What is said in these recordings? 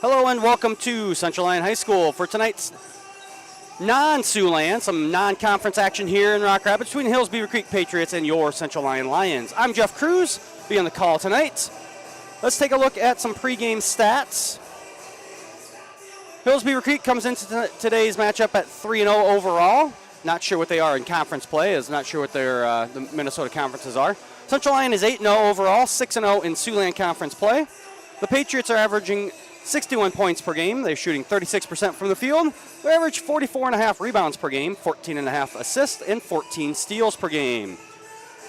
Hello and welcome to Central Lyon High School for tonight's non-Siouxland, some non-conference action here in Rock Rapids between Hills-Beaver Creek Patriots and your Central Lyon Lions. I'm Jeff Cruz, be on the call tonight. Let's take a look at some pregame stats. Hills-Beaver Creek comes into today's matchup at 3-0 overall. Not sure what they are in conference play, is not sure what their the Minnesota conferences are. Central Lyon is 8-0 overall, 6-0 in Siouxland conference play. The Patriots are averaging 61 points per game. They're shooting 36% from the field. They average 44.5 rebounds per game, 14.5 assists, and 14 steals per game.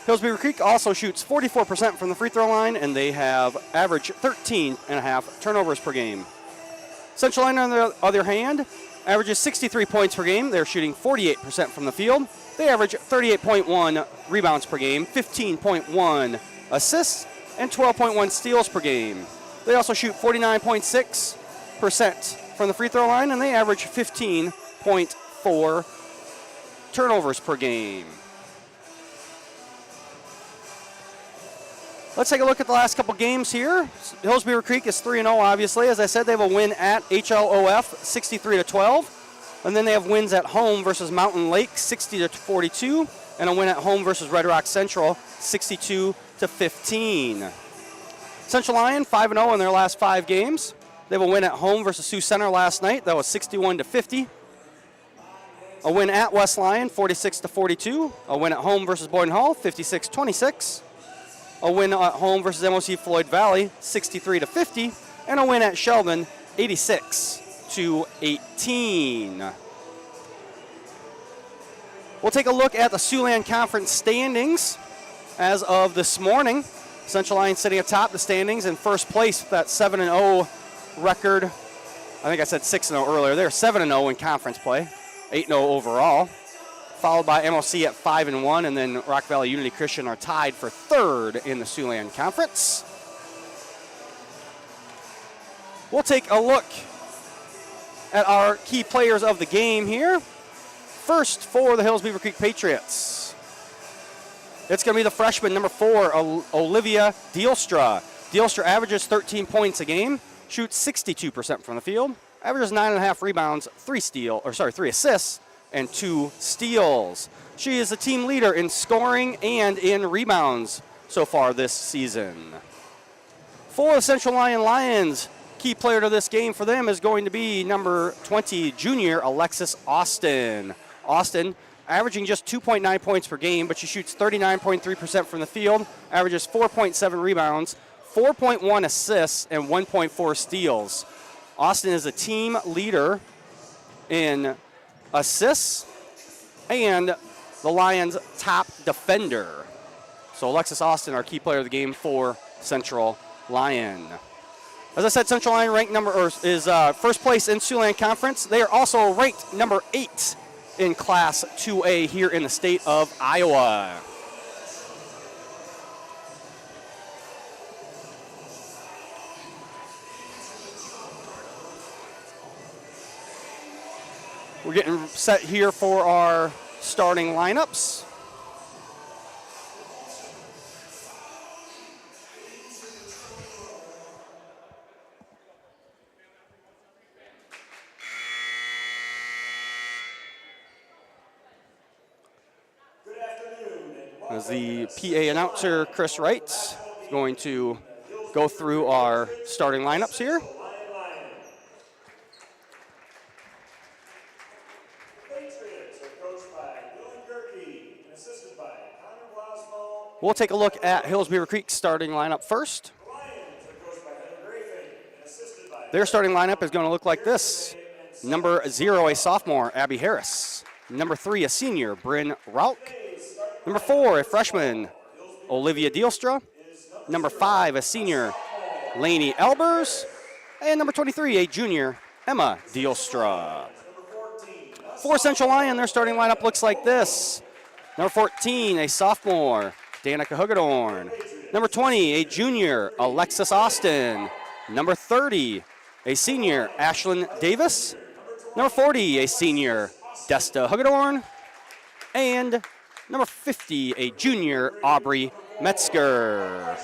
Hills-Beaver Creek also shoots 44% from the free throw line, and they have average 13.5 turnovers per game. Central Lyon, on the other hand, averages 63 points per game. They're shooting 48% from the field. They average 38.1 rebounds per game, 15.1 assists, and 12.1 steals per game. They also shoot 49.6% from the free throw line, and they average 15.4 turnovers per game. Let's take a look at the last couple games here. Hills-Beaver Creek is 3-0, obviously. As I said, they have a win at HLOF, 63-12. And then they have wins at home versus Mountain Lake, 60-42. And a win at home versus Red Rock Central, 62-15. Central Lyon, 5-0 in their last 5 games. They have a win at home versus Sioux Center last night. That was 61-50. A win at West Lyon, 46-42. A win at home versus Boyden Hall, 56-26. A win at home versus MOC Floyd Valley, 63-50. And a win at Sheldon, 86-18. We'll take a look at the Siouxland Conference standings as of this morning. Central Lyon sitting atop the standings in first place with that 7-0 record. I think I said 6-0 earlier. They're 7-0 in conference play, 8-0 overall. Followed by MOC at 5-1, and then Rock Valley Unity Christian are tied for third in the Siouxland Conference. We'll take a look at our key players of the game here. First for the Hills-Beaver Creek Patriots, it's going to be the freshman, number 4, Olivia Dielstra. Dielstra averages 13 points a game, shoots 62% from the field, averages 9.5 rebounds, 3 assists, and 2 steals. She is the team leader in scoring and in rebounds so far this season. For the Central Lyon Lions, key player to this game for them is going to be number 20, junior Alexis Austin. Austin averaging just 2.9 points per game, but she shoots 39.3% from the field, averages 4.7 rebounds, 4.1 assists, and 1.4 steals. Austin is a team leader in assists and the Lions' top defender. So Alexis Austin, our key player of the game for Central Lyon. As I said, Central Lyon is first place in Siouxland Conference. They are also ranked number 8 in Class 2A here in the state of Iowa. We're getting set here for our starting lineups. As the PA announcer, Chris Wright, is going to go through our starting lineups here. We'll take a look at Hills-Beaver Creek's starting lineup first. Their starting lineup is going to look like this. Number 0, a sophomore, Abby Harris. Number 3, a senior, Bryn Rauch. Number 4, a freshman, Olivia Dielstra. Number 5, a senior, Lainey Elbers. And number 23, a junior, Emma Dielstra. For Central Lyon, their starting lineup looks like this. Number 14, a sophomore, Danica Hugedorn. Number 20, a junior, Alexis Austin. Number 30, a senior, Ashlyn Davis. Number 40, a senior, Desta Hugedorn. And number 50, a junior, Aubrey Metzger.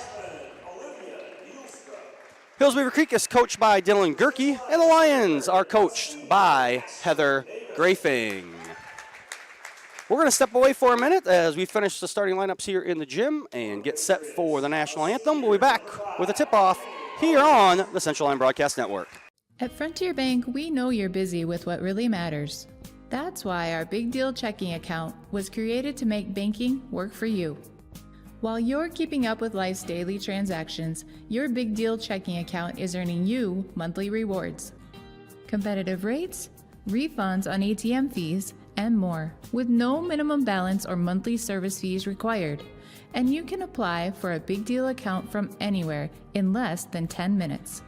Hills-Beaver Creek is coached by Dylan Gerke, and the Lions are coached by Heather Grafing. We're going to step away for a minute as we finish the starting lineups here in the gym and get set for the national anthem. We'll be back with a tip-off here on the Central Line Broadcast Network. At Frontier Bank, we know you're busy with what really matters. That's why our Big Deal checking account was created to make banking work for you. While you're keeping up with life's daily transactions, your Big Deal checking account is earning you monthly rewards. Competitive rates, refunds on ATM fees, and more, with no minimum balance or monthly service fees required. And you can apply for a Big Deal account from anywhere in less than 10 minutes.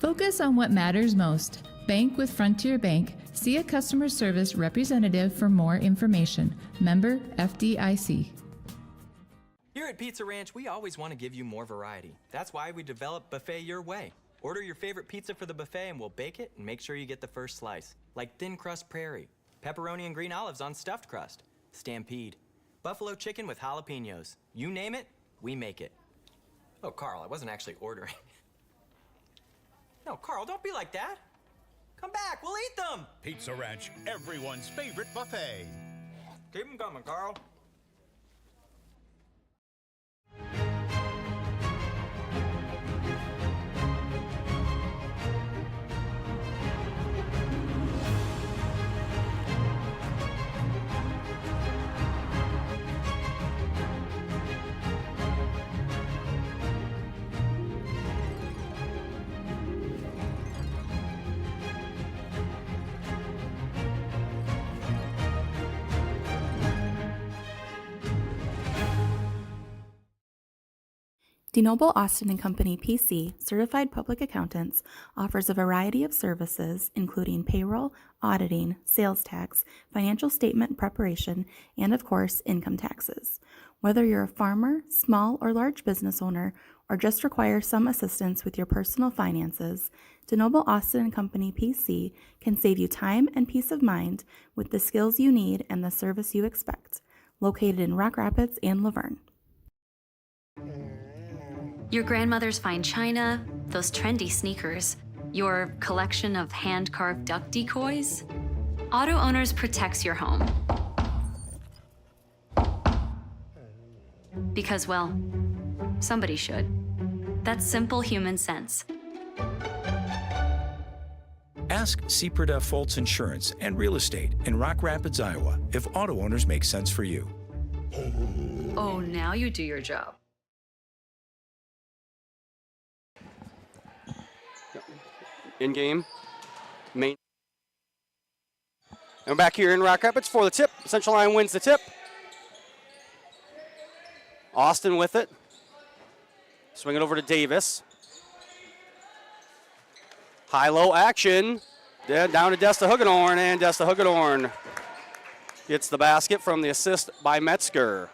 Focus on what matters most. Bank with Frontier Bank. See a customer service representative for more information. Member FDIC. Here at Pizza Ranch, we always want to give you more variety. That's why we developed Buffet Your Way. Order your favorite pizza for the buffet and we'll bake it and make sure you get the first slice. Like thin crust prairie, pepperoni and green olives on stuffed crust, stampede, buffalo chicken with jalapenos. You name it, we make it. Oh, Carl, I wasn't actually ordering. No, Carl, don't be like that. Come back, we'll eat them. Pizza Ranch, everyone's favorite buffet. Keep them coming, Carl. DeNoble Austin & Company PC, Certified Public Accountants, offers a variety of services including payroll, auditing, sales tax, financial statement preparation, and of course, income taxes. Whether you're a farmer, small or large business owner, or just require some assistance with your personal finances, DeNoble Austin & Company PC can save you time and peace of mind with the skills you need and the service you expect. Located in Rock Rapids and Laverne. Your grandmother's fine china, those trendy sneakers, your collection of hand-carved duck decoys. Auto Owners protects your home. Because, well, somebody should. That's simple human sense. Ask Seaperda Foltz Insurance and Real Estate in Rock Rapids, Iowa, if Auto Owners make sense for you. Oh, now you do your job. In-game. Main. And we're back here in Rock Rapids for the tip. Central Line wins the tip. Austin with it. Swing it over to Davis. High-low action. Down to Desta Huggenhorn, and Desta Huggenhorn gets the basket from the assist by Metzger.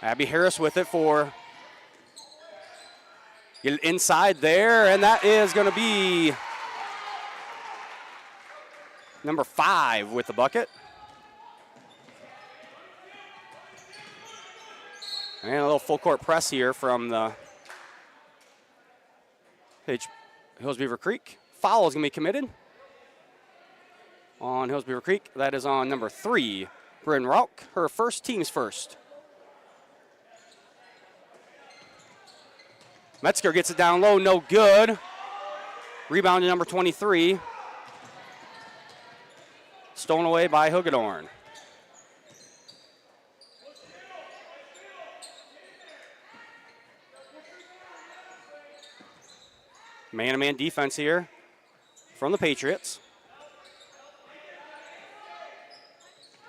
Abby Harris with it for get it inside there, and that is going to be number 5 with the bucket. And a little full court press here from the Hills-Beaver Creek. Foul is going to be committed on Hills-Beaver Creek. That is on number 3, Bryn Rauch, her first, team's first. Metzger gets it down low, no good. Rebound to number 23. Stolen away by Huggenhorn. Man-to-man defense here from the Patriots.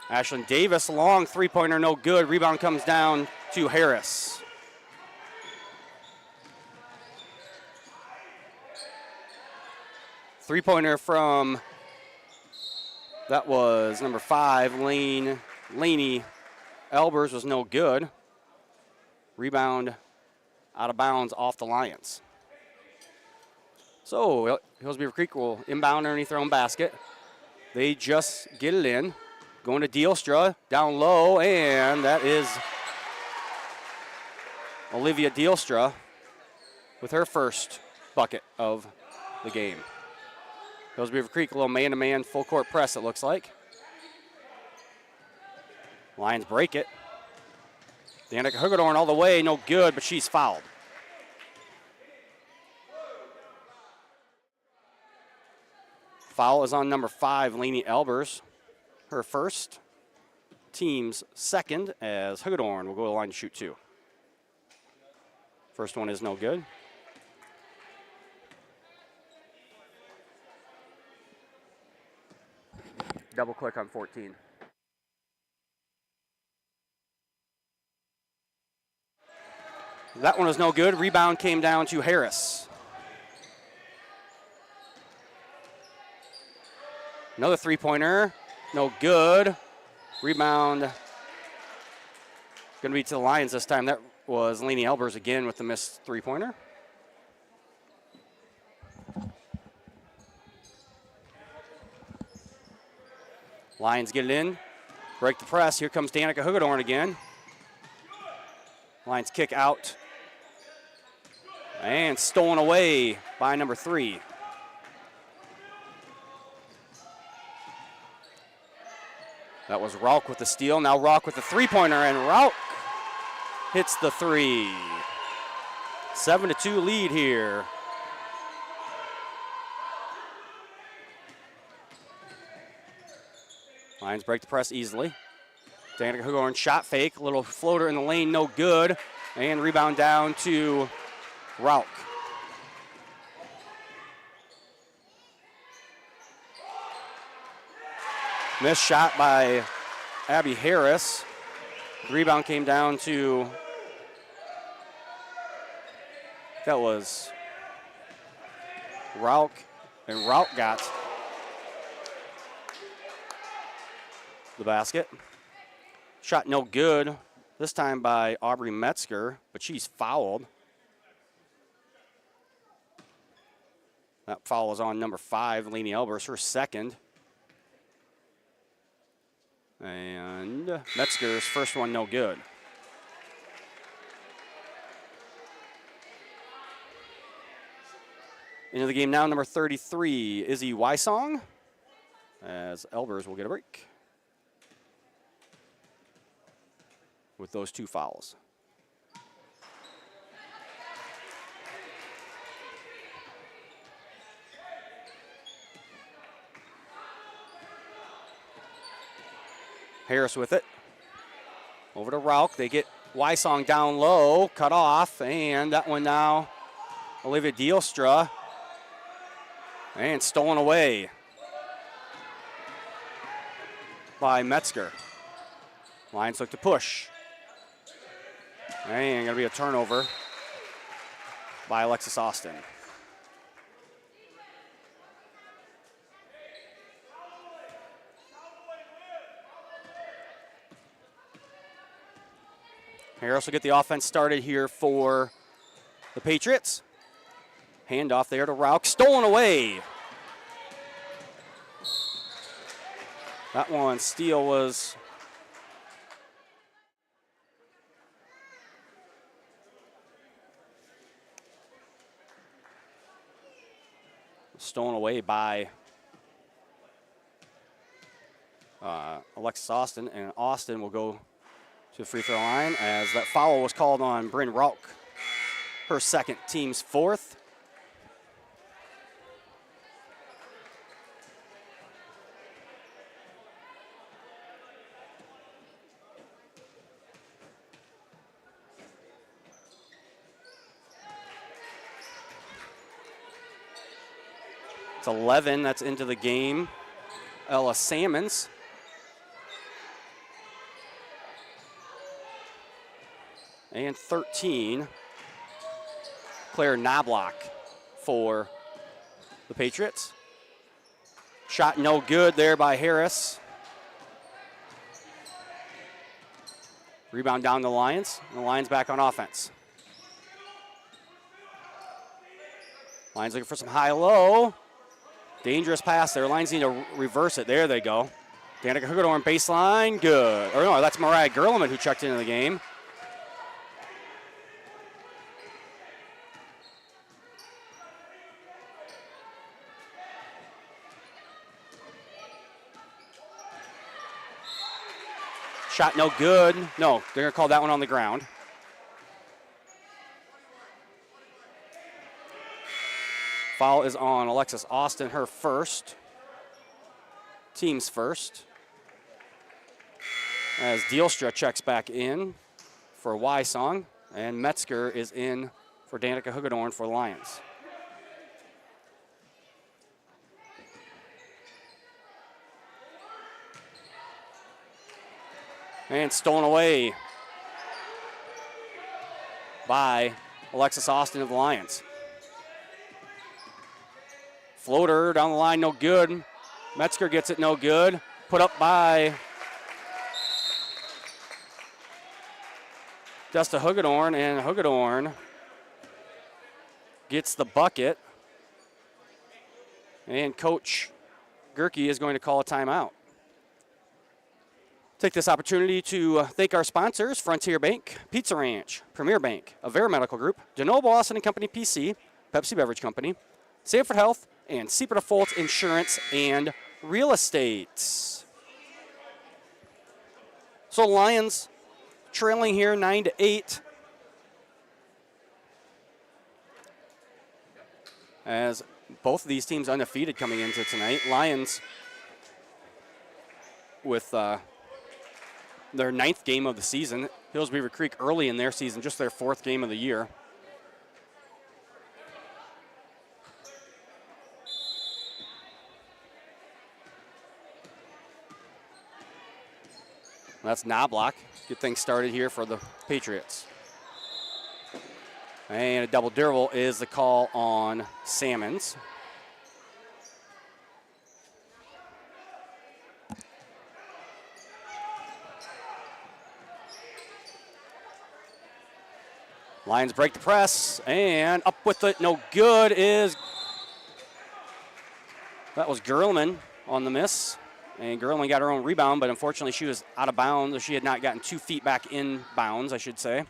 Ashlyn Davis, long three-pointer, no good. Rebound comes down to Harris. Three-pointer from, that was number 5, Laney Elbers, was no good. Rebound out of bounds off the Lions. So Hills-Beaver Creek will inbound underneath their own basket. They just get it in. Going to Dielstra, down low, and that is Olivia Dielstra with her first bucket of the game. Hills-Beaver Creek, a little man-to-man full court press, it looks like. Lions break it. Danica Hugedorn all the way, no good, but she's fouled. Foul is on number 5, Lainey Albers. Her first, team's second, as Hugedorn will go to the line to shoot 2. First one is no good. Double click on 14. That one was no good. Rebound came down to Harris. Another three-pointer. No good. Rebound going to be to the Lions this time. That was Lainey Albers again with the missed three-pointer. Lions get it in. Break the press. Here comes Danica Hugedorn again. Lions kick out. And stolen away by number 3. That was Rauch with the steal. Now Rauch with the three-pointer, and Rauch hits the 3. 7-2 lead here. Lions break the press easily. Danica Hugedorn shot fake, little floater in the lane, no good. And rebound down to Rauch. Missed shot by Abby Harris. The rebound came down to, that was Rauch, and Rauch got the basket. Shot no good, this time by Aubrey Metzger, but she's fouled. That foul is on number 5, Lainey Albers, her second. And Metzger's first one no good. Into the game now, number 33, Izzy Wysong, as Albers will get a break with those 2 fouls. Harris with it. Over to Rauch. They get Wysong down low, cut off, and that one now, Olivia Dielstra. And stolen away by Metzger. Lions look to push. And going to be a turnover by Alexis Austin. Harris will get the offense started here for the Patriots. Handoff there to Rauch. Stolen away. That one, steal was stolen away by Alexis Austin, and Austin will go to the free throw line as that foul was called on Bryn Rauch, her second, team's 4th. It's 11 that's into the game. Ella Salmons. And 13, Claire Knobloch for the Patriots. Shot no good there by Harris. Rebound down the Lions, and the Lions back on offense. Lions looking for some high-low. Dangerous pass there. Lions need to reverse it. There they go. Danica Hugedorn baseline, good. Or no, that's Mariah Gerleman who checked into the game. Shot no good. No, they're going to call that one on the ground. Foul is on Alexis Austin, her first. Team's first. As Dielstra checks back in for Y-Song, and Metzger is in for Danica Hugedorn for the Lions. And stolen away by Alexis Austin of the Lions. Floater down the line, no good. Metzger gets it, no good. Put up by Desta Hugedorn, and Hugedorn gets the bucket. And Coach Gerke is going to call a timeout. Take this opportunity to thank our sponsors, Frontier Bank, Pizza Ranch, Premier Bank, Avera Medical Group, DeNoble Austin & Company PC, Pepsi Beverage Company, Sanford Health, and Seaport Foltz Insurance and Real Estate. So Lions trailing here 9-8. As both of these teams undefeated coming into tonight. Lions with their 9th game of the season. Hills-Beaver Creek early in their season, just their 4th game of the year. That's Knobloch. Get things started here for the Patriots. And a double dribble is the call on Salmons. Lions break the press, and up with it, no good is, that was Gerlman on the miss. And Gerlman got her own rebound, but unfortunately she was out of bounds, or she had not gotten 2 feet back in bounds, I should say.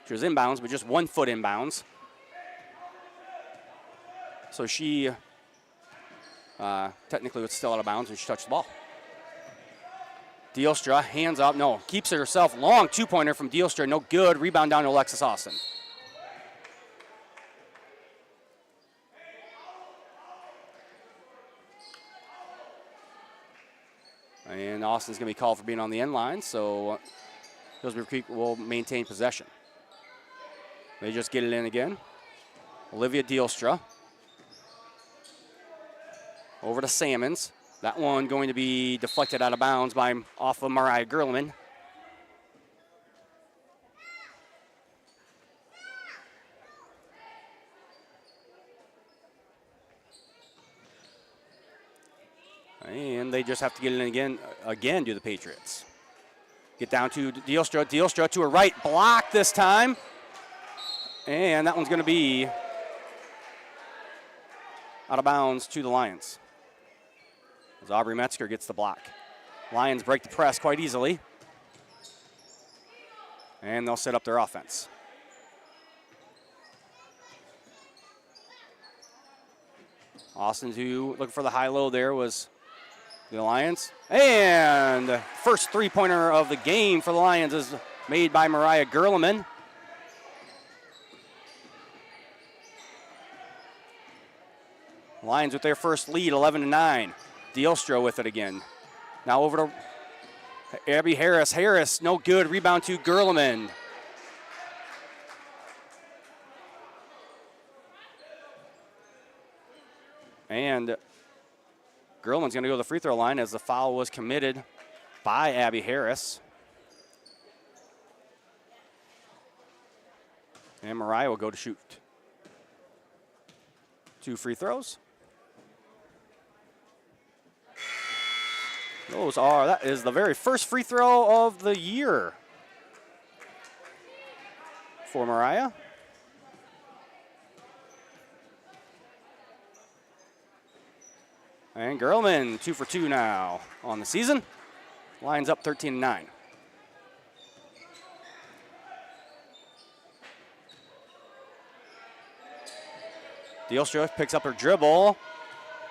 She was in bounds, but just 1 foot in bounds. So she technically was still out of bounds when she touched the ball. Dielstra, hands up, no, keeps it herself. Long 2-pointer from Dielstra, no good. Rebound down to Alexis Austin. And Austin's going to be called for being on the end line, so Hills-Beaver Creek will maintain possession. They just get it in again. Olivia Dielstra. Over to Salmons. That one going to be deflected out of bounds off of Mariah Gerlman. And they just have to get it in again do the Patriots. Get down to Dielstra. Dielstra to her right. Block this time. And that one's going to be out of bounds to the Lions. As Aubrey Metzger gets the block. Lions break the press quite easily. And they'll set up their offense. Austin looking for the high-low there was the Lions. And first three-pointer of the game for the Lions is made by Mariah Gerleman. Lions with their first lead, 11-9. Dielstra with it again. Now over to Abby Harris. Harris, no good. Rebound to Gerleman. And Gerleman's going to go to the free throw line as the foul was committed by Abby Harris. And Mariah will go to shoot 2 free throws. That is the very first free throw of the year for Mariah. And Gerleman, 2 for 2 now on the season. Lions up 13-9. Dielstra picks up her dribble,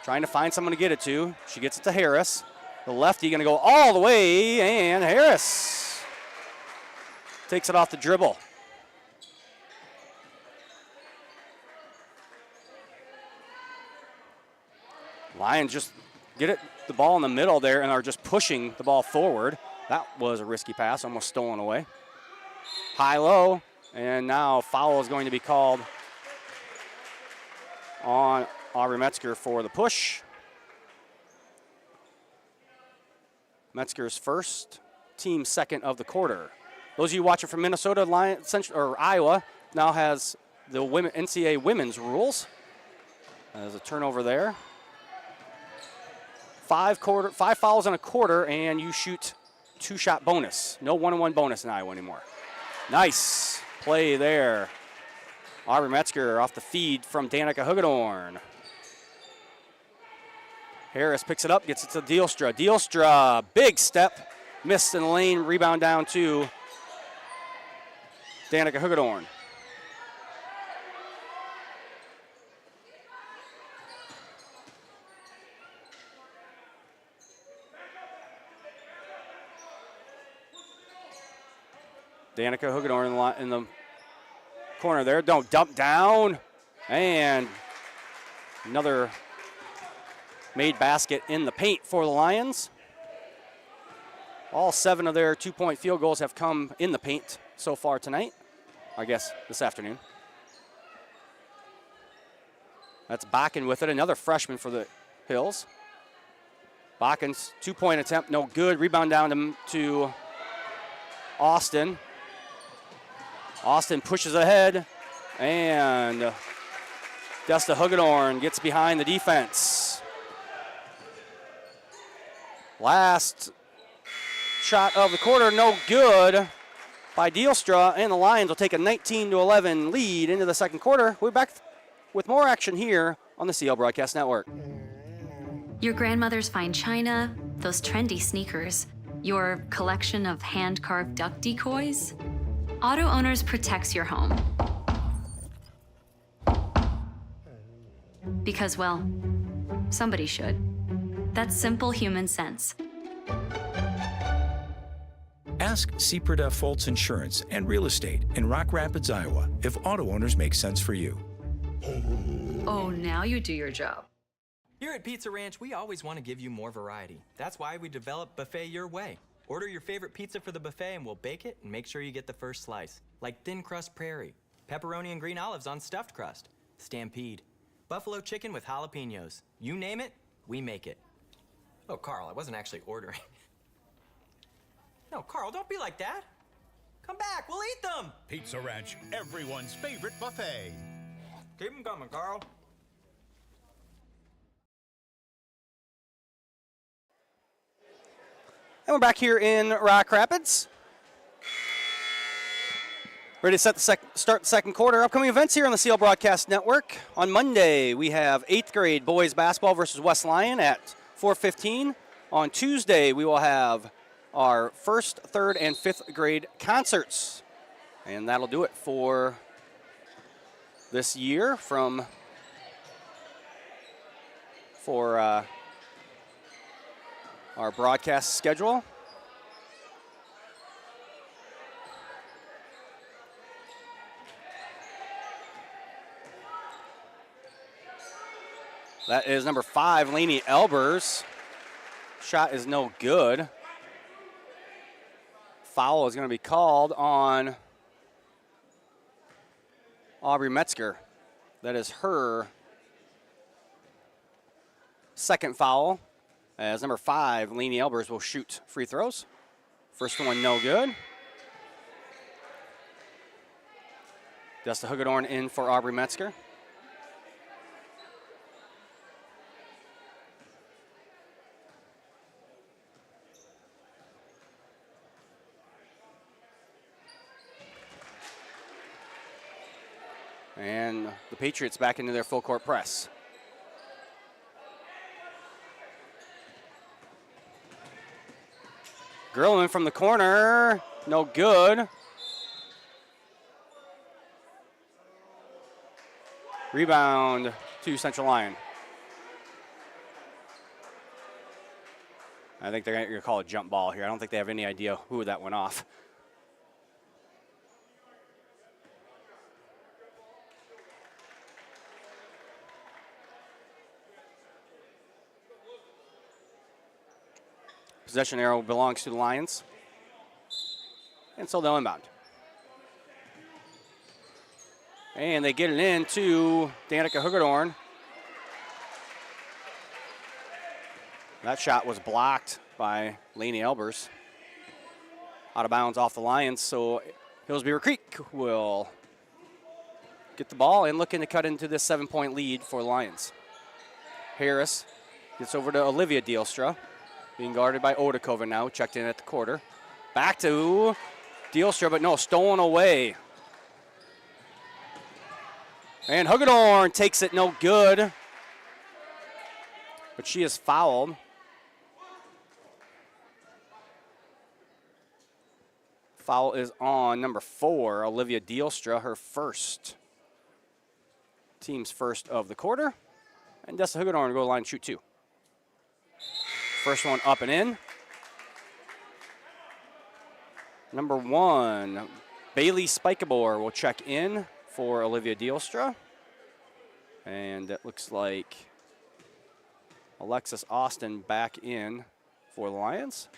trying to find someone to get it to. She gets it to Harris. The lefty going to go all the way, and Harris takes it off the dribble. Lions just get the ball in the middle there and are just pushing the ball forward. That was a risky pass, almost stolen away. High-low, and now foul is going to be called on Aubrey Metzger for the push. Metzger's first, team second of the quarter. Those of you watching from Minnesota, Iowa now has the NCAA women's rules. There's a turnover there. 5 fouls in a quarter, and you shoot 2-shot bonus. No 1-on-1 bonus in Iowa anymore. Nice play there. Aubrey Metzger off the feed from Danica Hugedorn. Harris picks it up, gets it to Dielstra. Dielstra, big step, missed in the lane, rebound down to Danica Hugedorn. Danica Hugedorn in the corner there. Don't dump down. And another made basket in the paint for the Lions. All 7 of their 2-point field goals have come in the paint so far tonight. I guess this afternoon. That's Bakken with it, another freshman for the Hills. Bakken's 2-point attempt, no good. Rebound down to Austin. Austin pushes ahead, and Desta Hugedorn gets behind the defense. Last shot of the quarter, no good by Dielstra, and the Lions will take a 19-11 lead into the second quarter. We're back with more action here on the CL Broadcast Network. Your grandmother's fine china, those trendy sneakers, your collection of hand-carved duck decoys. Auto Owners protects your home. Because, well, somebody should. That's simple human sense. Ask Seaperda Foltz Insurance and Real Estate in Rock Rapids, Iowa, if auto owners make sense for you. Oh, now you do your job. Here at Pizza Ranch, we always want to give you more variety. That's why we developed Buffet Your Way. Order your favorite pizza for the buffet and we'll bake it and make sure you get the first slice. Like thin crust prairie, pepperoni and green olives on stuffed crust, stampede, buffalo chicken with jalapenos. You name it, we make it. Oh, Carl, I wasn't actually ordering. No, Carl, don't be like that. Come back, we'll eat them. Pizza Ranch, everyone's favorite buffet. Keep them coming, Carl. And we're back here in Rock Rapids. Ready to start the second quarter. Upcoming events here on the CL Broadcast Network. On Monday, we have 8th grade boys basketball versus West Lyon at 4:15. On Tuesday, we will have our 1st, 3rd, and 5th grade concerts. And that'll do it for this year for our broadcast schedule. That is number 5, Lainey Elbers. Shot is no good. Foul is going to be called on Aubrey Metzger. That is her second foul, as number 5, Lainey Elbers, will shoot free throws. First one, no good. Desta Hugedorn in for Aubrey Metzger. And the Patriots back into their full court press. Grilling from the corner, no good. Rebound to Central Lyon. I think they're going to call a jump ball here. I don't think they have any idea who that went off. Possession arrow belongs to the Lions. And so they'll inbound. And they get it in to Danica Hugedorn. That shot was blocked by Lainey Elbers. Out of bounds off the Lions, so Hills-Beaver Creek will get the ball and looking to cut into this 7-point lead for the Lions. Harris gets over to Olivia Dielstra, being guarded by Odekova now, checked in at the quarter. Back to Dielstra, but no, stolen away. And Hugedorn takes it, no good. But she is fouled. Foul is on number 4, Olivia Dielstra, her first. Team's first of the quarter. And Dessa Hugedorn will go to the line and shoot 2. First one up and in. Number 1, Bailey Spikabor will check in for Olivia Dielstra. And it looks like Alexis Austin back in for the Lions.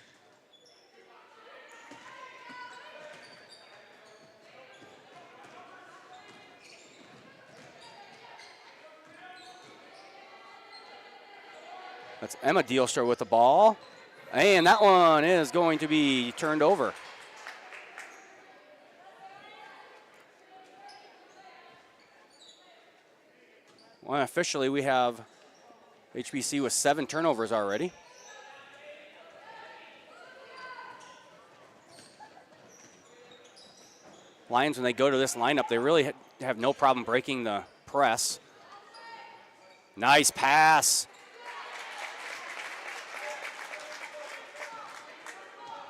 That's Emma Dielstra with the ball. And that one is going to be turned over. Well, officially we have HBC with 7 turnovers already. Lions, when they go to this lineup, they really have no problem breaking the press. Nice pass.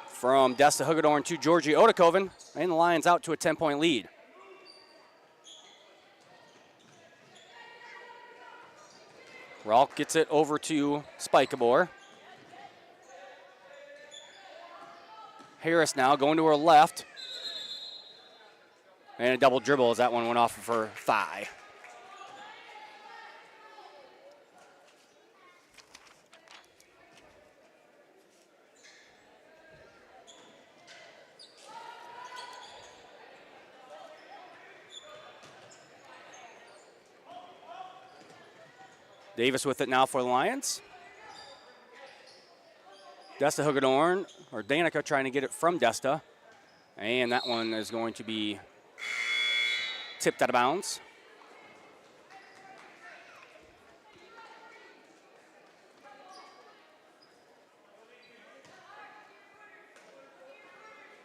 From Desta Hugedorn to Georgie Odekoven, and the Lions out to a 10-point lead. Ralk gets it over to Spikabor. Harris now going to her left. And a double dribble as that one went off of her thigh. Davis with it now for the Lions. Desta Hugedorn, or Danica trying to get it from Desta. And that one is going to be tipped out of bounds.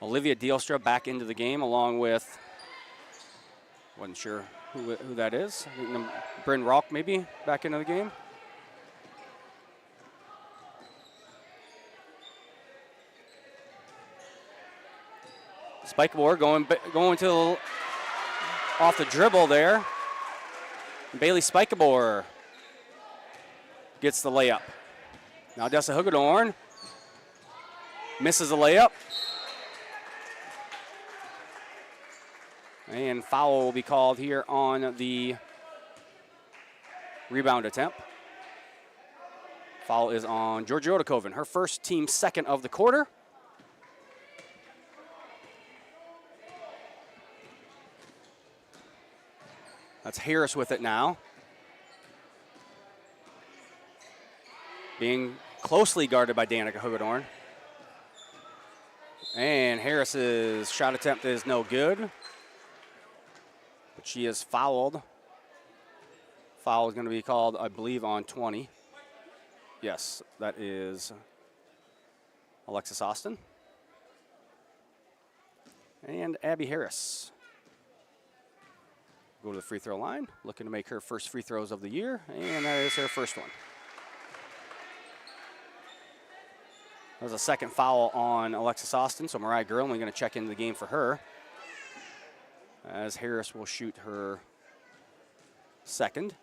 Olivia Dielstra back into the game along with, wasn't sure who that is. I think Bryn Ralk maybe back into the game. Spikabor going to off the dribble there. Bailey Spikabor gets the layup. Now Dessa Hugedorn misses a layup. And foul will be called here on the rebound attempt. Foul is on Georgia Odekoven, her first, team second of the quarter. That's Harris with it now. Being closely guarded by Danica Hugedorn. And Harris's shot attempt is no good. But she is fouled. Foul is going to be called, I believe, on 20. Yes, that is Alexis Austin. And Abby Harris. Go to the free throw line, looking to make her first free throws of the year, and that is her first one. There's a second foul on Alexis Austin, so Mariah Gurley going to check into the game for her, as Harris will shoot her second.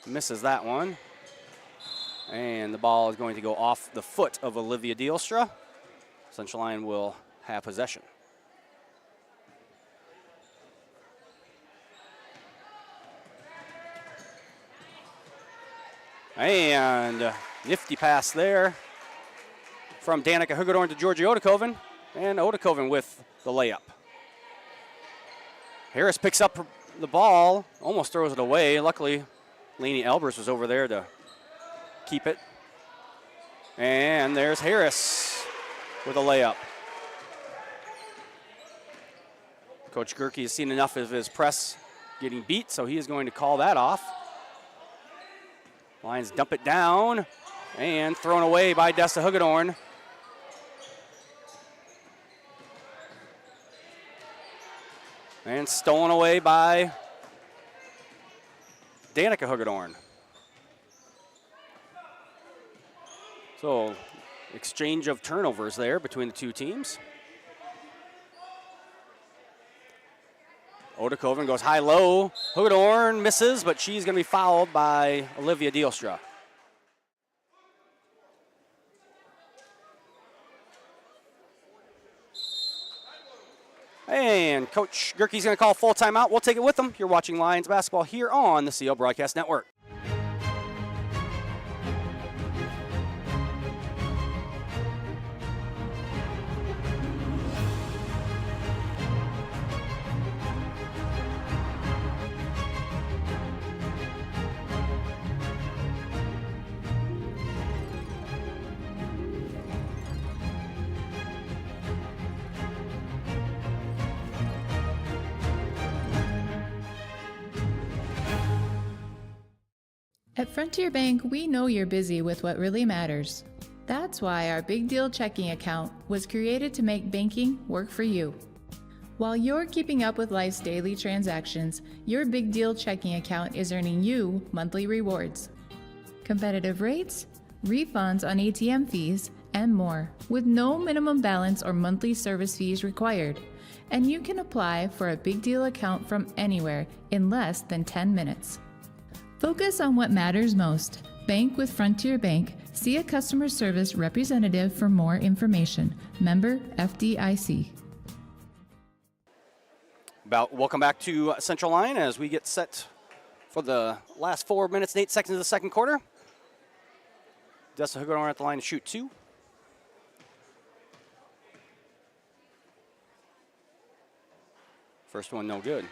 Misses that one, and the ball is going to go off the foot of Olivia Dielstra. Central Lyon will have possession. And Nifty pass there from Danica Hugedorn to Georgie Odekoven, and Odekoven with the layup. Harris picks up the ball, almost throws it away. Luckily, Lainey Albers was over there to keep it. And there's Harris with a layup. Coach Gerke has seen enough of his press getting beat, so he is going to call that off. Lions dump it down, and thrown away by Dessa Hugedorn. And stolen away by Danica Hugedorn. So, exchange of turnovers there between the two teams. Odekoven goes high-low. Hugedorn misses, but she's going to be fouled by Olivia Dielstra. And Coach Gerke's going to call full timeout. We'll take it with them. You're watching Lions basketball here on the CO Broadcast Network. At Frontier Bank, we know you're busy with what really matters. That's why our Big Deal checking account was created to make banking work for you. While you're keeping up with life's daily transactions, your Big Deal checking account is earning you monthly rewards. Competitive rates, refunds on ATM fees, and more, with no minimum balance or monthly service fees required. And you can apply for a Big Deal account from anywhere in less than 10 minutes. Focus on what matters most. Bank with Frontier Bank. See a customer service representative for more information. Member FDIC. Welcome back to Central Lyon as we get set for the last 4 minutes and 8 seconds of the second quarter. Dessa Hugedorn at the line to shoot two. First one, no good.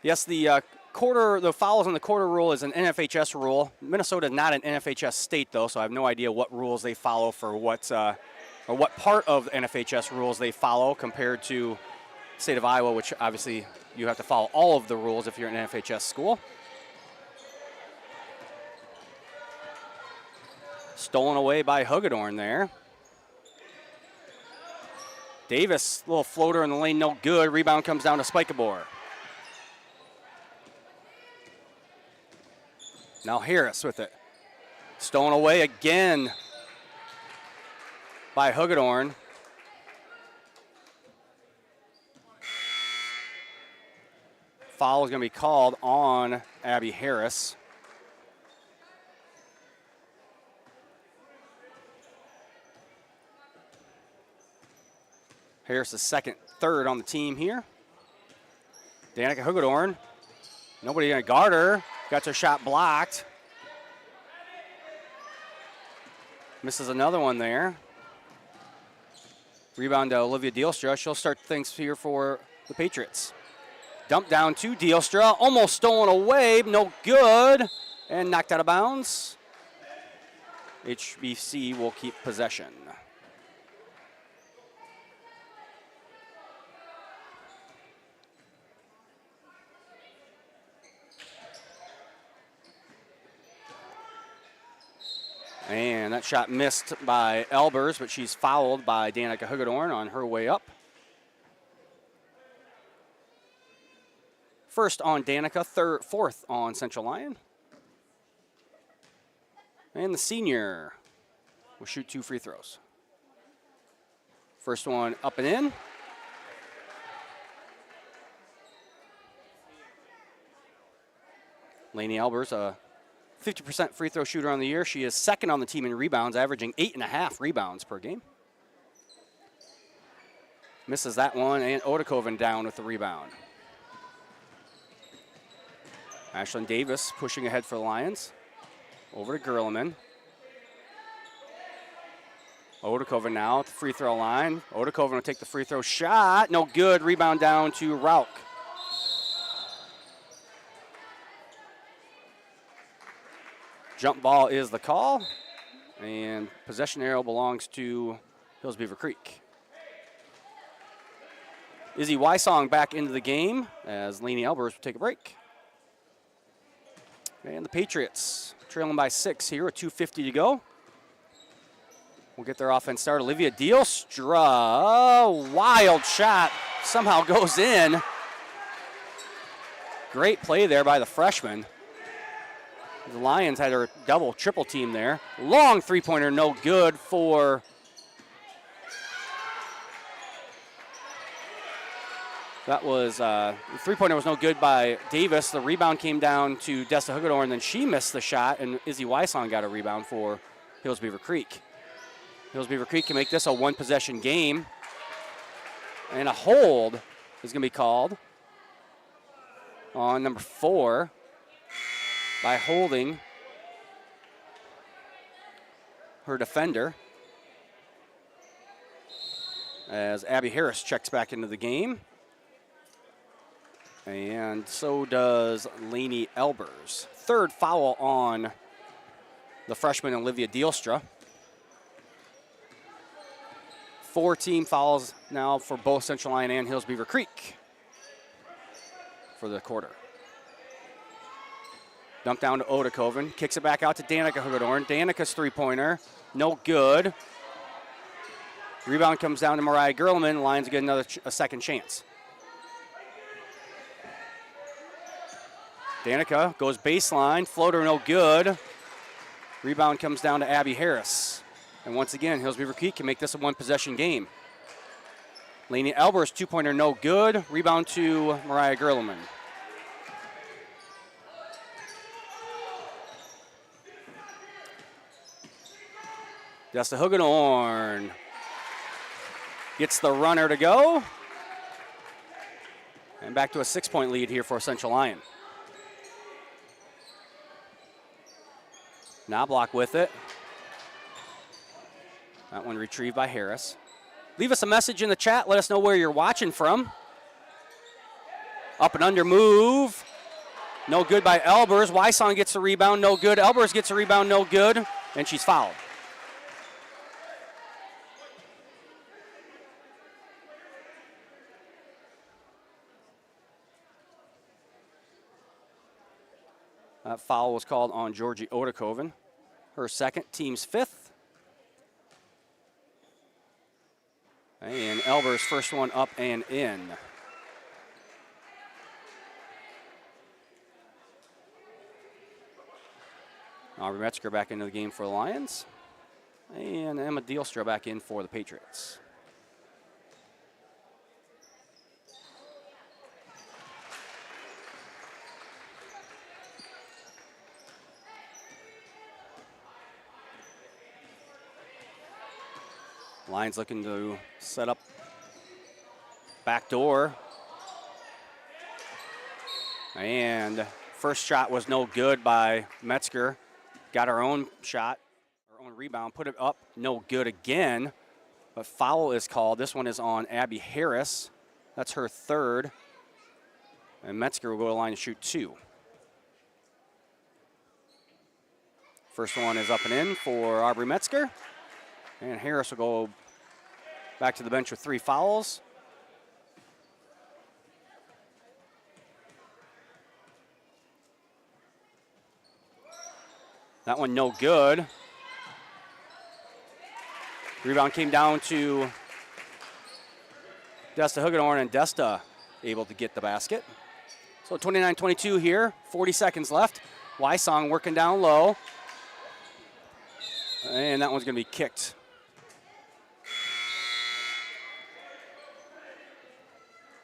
Yes, the fouls on the quarter rule is an NFHS rule. Minnesota is not an NFHS state, though, so I have no idea what rules they follow for what part of NFHS rules they follow compared to the state of Iowa, which obviously you have to follow all of the rules if you're an NFHS school. Stolen away by Hugedorn there. Davis, little floater in the lane, no good. Rebound comes down to Spikabor. Now Harris with it. Stolen away again by Hugedorn. Foul is going to be called on Abby Harris. Harris is third on the team here. Danica Hugedorn. Nobody going to guard her. Got her shot blocked. Misses another one there. Rebound to Olivia Dielstra. She'll start things here for the Patriots. Dump down to Dielstra. Almost stolen away. No good. And knocked out of bounds. HBC will keep possession. And that shot missed by Albers, but she's fouled by Danica Hugedorn on her way up. First on Danica, fourth on Central Lyon. And the senior will shoot 2 free throws. First one up and in. Lainey Albers, a 50% free throw shooter on the year. She is second on the team in rebounds, averaging 8.5 rebounds per game. Misses that one, and Odekoven down with the rebound. Ashlyn Davis pushing ahead for the Lions. Over to Gerleman. Odekoven now at the free throw line. Odekoven will take the free throw shot. No good. Rebound down to Rauch. Jump ball is the call. And possession arrow belongs to Hills-Beaver Creek. Izzy Wysong back into the game as Laney Elbers will take a break. And the Patriots trailing by 6 here with 2:50 to go. We'll get their offense started. Olivia Dielstra, wild shot, somehow goes in. Great play there by the freshman. The Lions had their double, triple team there. Long three-pointer, no good for that was, the three-pointer was no good by Davis. The rebound came down to Desta Hugedorn, and then she missed the shot, and Izzy Wysong got a rebound for Hills-Beaver Creek. Hills-Beaver Creek can make this a one-possession game. And a hold is going to be called on number 4 by holding her defender as Abby Harris checks back into the game. And so does Laney Elbers. Third foul on the freshman Olivia Dielstra. 4 team fouls now for both Central Lyon and Hills-Beaver Creek for the quarter. Dump down to Odekoven, kicks it back out to Danica Hugedorn. Danica's three-pointer, no good. Rebound comes down to Mariah Gerleman. Lions get a second chance. Danica goes baseline, floater no good. Rebound comes down to Abby Harris. And once again, Hills-Beaver Creek can make this a one-possession game. Laney Elbers, two-pointer no good. Rebound to Mariah Gerleman. Desta Hugedorn gets the runner to go. And back to a 6-point lead here for Central Lyon. Knobloch with it. That one retrieved by Harris. Leave us a message in the chat. Let us know where you're watching from. Up and under move. No good by Elbers. Wysong gets the rebound. No good. Elbers gets a rebound. No good. And she's fouled. That foul was called on Georgie Odekoven. Her second, team's 5th. And Elbers' first one up and in. Aubrey Metzger back into the game for the Lions. And Emma Dielstra back in for the Patriots. Lions looking to set up back door. And first shot was no good by Metzger. Got her own shot, her own rebound, put it up, no good again. But foul is called. This one is on Abby Harris. That's her third. And Metzger will go to the line to shoot 2. First one is up and in for Aubrey Metzger. And Harris will go back to the bench with 3 fouls. That one no good. Rebound came down to Desta Hugedorn, and Desta able to get the basket. So 29-22 here, 40 seconds left. Wysong working down low. And that one's going to be kicked.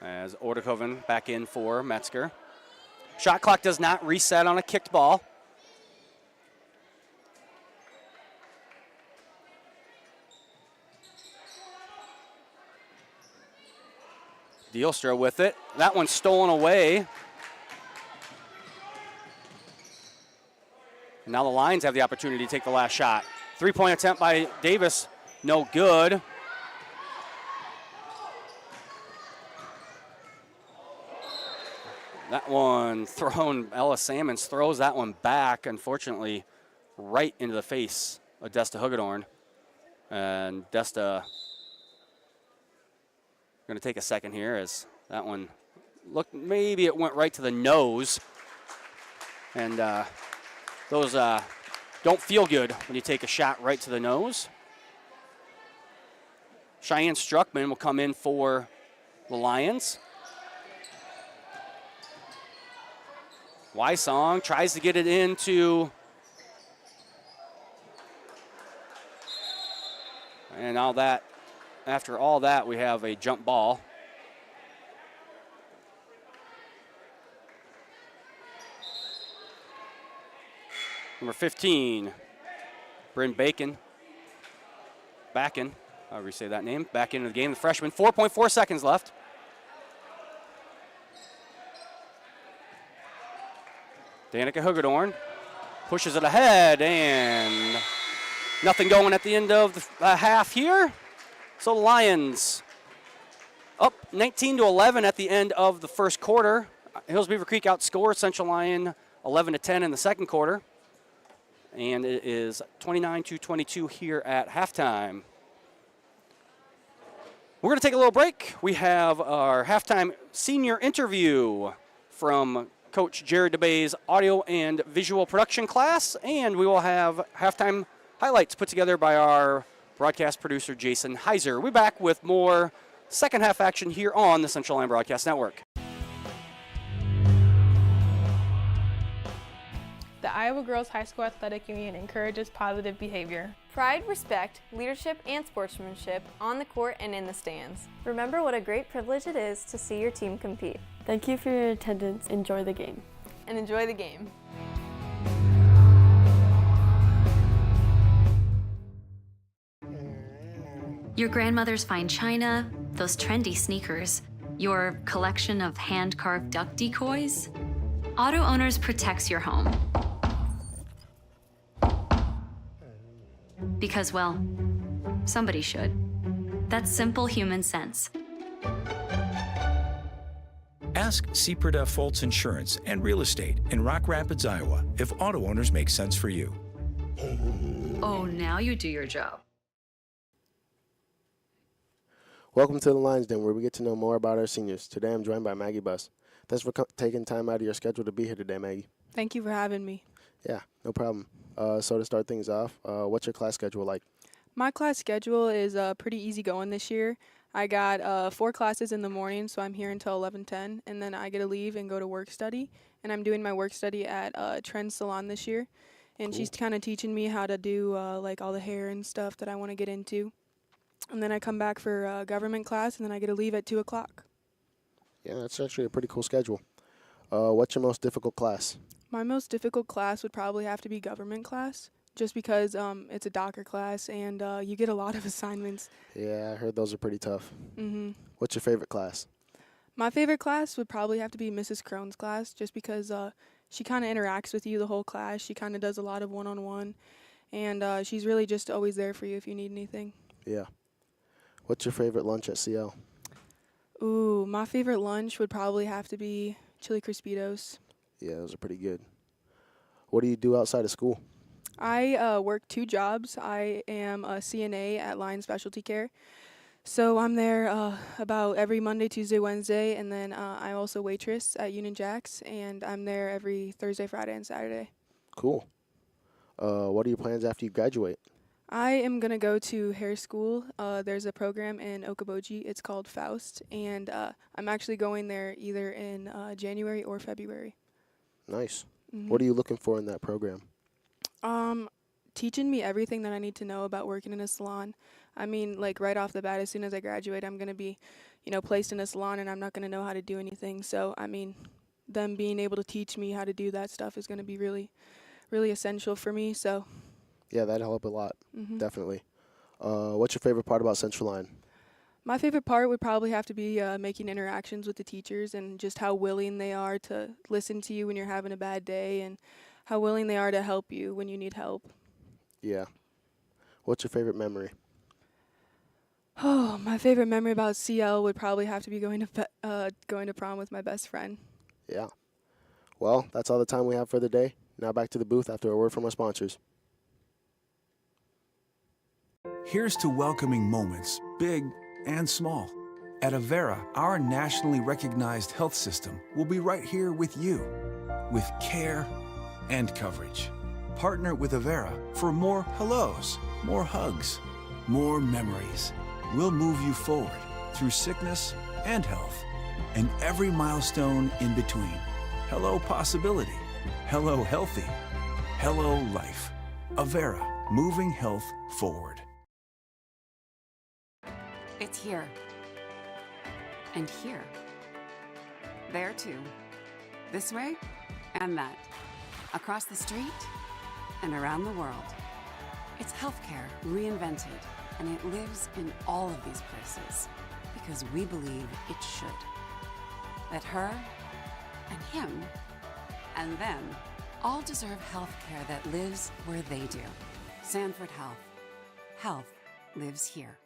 As Odekoven back in for Metzger. Shot clock does not reset on a kicked ball. Dielstra with it. That one's stolen away. Now the Lions have the opportunity to take the last shot. Three-point attempt by Davis, no good. That one thrown, Ellis Salmons throws that one back, unfortunately, right into the face of Desta Hugedorn. And Desta going to take a second here as that one looked, maybe it went right to the nose. And those don't feel good when you take a shot right to the nose. Cheyenne Struckman will come in for the Lions. Wysong tries to get it into, and now that, after all that, we have a jump ball. Number 15, Bryn Bacon, however you say that name, back into the game, the freshman, 4.4 seconds left. Danica Hugedorn pushes it ahead, and nothing going at the end of the half here. So the Lions up 19-11 at the end of the first quarter. Hills-Beaver Creek outscored Central Lyon 11-10 in the second quarter. And it is 29-22 here at halftime. We're going to take a little break. We have our halftime senior interview from Coach Jared DeBay's audio and visual production class, and we will have halftime highlights put together by our broadcast producer, Jason Heiser. We're back with more second half action here on the Central Lyon Broadcast Network. The Iowa Girls High School Athletic Union encourages positive behavior. Pride, respect, leadership, and sportsmanship on the court and in the stands. Remember what a great privilege it is to see your team compete. Thank you for your attendance. Enjoy the game. And enjoy the game. Your grandmother's fine china, those trendy sneakers, your collection of hand-carved duck decoys. Auto Owners protects your home. Because, well, somebody should. That's simple human sense. Ask Seaperda Foltz Insurance and Real Estate in Rock Rapids, Iowa, if auto owners make sense for you. Oh, now you do your job. Welcome to the Lions Den, where we get to know more about our seniors. Today I'm joined by Maggie Buss. Thanks for taking time out of your schedule to be here today, Maggie. Thank you for having me. Yeah, no problem. So to start things off, what's your class schedule like? My class schedule is pretty easy going this year. I got 4 classes in the morning, so I'm here until 11:10, and then I get to leave and go to work study. And I'm doing my work study at Trend's Salon this year, and Cool. she's kind of teaching me how to do like all the hair and stuff that I want to get into. And then I come back for government class, and then I get to leave at 2 o'clock. Yeah, that's actually a pretty cool schedule. What's your most difficult class? My most difficult class would probably have to be government class, just because it's a DOCR class and you get a lot of assignments. Yeah, I heard those are pretty tough. Mm-hmm. What's your favorite class? My favorite class would probably have to be Mrs. Crone's class, just because she kind of interacts with you the whole class. She kind of does a lot of one-on-one, and she's really just always there for you if you need anything. Yeah. What's your favorite lunch at CL? Ooh, my favorite lunch would probably have to be chili Crispitos. Yeah, those are pretty good. What do you do outside of school? I work 2 jobs. I am a CNA at Lyon Specialty Care. So I'm there about every Monday, Tuesday, Wednesday, and then I also waitress at Union Jacks, and I'm there every Thursday, Friday, and Saturday. Cool. What are your plans after you graduate? I am going to go to hair school. There's a program in Okoboji. It's called Faust, and I'm actually going there either in January or February. Nice. Mm-hmm. What are you looking for in that program? Teaching me everything that I need to know about working in a salon. I mean, like right off the bat, as soon as I graduate, I'm going to be, placed in a salon, and I'm not going to know how to do anything. So, I mean, them being able to teach me how to do that stuff is going to be really, really essential for me. So, Yeah, that'd help a lot, mm-hmm. definitely. What's your favorite part about Central Lyon? My favorite part would probably have to be making interactions with the teachers and just how willing they are to listen to you when you're having a bad day, and how willing they are to help you when you need help. Yeah. What's your favorite memory? Oh, my favorite memory about CL would probably have to be going to prom with my best friend. Yeah. Well, that's all the time we have for the day. Now back to the booth after a word from our sponsors. Here's to welcoming moments, big and small. At Avera, our nationally recognized health system will be right here with you, with care and coverage. Partner with Avera for more hellos, more hugs, more memories. We'll move you forward through sickness and health, and every milestone in between. Hello possibility, hello healthy, hello life. Avera, moving health forward. It's here. And here. There too. This way and that. Across the street and around the world. It's healthcare reinvented, and it lives in all of these places because we believe it should. That her and him and them all deserve healthcare that lives where they do. Sanford Health. Health lives here.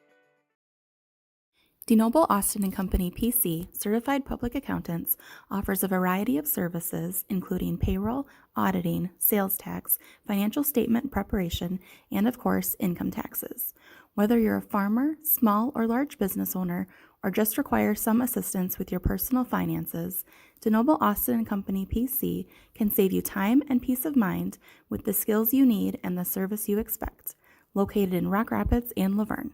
DeNoble Austin & Company PC, certified public accountants, offers a variety of services including payroll, auditing, sales tax, financial statement preparation, and of course, income taxes. Whether you're a farmer, small or large business owner, or just require some assistance with your personal finances, DeNoble Austin & Company PC can save you time and peace of mind with the skills you need and the service you expect. Located in Rock Rapids and Laverne.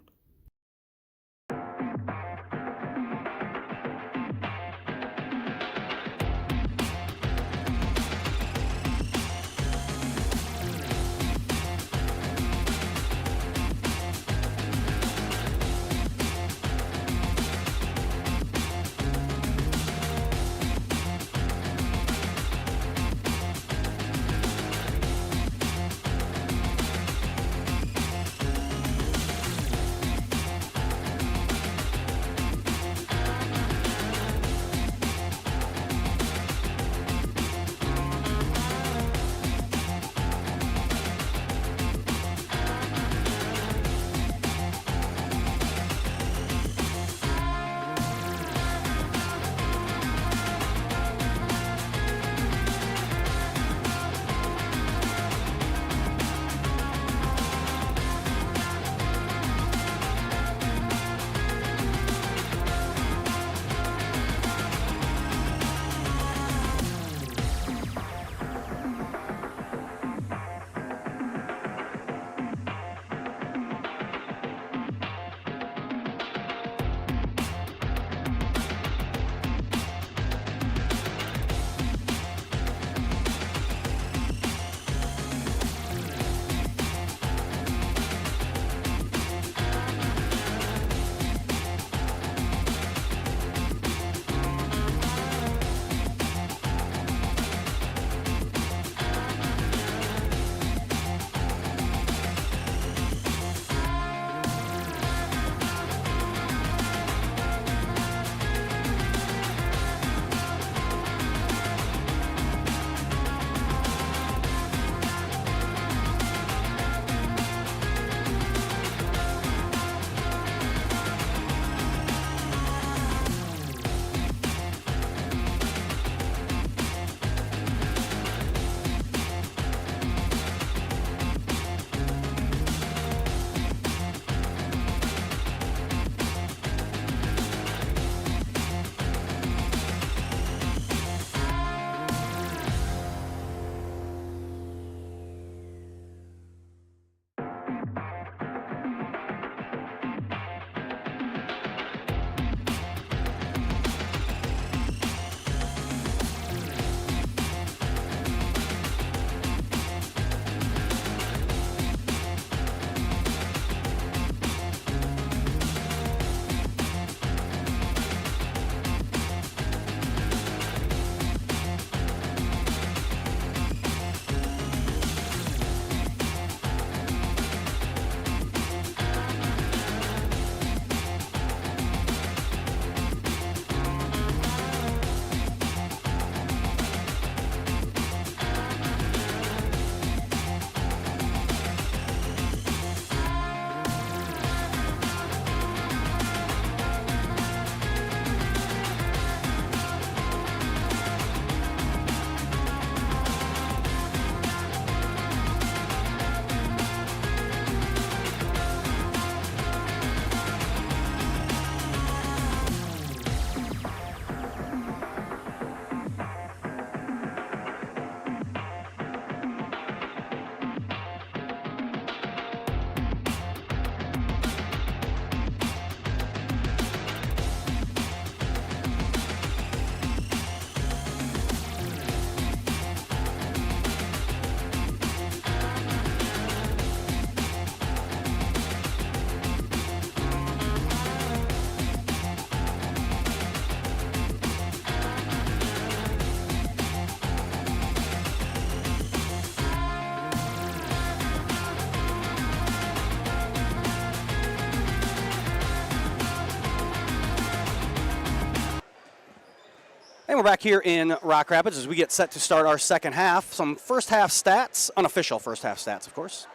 And we're back here in Rock Rapids as we get set to start our second half. Some first half stats, unofficial first half stats, of course.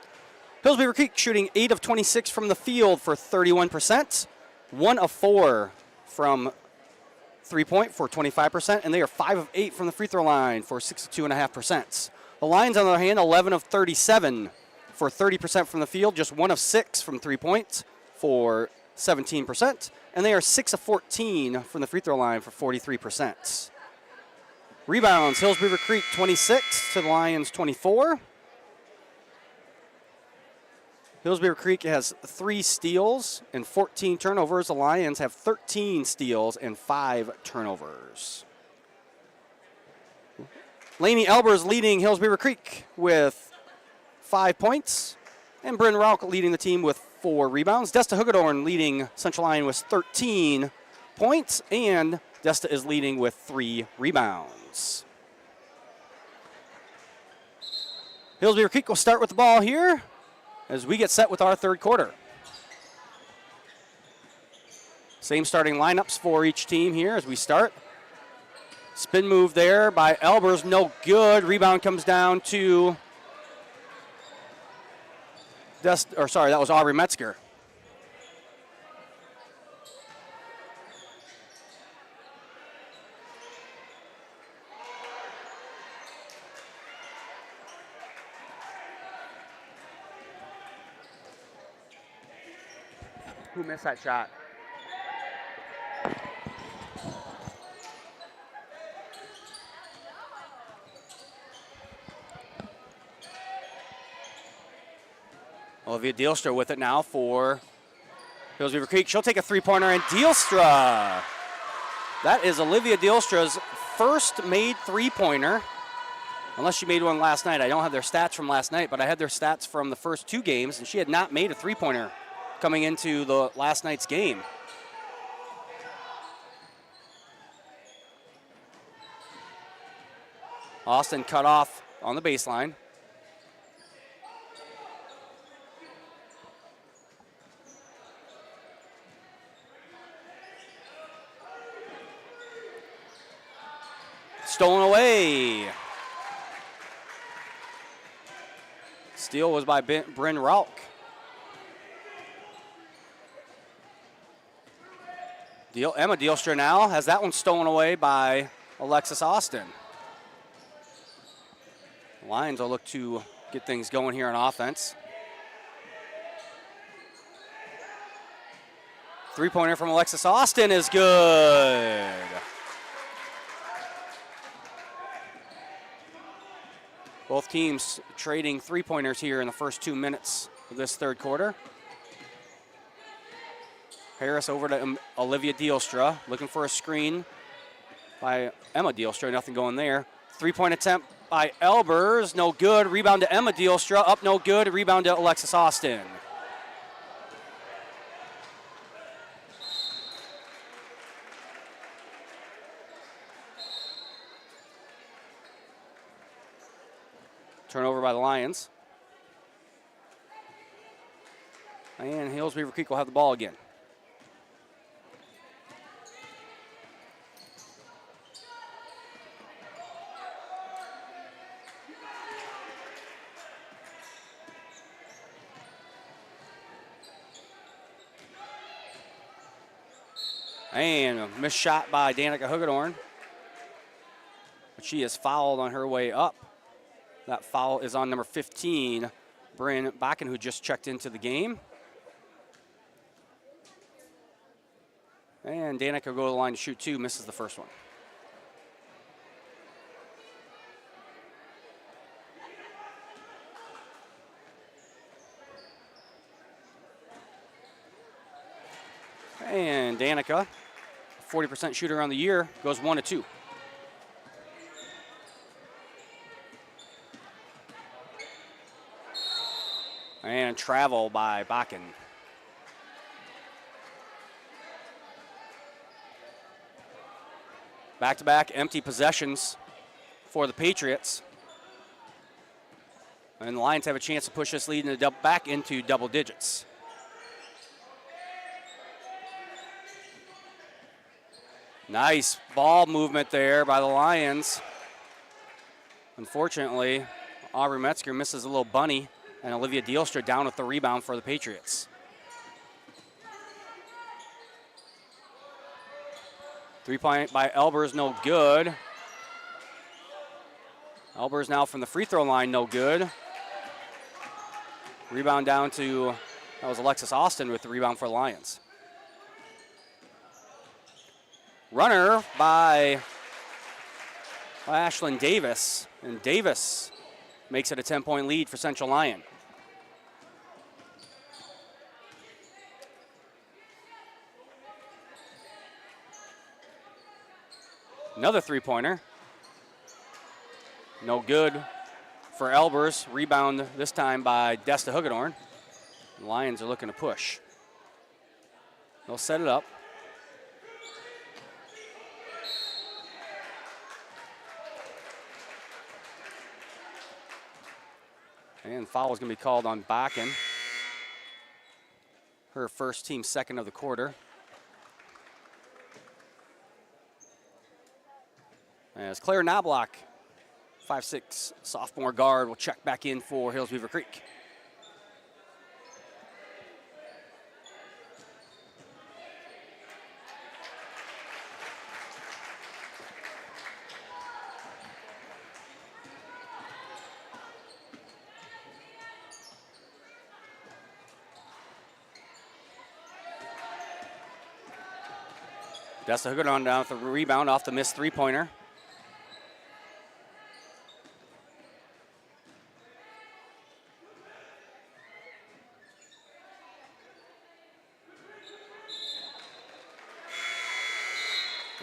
Hills-Beaver Creek shooting 8 of 26 from the field for 31%, 1 of 4 from three-point for 25%, and they are 5 of 8 from the free throw line for 62.5%. The Lions, on the other hand, 11 of 37 for 30% from the field, just 1 of 6 from three-point for 17%, and they are 6 of 14 from the free throw line for 43%. Rebounds, Hills-Beaver Creek 26 to the Lions 24. Hills-Beaver Creek has 3 steals and 14 turnovers. The Lions have 13 steals and 5 turnovers. Laney Elbers leading Hills-Beaver Creek with 5 points, and Bryn Rauch leading the team with 4 rebounds. Desta Hugedorn leading Central Lyon with 13 points, and Desta is leading with 3 rebounds. Hills-Beaver Creek will start with the ball here as we get set with our third quarter. Same starting lineups for each team here as we start. Spin move there by Elbers, no good. Rebound comes down to that was Aubrey Metzger. Who missed that shot? Olivia Dielstra with it now for Hills-Beaver Creek. She'll take a three-pointer, and Dielstra. That is Olivia Dielstra's first made three-pointer, unless she made one last night. I don't have their stats from last night, but I had their stats from the first 2 games, and she had not made a three-pointer coming into the last night's game. Austin cut off on the baseline. Stolen away. Steal was by Bryn Rauch. Emma Dielstra now has that one stolen away by Alexis Austin. Lions will look to get things going here on offense. Three-pointer from Alexis Austin is good. Both teams trading three-pointers here in the first 2 minutes of this third quarter. Harris over to Olivia Dielstra, looking for a screen by Emma Dielstra, nothing going there. Three-point attempt by Elbers, no good. Rebound to Emma Dielstra, up no good. Rebound to Alexis Austin. Turnover by the Lions. And Hills-Beaver Creek will have the ball again. And a missed shot by Danica Hugedorn. But she is fouled on her way up. That foul is on number 15, Bryn Bakken, who just checked into the game. And Danica will go to the line to shoot 2, misses the first one. And Danica, 40% shooter on the year, goes 1 of 2. And travel by Bakken. Back-to-back empty possessions for the Patriots. And the Lions have a chance to push this lead back into double digits. Nice ball movement there by the Lions. Unfortunately, Aubrey Metzger misses a little bunny, and Olivia Dielstra down with the rebound for the Patriots. 3-point by Elbers, no good. Elbers now from the free throw line, no good. Rebound down to, that was Alexis Austin with the rebound for the Lions. Runner by Ashlyn Davis, and Davis makes it a 10-point lead for Central Lyon. Another three-pointer. No good for Elbers. Rebound this time by Desta Hugedorn. The Lions are looking to push. They'll set it up. And foul is going to be called on Bakken. Her first, team second of the quarter. As Claire Knobloch, 5'6" sophomore guard, will check back in for Hills-Beaver Creek. Desta Hugedorn down with the rebound off the missed three-pointer.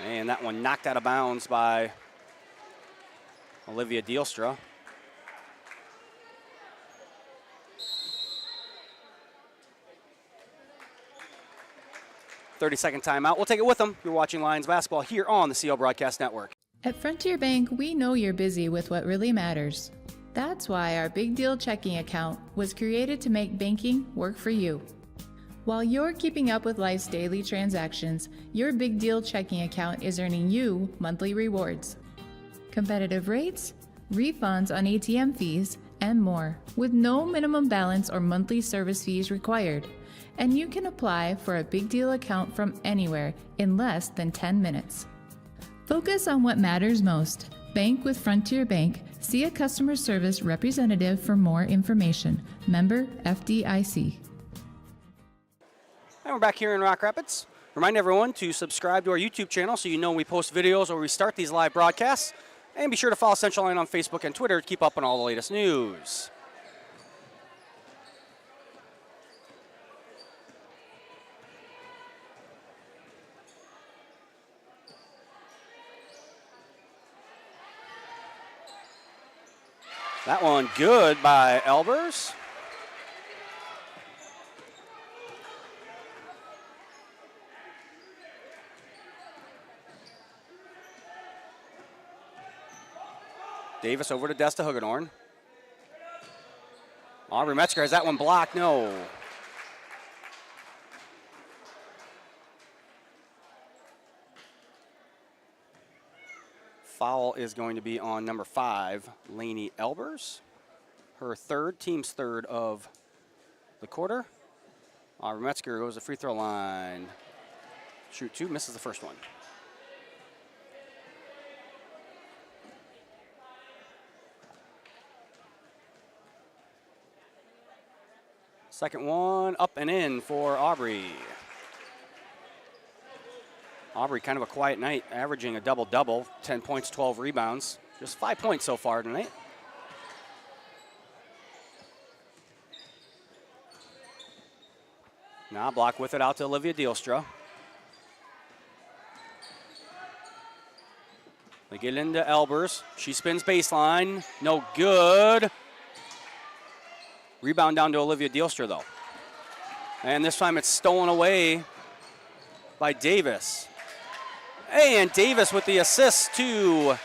And that one knocked out of bounds by Olivia Dielstra. "30-second timeout. We'll take it with them. You're watching Lions basketball here on the CL Broadcast Network. At Frontier Bank, we know you're busy with what really matters. That's why our Big Deal checking account was created to make banking work for you. While you're keeping up with life's daily transactions, your Big Deal checking account is earning you monthly rewards. Competitive rates, refunds on ATM fees, and more, with no minimum balance or monthly service fees required. And you can apply for a Big Deal account from anywhere in less than 10 minutes. Focus on what matters most. Bank with Frontier Bank. See a customer service representative for more information. Member FDIC. And we're back here in Rock Rapids. Remind everyone to subscribe to our YouTube channel so you know when we post videos or we start these live broadcasts. And be sure to follow Central Lyon on Facebook and Twitter to keep up on all the latest news. That one good by Elbers. Davis over to Desta Hugedorn. Aubrey Metzger has that one blocked. No. Foul is going to be on number 5, Lainey Elbers. Her third, team's third of the quarter. Aubrey Metzger goes to the free throw line. Shoot 2, misses the first one. Second one up and in for Aubrey. Aubrey, kind of a quiet night, averaging a double-double, 10 points, 12 rebounds. Just 5 points so far tonight. Knobloch with it out to Olivia Dielstra. They get into Elbers. She spins baseline. No good. Rebound down to Olivia Dielstra, though. And this time it's stolen away by Davis. And Davis with the assist to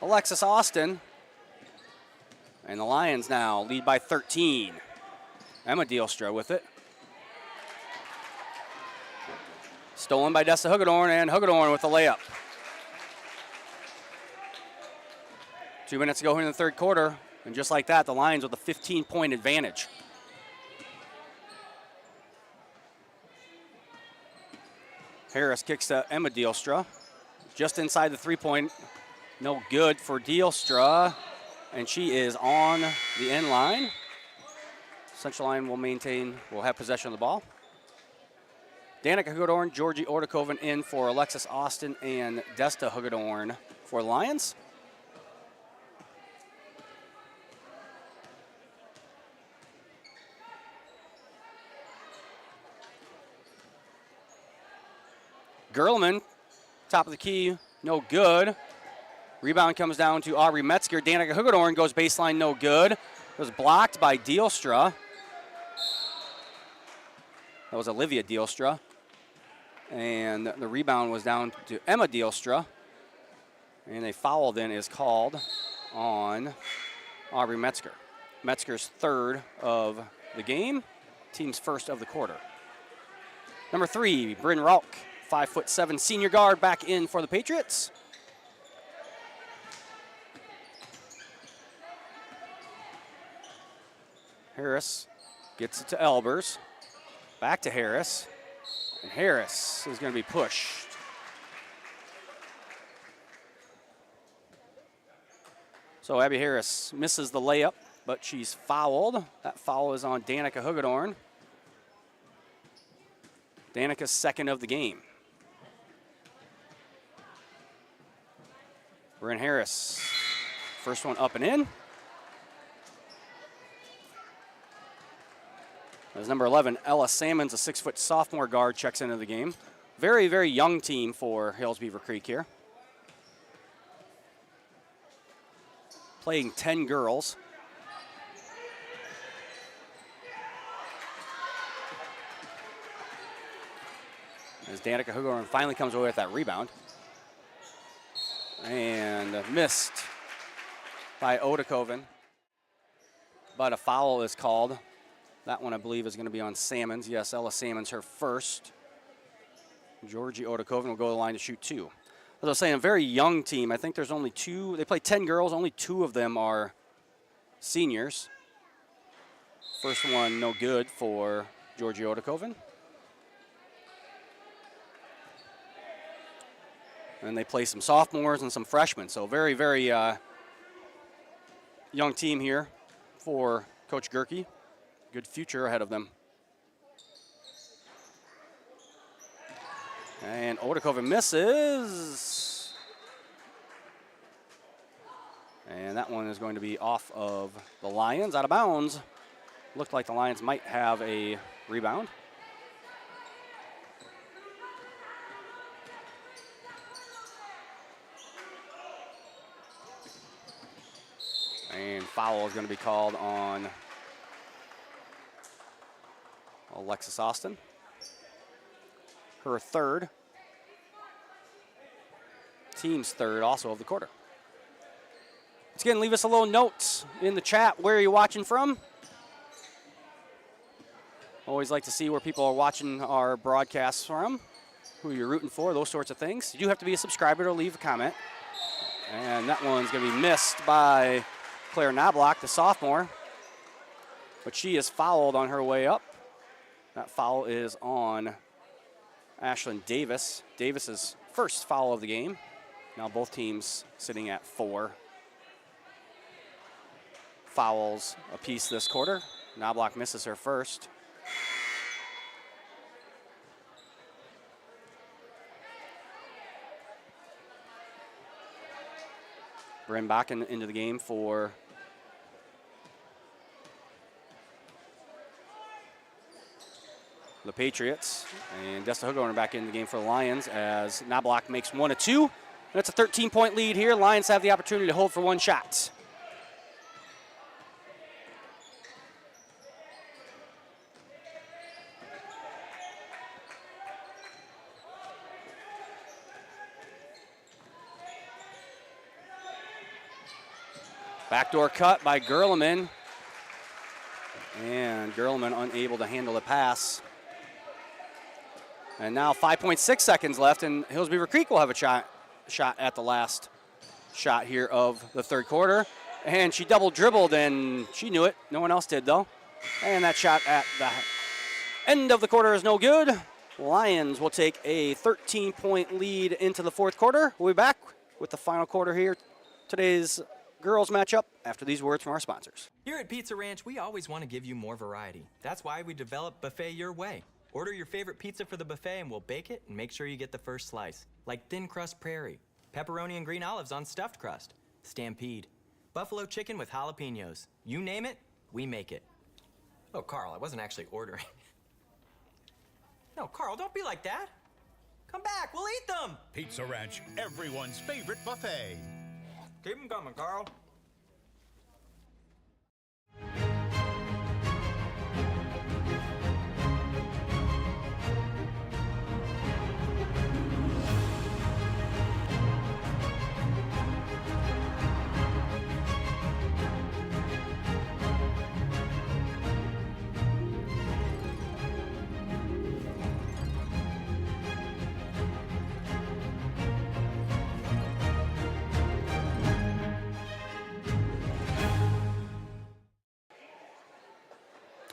Alexis Austin. And the Lions now lead by 13. Emma Dielstra with it. Stolen by Dessa Hugedorn, and Hugedorn with the layup. 2 minutes to go here in the third quarter, and just like that, the Lions with a 15-point advantage. Harris kicks to Emma Dielstra. Just inside the three-point. No good for Dielstra, and she is on the end line. Central Line will have possession of the ball. Danica Hugedorn, Georgie Ortikoven in for Alexis Austin and Desta Hugedorn for the Lions. Gerlman, top of the key, no good. Rebound comes down to Aubrey Metzger. Danica Hugedorn goes baseline, no good. It was blocked by Dielstra. That was Olivia Dielstra. And the rebound was down to Emma Dielstra. And a foul then is called on Aubrey Metzger. Metzger's third of the game, team's first of the quarter. Number 3, Bryn Rauch, 5'7" senior guard, back in for the Patriots. Harris gets it to Elbers. Back to Harris. And Harris is going to be pushed. So Abby Harris misses the layup, but she's fouled. That foul is on Danica Hugedorn. Danica's second of the game. Bryn Harris, first one up and in. As number 11, Ella Salmons, a 6-foot sophomore guard, checks into the game. Very, very young team for Hills-Beaver Creek here. Playing 10 girls. As Danica Hugedorn finally comes away with that rebound. And missed by Ortikoven. But a foul is called. That one, I believe, is going to be on Salmons. Yes, Ella Salmons, her first. Georgie Ortikoven will go to the line to shoot 2. As I was saying, a very young team. I think there's only 2. They play 10 girls. Only 2 of them are seniors. First one, no good for Georgie Ortikoven. And they play some sophomores and some freshmen. So very, very young team here for Coach Gerke. Good future ahead of them. And Ortikoven misses. And that one is going to be off of the Lions, out of bounds. Looked like the Lions might have a rebound. And foul is going to be called on Alexis Austin. Her third. Team's third also of the quarter. Once again, leave us a little note in the chat. Where are you watching from? Always like to see where people are watching our broadcasts from, who you're rooting for, those sorts of things. You do have to be a subscriber to leave a comment. And that one's going to be missed by Claire Knobloch, the sophomore. But she is fouled on her way up. That foul is on Ashlyn Davis. Davis's first foul of the game. Now both teams sitting at 4 fouls apiece this quarter. Knobloch misses her first. Bryn back into the game for the Patriots. And Desta Hugedorn back in the game for the Lions as Knobloch makes 1 of 2. And it's a 13-point lead here. Lions have the opportunity to hold for 1 shot. Backdoor cut by Gerleman. And Gerleman unable to handle the pass. And now 5.6 seconds left, and Hills-Beaver Creek will have a shot at the last shot here of the third quarter. And she double dribbled, and she knew it. No one else did, though. And that shot at the end of the quarter is no good. Lions will take a 13-point lead into the fourth quarter. We'll be back with the final quarter here. Today's girls matchup after these words from our sponsors. Here at Pizza Ranch, we always want to give you more variety. That's why we developed Buffet Your Way. Order your favorite pizza for the buffet and we'll bake it and make sure you get the first slice. Like thin crust prairie, pepperoni and green olives on stuffed crust, stampede, buffalo chicken with jalapenos. You name it, we make it. Oh, Carl, I wasn't actually ordering. No, Carl, don't be like that. Come back, we'll eat them. Pizza Ranch, everyone's favorite buffet. Keep them coming, Carl.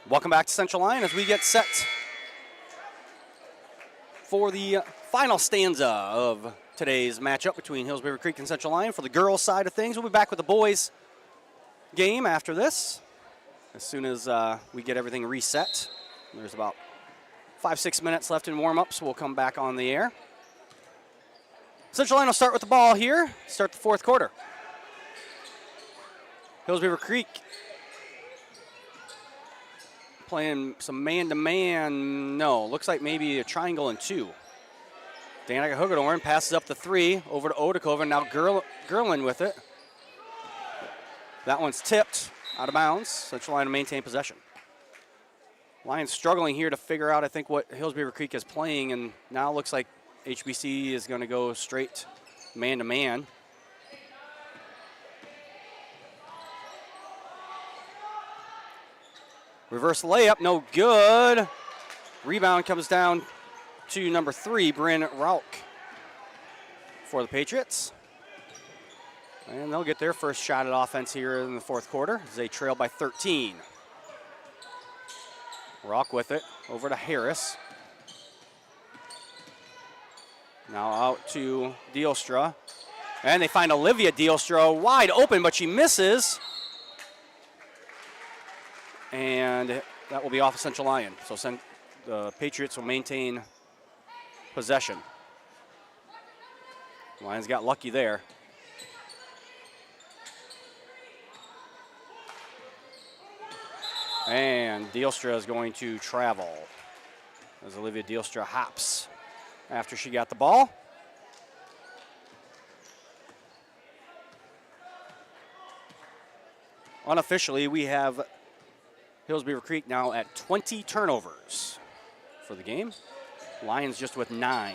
Welcome back to Central Lyon as we get set for the final stanza of today's matchup between Hills-Beaver Creek and Central Lyon. For the girls' side of things, we'll be back with the boys' game after this. As soon as we get everything reset, there's about 5-6 minutes left in warm-ups. We'll come back on the air. Central Lyon will start with the ball here, start the fourth quarter. Hills-Beaver Creek playing some man-to-man. No, looks like maybe a triangle and two. Danica Hugedorn passes up the three over to Odekoven. Now Gerlin with it. That one's tipped out of bounds. Central Lyon to maintain possession. Lions struggling here to figure out, I think, what Hills-Beaver Creek is playing, and now looks like HBC is going to go straight man-to-man. Reverse layup, no good. Rebound comes down to number 3, Bryn Rauch for the Patriots. And they'll get their first shot at offense here in the fourth quarter as they trail by 13. Rauch with it, over to Harris. Now out to Dielstra. And they find Olivia Dielstra wide open, but she misses. And that will be off of Central Lyon. So the Patriots will maintain possession. Lions got lucky there. And Dielstra is going to travel as Olivia Dielstra hops after she got the ball. Unofficially, we have Hills-Beaver Creek now at 20 turnovers for the game. Lions just with 9.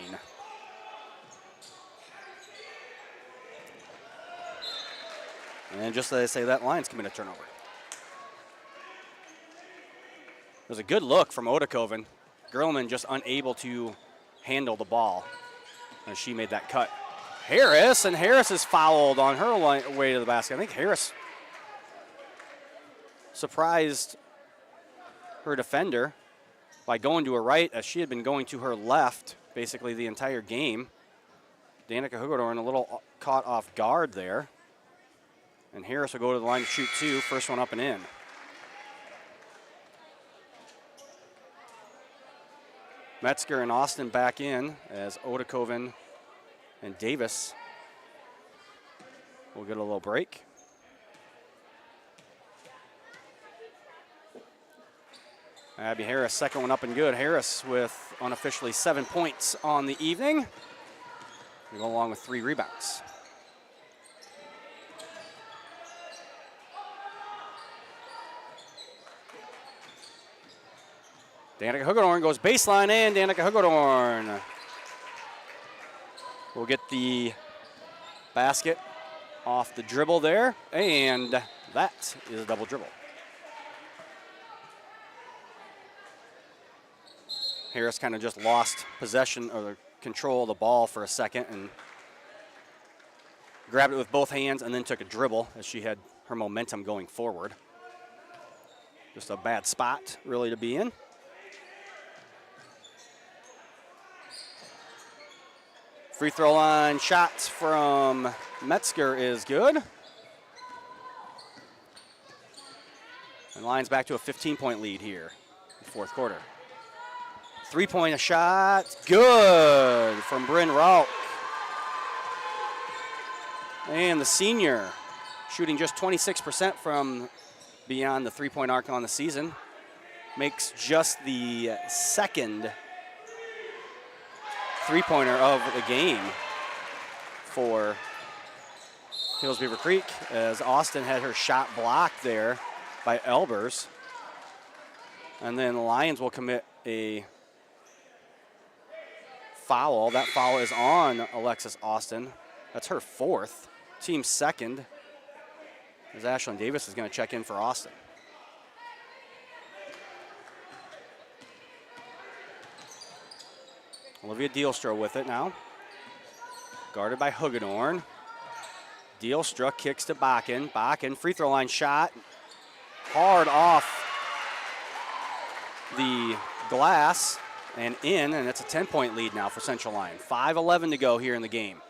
And just as I say that, Lions commit a turnover. It was a good look from Odekoven. Gerlman just unable to handle the ball as she made that cut. Harris, and Harris is fouled on her way to the basket. I think Harris surprised her defender by going to her right as she had been going to her left basically the entire game. Danica Hugedorn a little caught off guard there. And Harris will go to the line to shoot 2. First one up and in. Metzger and Austin back in as Odekoven and Davis will get a little break. Abby Harris, second one up and good. Harris with unofficially 7 points on the evening. We go along with 3 rebounds. Danica Hugedorn goes baseline, and Danica Hugedorn will get the basket off the dribble there, and that is a double dribble. Harris kind of just lost possession or the control of the ball for a second and grabbed it with both hands and then took a dribble as she had her momentum going forward. Just a bad spot, really, to be in. Free throw line shots from Metzger is good. And Lions back to a 15-point lead here in the fourth quarter. Three-point shot, good from Bryn Rauch. And the senior shooting just 26% from beyond the three-point arc on the season. Makes just the second three-pointer of the game for Hills-Beaver Creek, as Austin had her shot blocked there by Elbers. And then the Lions will commit a foul. That foul is on Alexis Austin. That's her fourth, team second, as Ashlyn Davis is going to check in for Austin. Olivia Dielstra with it now. Guarded by Hugedorn. Dielstra kicks to Bakken. Bakken, free throw line shot. Hard off the glass and in, and it's a 10-point lead now for Central Lyon. 5:11 to go here in the game.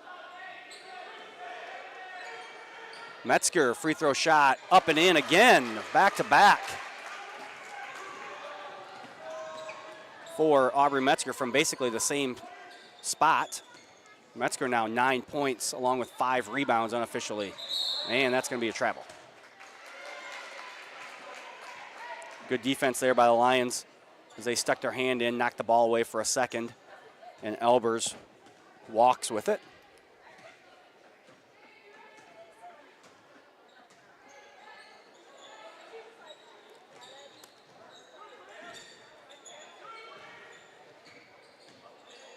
Metzger, free throw shot, up and in again, back to back. For Aubrey Metzger from basically the same spot. Metzger now 9 points along with 5 rebounds unofficially. And that's going to be a travel. Good defense there by the Lions as they stuck their hand in, knocked the ball away for a second, and Elbers walks with it.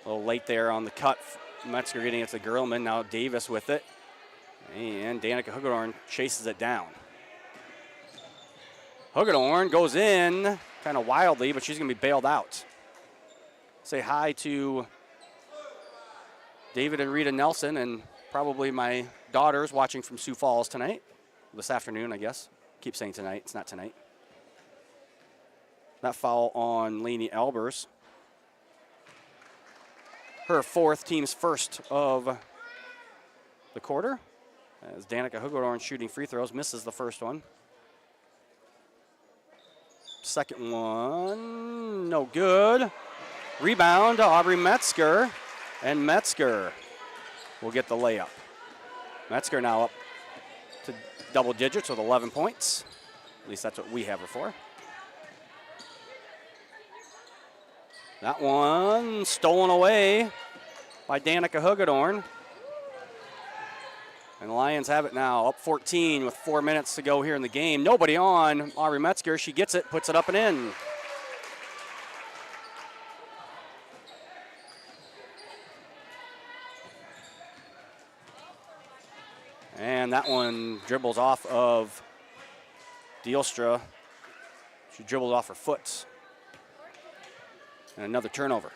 A little late there on the cut. Metzger getting it to Gerlman. Now Davis with it. And Danica Hugedorn chases it down. Hugedorn goes in kind of wildly, but she's going to be bailed out. Say hi to David and Rita Nelson and probably my daughters watching from Sioux Falls tonight. This afternoon, I guess. Keep saying tonight. It's not tonight. That foul on Lainey Elbers. Her fourth, team's first of the quarter. As Danica Hugedorn shooting free throws, misses the first one. Second one, no good. Rebound to Aubrey Metzger, and Metzger will get the layup. Metzger now up to double digits with 11 points. At least that's what we have her for. That one stolen away by Danica Hugedorn. And the Lions have it now, up 14 with 4 minutes to go here in the game. Nobody on Aubrey Metzger. She gets it, puts it up and in. And that one dribbles off of Dielstra. She dribbled off her foot. And another turnover.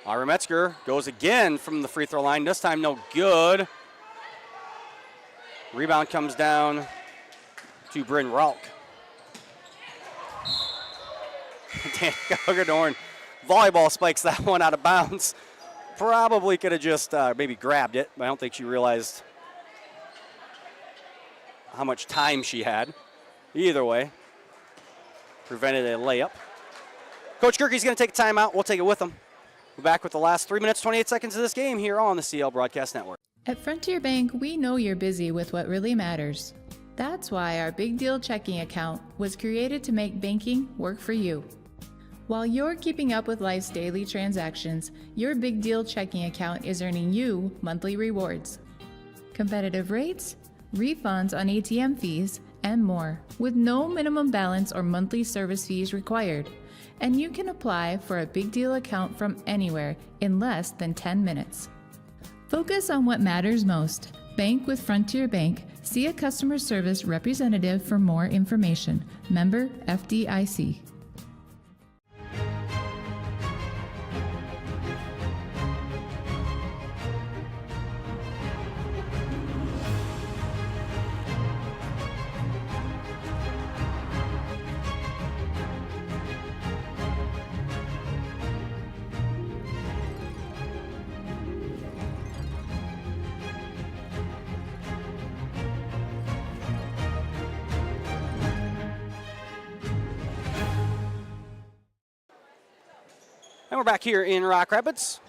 Aubrey Metzger goes again from the free throw line. This time no good. Rebound comes down to Bryn Rauch. Danica Hugedorn volleyball spikes that one out of bounds. Probably could have just maybe grabbed it, but I don't think she realized how much time she had. Either way, prevented a layup. Coach Gerke's going to take a timeout. We'll take it with him. We're back with the last 3 minutes, 28 seconds of this game here on the CL Broadcast Network. At Frontier Bank, we know you're busy with what really matters. That's why our Big Deal checking account was created to make banking work for you. While you're keeping up with life's daily transactions, your Big Deal checking account is earning you monthly rewards. Competitive rates, refunds on ATM fees, and more, with no minimum balance or monthly service fees required. And you can apply for a Big Deal account from anywhere in less than 10 minutes. Focus on what matters most. Bank with Frontier Bank. See a customer service representative for more information. Member FDIC. And we're back here in Rock Rapids.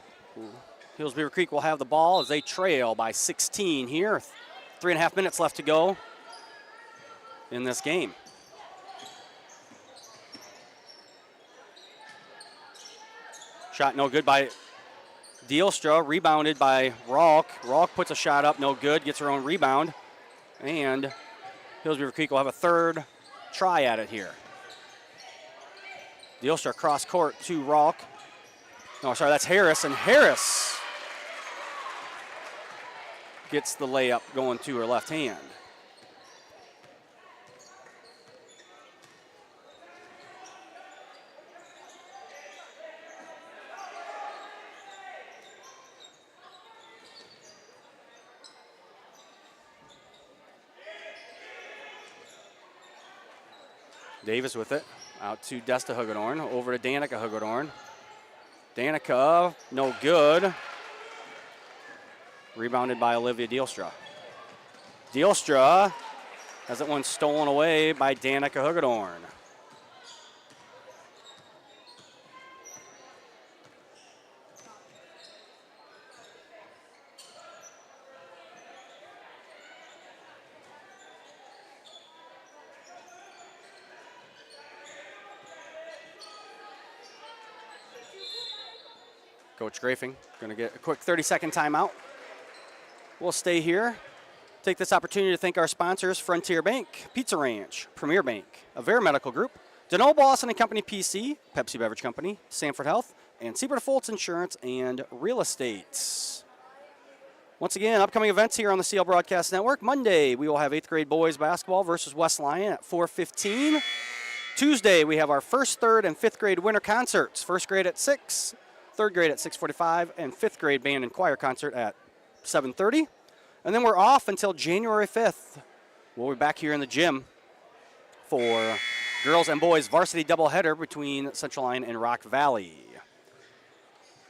Hills-Beaver Creek will have the ball as they trail by 16 here. 3.5 minutes left to go in this game. Shot no good by Dielstra, rebounded by Rolk. Rolk puts a shot up, no good, gets her own rebound. And Hills-Beaver Creek will have a third try at it here. Dielstra cross court to Rolk. No, sorry, that's Harris, and Harris gets the layup going to her left hand. Davis with it, out to Desta Hugedorn, over to Danica Hugedorn. Danica, no good. Rebounded by Olivia Dielstra. Dielstra has that one stolen away by Danica Hugedorn. Coach Grafing going to get a quick 30-second timeout. We'll stay here. Take this opportunity to thank our sponsors, Frontier Bank, Pizza Ranch, Premier Bank, Avera Medical Group, Deneau Boston and Company PC, Pepsi Beverage Company, Sanford Health, and Siebert Foltz Insurance and Real Estate. Once again, upcoming events here on the CL Broadcast Network. Monday, we will have 8th grade boys basketball versus West Lyon at 4:15. Tuesday, we have our 1st, 3rd, and 5th grade winter concerts. 1st grade at 6, 3rd grade at 6:45, and 5th grade band and choir concert at 7:30. And then we're off until January 5th. We'll be back here in the gym for girls and boys varsity doubleheader between Central Lyon and Rock Valley.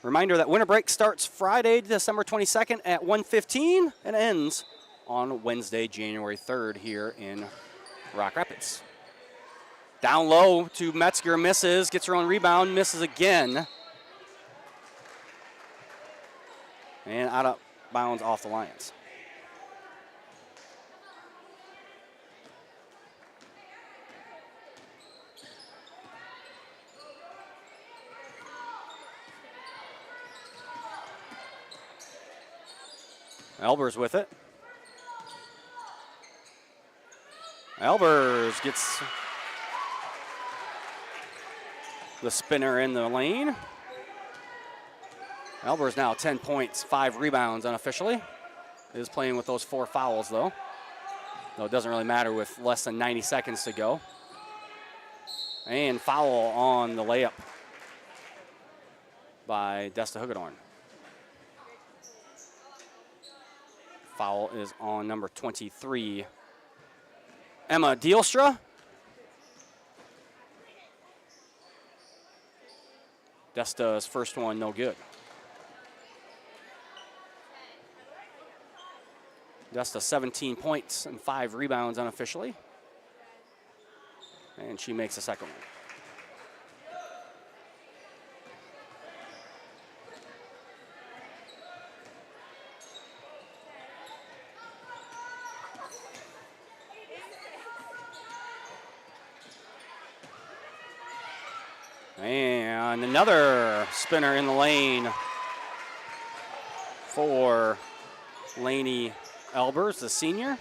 Reminder that winter break starts Friday, December 22nd at 1:15 and ends on Wednesday, January 3rd here in Rock Rapids. Down low to Metzger, misses, gets her own rebound, misses again. And out of bounds off the Lions. Elbers with it. Elbers gets the spinner in the lane. Elbers now 10 points, 5 rebounds unofficially. Is playing with those 4 fouls though. Though it doesn't really matter with less than 90 seconds to go. And foul on the layup by Desta Hugedorn. Foul is on number 23, Emma Dielstra. Desta's first one, no good. Desta 17 points and 5 rebounds unofficially. And she makes a second one. And another spinner in the lane for Lainey Elbers, the senior.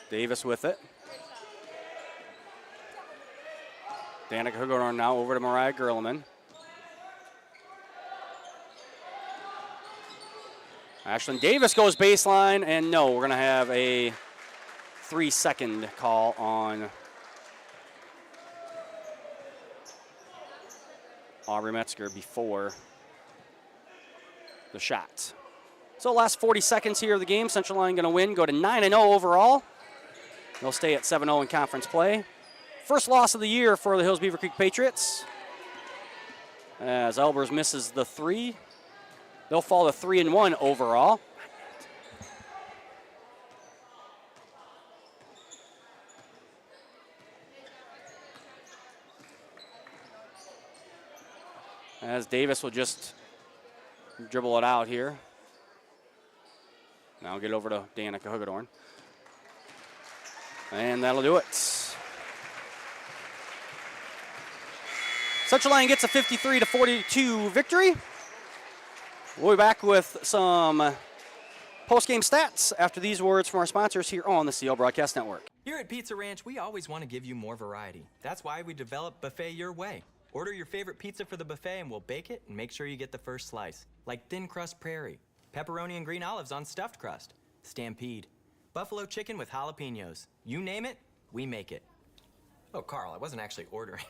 Davis with it. Danica Hugorn now over to Mariah Gerleman. Ashlyn Davis goes baseline, and no, we're going to have a 3-second call on Aubrey Metzger before the shot. So last 40 seconds here of the game, Central Lyon going to win, go to 9-0 overall. They'll stay at 7-0 in conference play. First loss of the year for the Hills-Beaver Creek Patriots. As Elbers misses the 3. They'll fall to 3-1 overall. As Davis will just dribble it out here. Now get over to Danica Hugedorn. And that'll do it. Central Lyon gets a 53-42 victory. We'll be back with some post-game stats after these words from our sponsors here on the CL Broadcast Network. Here at Pizza Ranch, we always want to give you more variety. That's why we developed Buffet Your Way. Order your favorite pizza for the buffet and we'll bake it and make sure you get the first slice. Like thin crust prairie, pepperoni and green olives on stuffed crust, stampede, buffalo chicken with jalapenos. You name it, we make it. Oh, Carl, I wasn't actually ordering.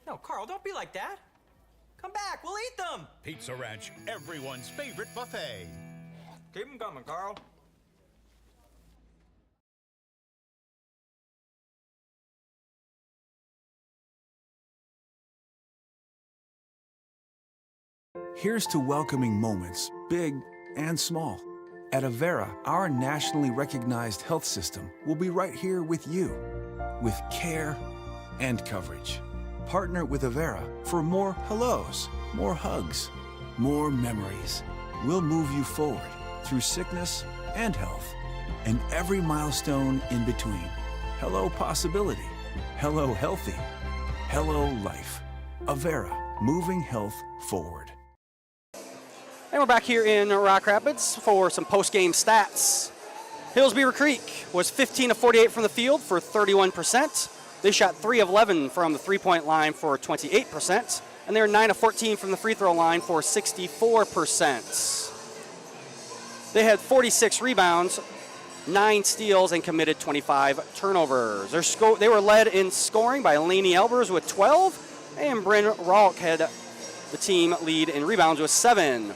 No, Carl, don't be like that. Come back, we'll eat them. Pizza Ranch, everyone's favorite buffet. Keep them coming, Carl. Here's to welcoming moments, big and small. At Avera, our nationally recognized health system will be right here with you, with care and coverage. Partner with Avera for more hellos, more hugs, more memories. We'll move you forward through sickness and health, and every milestone in between. Hello possibility, hello healthy, hello life. Avera, moving health forward. And we're back here in Rock Rapids for some post-game stats. Hills-Beaver Creek was 15 of 48 from the field for 31%. They shot 3 of 11 from the three-point line for 28%. And they were 9 of 14 from the free throw line for 64%. They had 46 rebounds, 9 steals, and committed 25 turnovers. They were led in scoring by Lainey Elbers with 12, and Bryn Ralk had the team lead in rebounds with 7.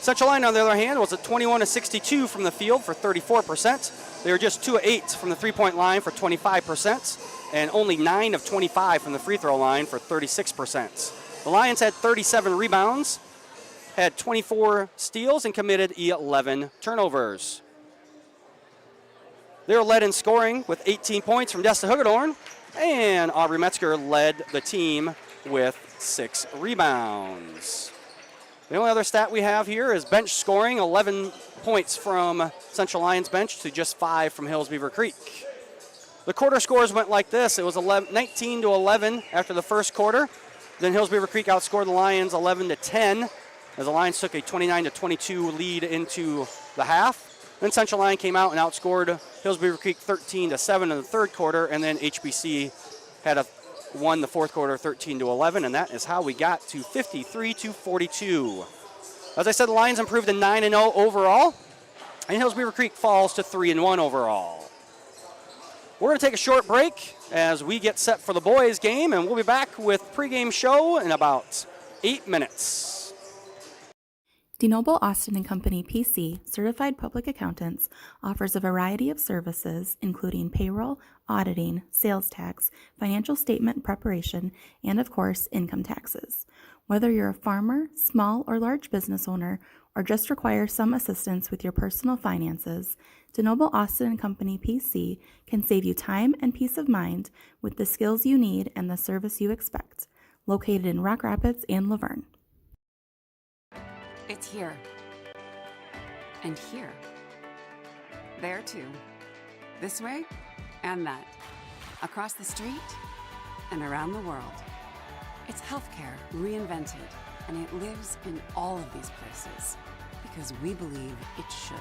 Central Lyon, on the other hand, was at 21 of 62 from the field for 34%. They were just 2 of 8 from the three-point line for 25%, and only 9 of 25 from the free throw line for 36%. The Lions had 37 rebounds, had 24 steals, and committed 11 turnovers. They were led in scoring with 18 points from Desta Hugedorn, and Aubrey Metzger led the team with 6 rebounds. The only other stat we have here is bench scoring, 11 points from Central Lyon's bench to just 5 from Hills-Beaver Creek. The quarter scores went like this. It was 19-11 after the first quarter. Then Hills-Beaver Creek outscored the Lions 11-10 as the Lions took a 29-22 lead into the half. Then Central Lyon came out and outscored Hills-Beaver Creek 13-7 in the third quarter, and then HBC had won the fourth quarter 13-11, and that is how we got to 53-42. As I said, the Lions improved to 9-0 overall, and Hills-Beaver Creek falls to 3-1 overall. We're going to take a short break as we get set for the boys' game, and we'll be back with pregame show in about 8 minutes. DeNoble Austin & Company PC, certified public accountants, offers a variety of services including payroll, auditing, sales tax, financial statement preparation, and of course, income taxes. Whether you're a farmer, small or large business owner, or just require some assistance with your personal finances, DeNoble Austin & Company PC can save you time and peace of mind with the skills you need and the service you expect. Located in Rock Rapids and Laverne. It's here. And here. There too. This way and that. Across the street and around the world. It's healthcare reinvented, and it lives in all of these places because we believe it should.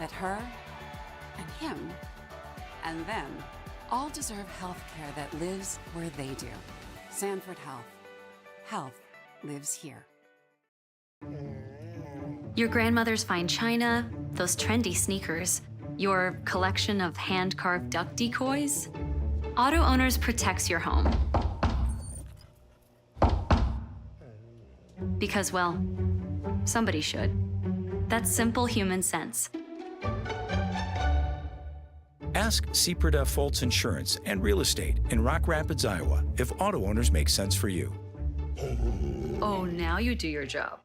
At her, and him, and them all deserve health care that lives where they do. Sanford Health. Health lives here. Your grandmother's fine china, those trendy sneakers, your collection of hand-carved duck decoys. Auto Owners protects your home. Because, well, somebody should. That's simple human sense. Ask Seaperda Foltz Insurance and Real Estate in Rock Rapids, Iowa, if Auto Owners make sense for you. Oh, now you do your job.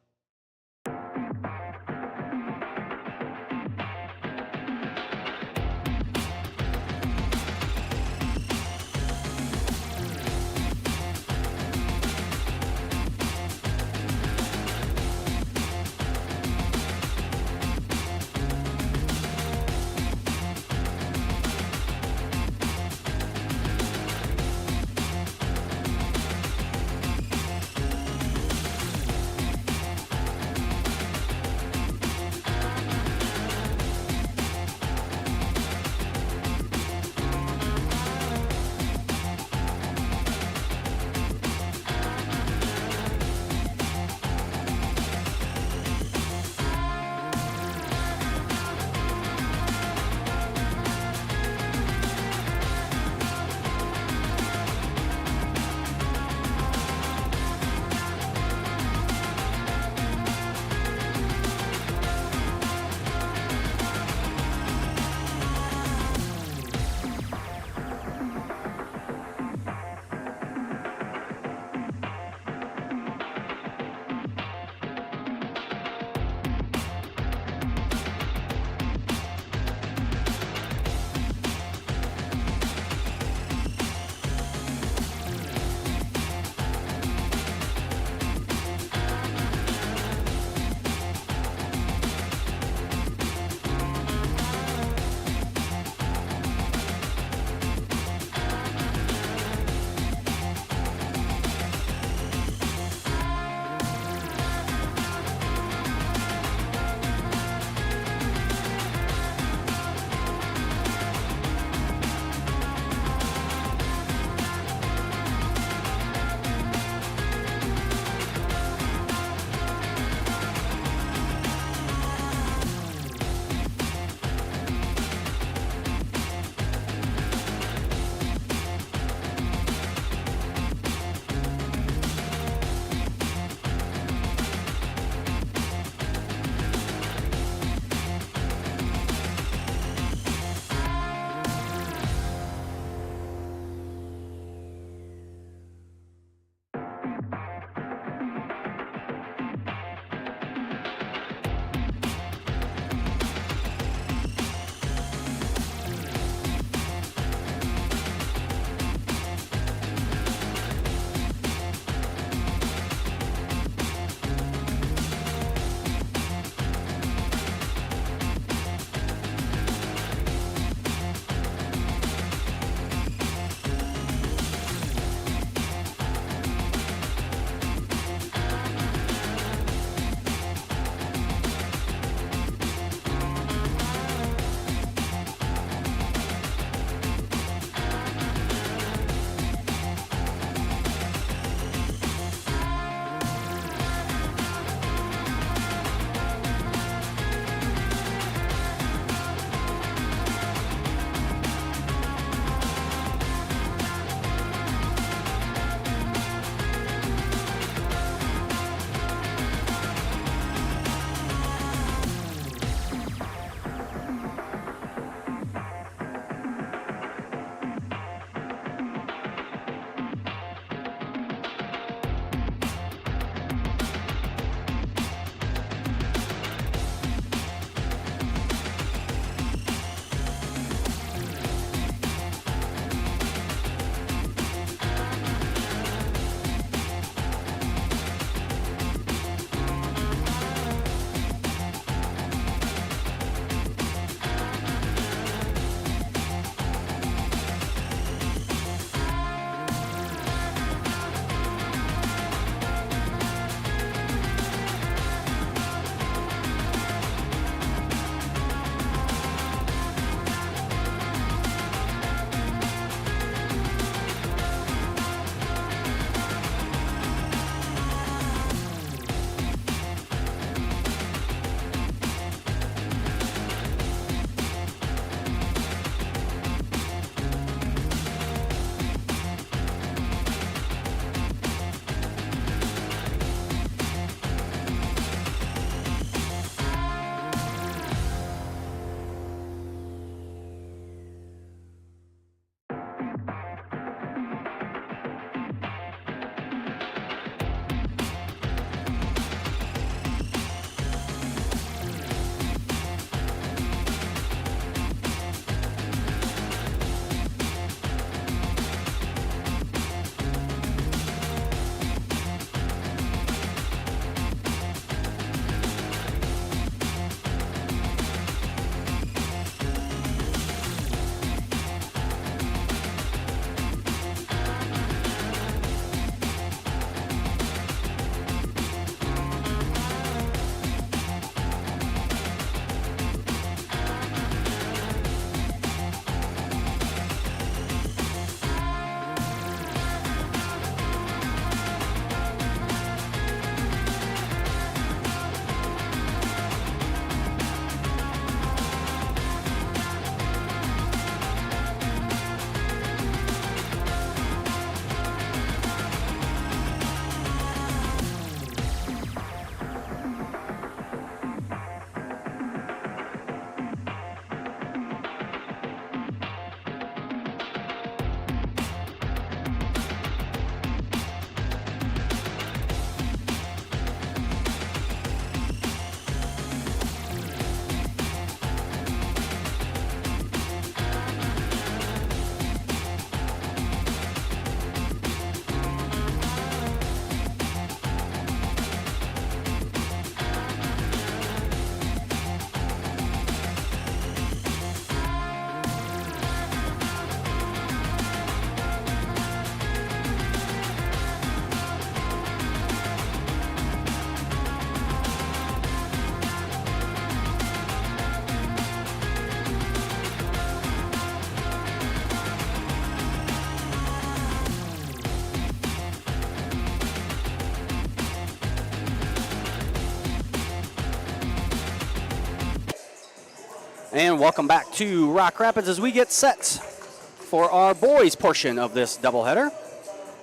And welcome back to Rock Rapids as we get set for our boys portion of this doubleheader.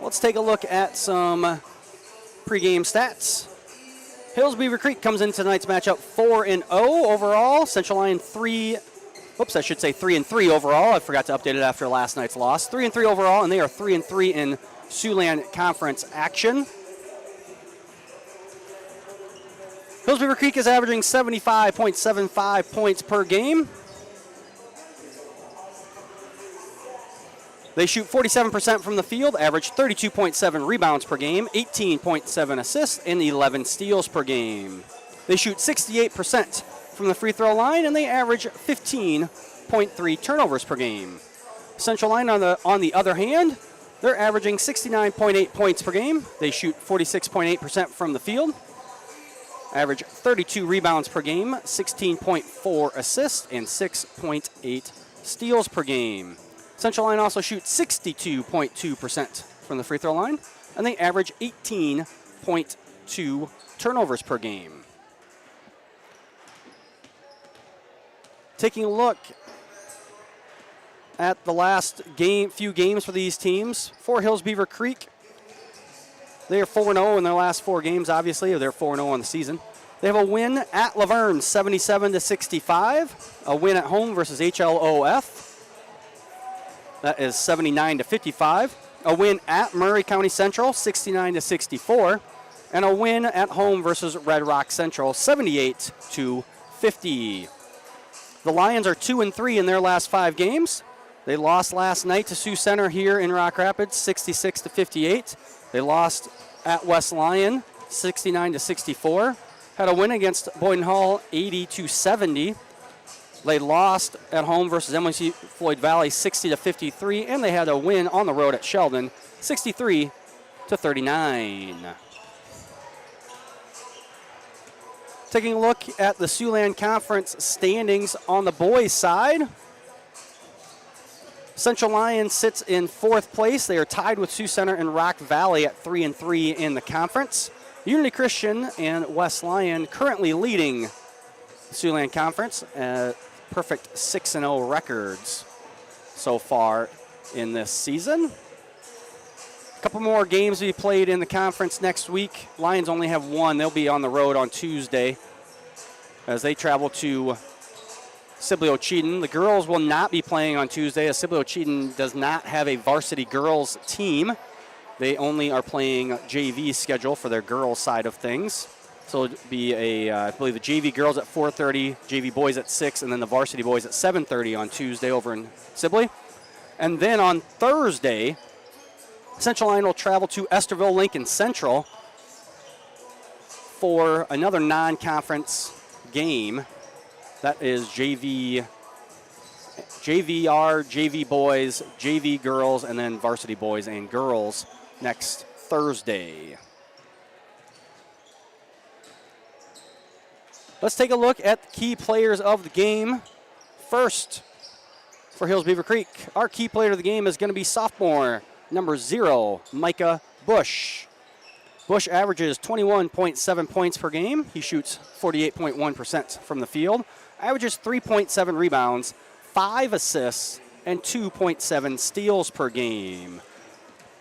Let's take a look at some pregame stats. Hills-Beaver Creek comes in tonight's matchup 4-0 overall. Central Lyon 3 and 3 overall. I forgot to update it after last night's loss. 3 and 3 overall, and they are 3 and 3 in Siouxland Conference action. Hills-Beaver Creek is averaging 75.75 points per game. They shoot 47% from the field, average 32.7 rebounds per game, 18.7 assists, and 11 steals per game. They shoot 68% from the free throw line, and they average 15.3 turnovers per game. Central Lyon, on the other hand, they're averaging 69.8 points per game. They shoot 46.8% from the field, average 32 rebounds per game, 16.4 assists, and 6.8 steals per game. Central Lyon also shoots 62.2% from the free throw line, and they average 18.2 turnovers per game. Taking a look at the last few games for these teams, for Hills-Beaver Creek, they are 4-0 in their last 4 games, obviously, or they're 4-0 on the season. They have a win at Laverne, 77-65. A win at home versus HLOF. That is 79-55. A win at Murray County Central, 69-64. And a win at home versus Red Rock Central, 78-50. The Lions are 2 and 3 in their last 5 games. They lost last night to Sioux Center here in Rock Rapids, 66-58. They lost at West Lyon, 69-64. Had a win against Boyden Hall, 80-70. They lost at home versus MLC Floyd Valley, 60-53, and they had a win on the road at Sheldon, 63-39. Taking a look at the Siouxland Conference standings on the boys' side. Central Lyon sits in 4th place. They are tied with Sioux Center and Rock Valley at 3 and 3 in the conference. Unity Christian and West Lyon currently leading the Siouxland Conference at perfect 6-0 records so far in this season. A couple more games to be played in the conference next week. Lions only have 1. They'll be on the road on Tuesday as they travel to Sibley-Ocheyedan. The girls will not be playing on Tuesday as Sibley-Ocheyedan does not have a varsity girls team. They only are playing JV schedule for their girls side of things. So it'll be I believe the JV girls at 4:30, JV boys at 6, and then the varsity boys at 7:30 on Tuesday over in Sibley. And then on Thursday, Central Lyon will travel to Esterville Lincoln Central for another non-conference game. That is JVR, JV boys, JV girls, and then varsity boys and girls next Thursday. Let's take a look at the key players of the game. First, for Hills-Beaver Creek, our key player of the game is going to be sophomore, number 0, Micah Bush. Bush averages 21.7 points per game. He shoots 48.1% from the field. Averages 3.7 rebounds, 5 assists, and 2.7 steals per game.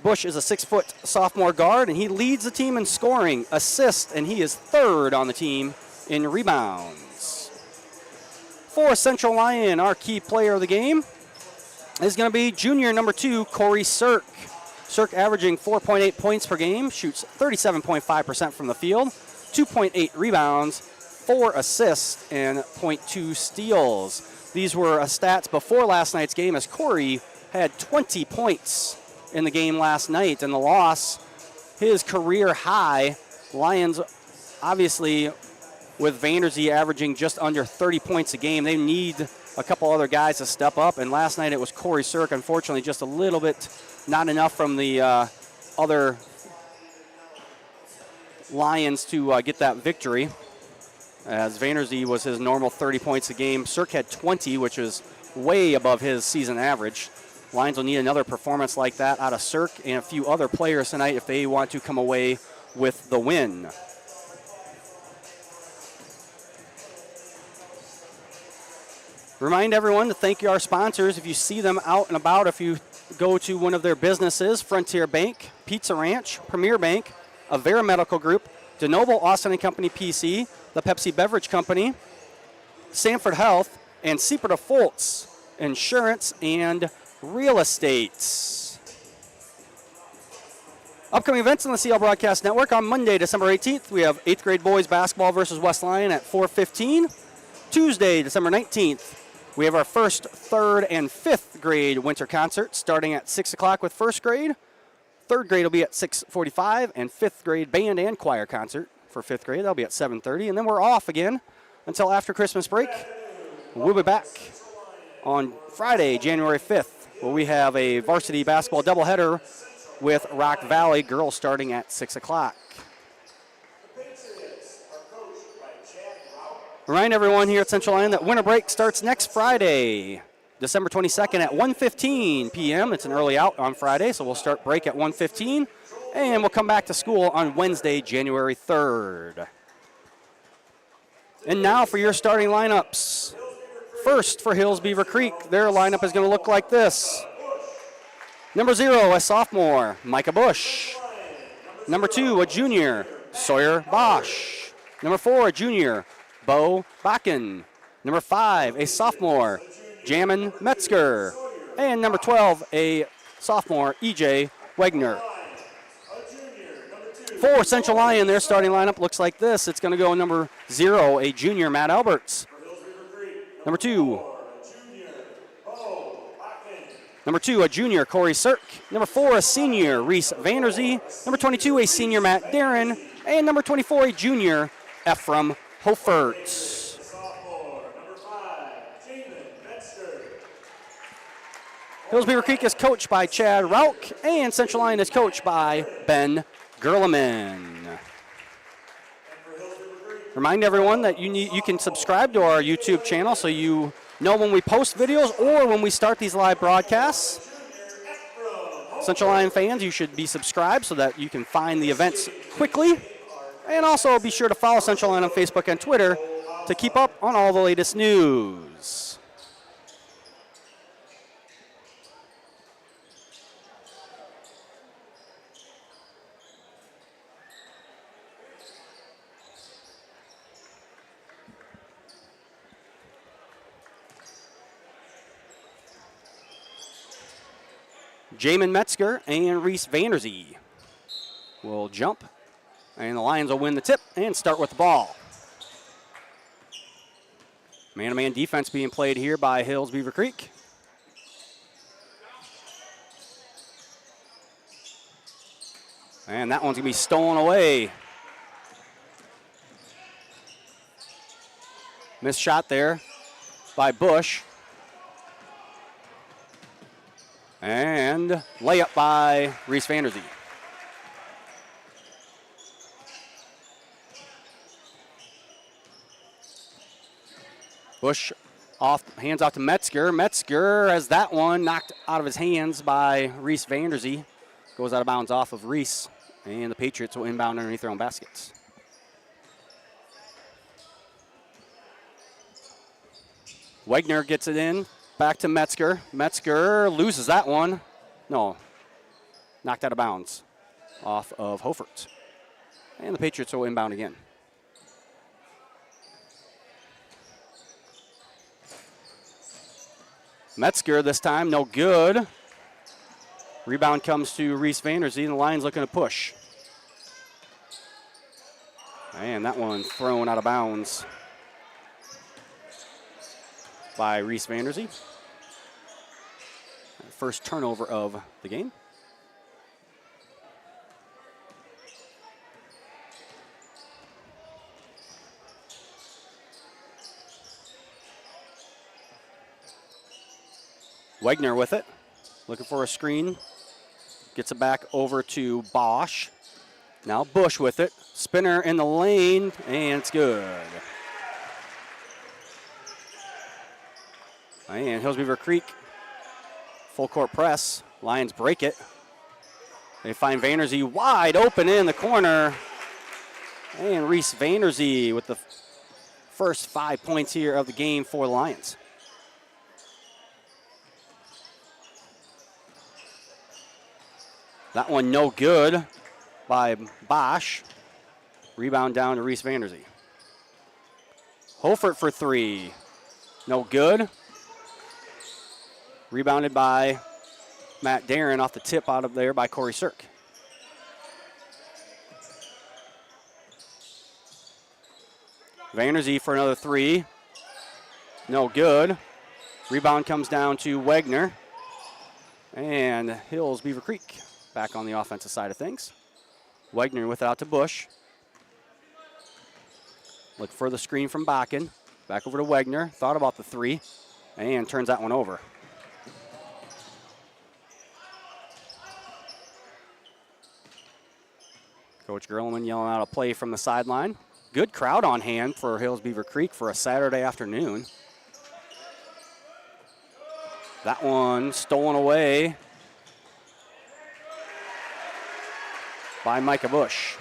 Bush is a 6-foot sophomore guard, and he leads the team in scoring, assists, and he is 3rd on the team in rebounds. For Central Lyon, our key player of the game is going to be junior number 2, Corey Sirk. Sirk averaging 4.8 points per game, shoots 37.5% from the field, 2.8 rebounds, 4 assists, and 0.2 steals. These were stats before last night's game as Corey had 20 points in the game last night. And the loss, his career high. Lions, obviously, with Vanderzee averaging just under 30 points a game, they need a couple other guys to step up. And last night it was Corey Sirk, unfortunately, just a little bit not enough from the other Lions to get that victory. As Vanderzee was his normal 30 points a game. Sirk had 20, which is way above his season average. Lions will need another performance like that out of Sirk and a few other players tonight if they want to come away with the win. Remind everyone to thank our sponsors. If you see them out and about, if you go to one of their businesses, Frontier Bank, Pizza Ranch, Premier Bank, Avera Medical Group, DeNoble Austin & Company PC, the Pepsi Beverage Company, Sanford Health, and Seaporta Foltz Insurance and Real Estate. Upcoming events on the CL Broadcast Network on Monday, December 18th, we have 8th grade boys basketball versus West Lyon at 4:15. Tuesday, December 19th, we have our first, 3rd, and 5th grade winter concert starting at 6 o'clock with 1st grade. 3rd grade will be at 6:45, and 5th grade band and choir concert for 5th grade. That'll be at 7:30, and then we're off again until after Christmas break. We'll be back on Friday, January 5th, where we have a varsity basketball doubleheader with Rock Valley girls starting at 6 o'clock. Remind everyone here at Central Lyon that winter break starts next Friday, December 22nd at 1:15 p.m. It's an early out on Friday, so we'll start break at 1:15, and we'll come back to school on Wednesday, January 3rd. And now for your starting lineups. First for Hills-Beaver Creek, their lineup is going to look like this. Number 0, a sophomore, Micah Bush. Number 2, a junior, Sawyer Bosch. Number 4, a junior, Bo Bakken. Number 5, a sophomore, Jamin Metzger. And number 12, a sophomore, EJ Wegner. For Central Lyon, their starting lineup looks like this. It's going to go number 0, a junior, Matt Alberts. Number 2, a junior, Corey Sirk. Number 4, a senior, Reese Vanderzee. Number 22, a senior, Matt Darren. And number 24, a junior, Ephraim Hofert. Hills-Beaver Creek is coached by Chad Rauch, and Central Lyon is coached by Ben Gerleman. Remind everyone that you can subscribe to our YouTube channel so you know when we post videos or when we start these live broadcasts. Central Lyon fans, you should be subscribed so that you can find the events quickly. And also be sure to follow Central Lyon on Facebook and Twitter to keep up on all the latest news. Jamin Metzger and Reese Vanderzee will jump, and the Lions will win the tip and start with the ball. Man-to-man defense being played here by Hills-Beaver Creek. And that one's going to be stolen away. Missed shot there by Bush. And layup by Reese Vanderzee. Bush hands off to Metzger. Metzger has that one knocked out of his hands by Reese Vanderzee. Goes out of bounds off of Reese. And the Patriots will inbound underneath their own baskets. Wegner gets it in. Back to Metzger. Metzger loses that one. No. Knocked out of bounds off of Hofert. And the Patriots will inbound again. Metzger this time, no good. Rebound comes to Reese Vanderzee, and the Lions looking to push. And that one thrown out of bounds by Reese Vanderzee. First turnover of the game. Wegner with it, looking for a screen. Gets it back over to Bosch. Now Bush with it. Spinner in the lane, and it's good. And Hills-Beaver Creek, full court press. Lions break it. They find Vanderzee wide open in the corner. And Reese Vanderzee with the first 5 points here of the game for the Lions. That one no good by Bosch. Rebound down to Reese Vanderzee. Holford for three. No good. Rebounded by Matt Darren off the tip out of there by Corey Sirk. Vanderzee for another three. No good. Rebound comes down to Wagner. And Hills-Beaver Creek back on the offensive side of things. Wagner with it out to Bush. Look for the screen from Bakken. Back over to Wagner. Thought about the three. And turns that one over. Coach Gerlman yelling out a play from the sideline. Good crowd on hand for Hills-Beaver Creek for a Saturday afternoon. That one stolen away by Micah Bush.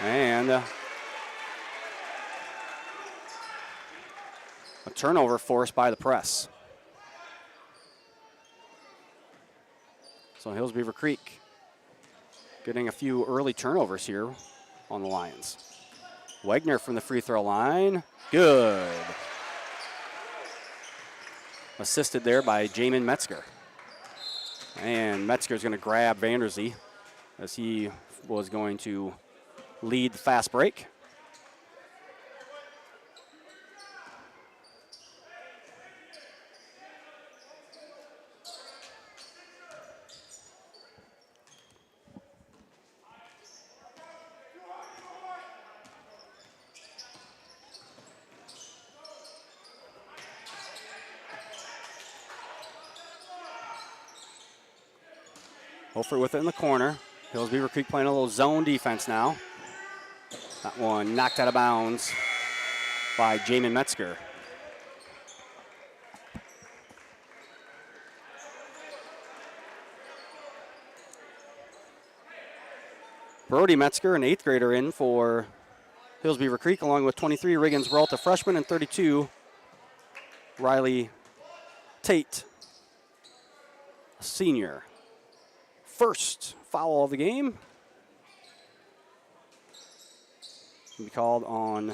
And a turnover forced by the press. So Hills-Beaver Creek getting a few early turnovers here on the Lions. Wagner from the free throw line. Good. Assisted there by Jamin Metzger. And Metzger's going to grab Vanderzee as he was going to lead the fast break. Holford with it in the corner. Hills-Beaver Creek playing a little zone defense now. That one knocked out of bounds by Jamin Metzger. Brody Metzger, an 8th grader, in for Hills-Beaver Creek, along with 23 Riggins Brault, a freshman, and 32 Riley Tate, a senior. First foul of the game will be called on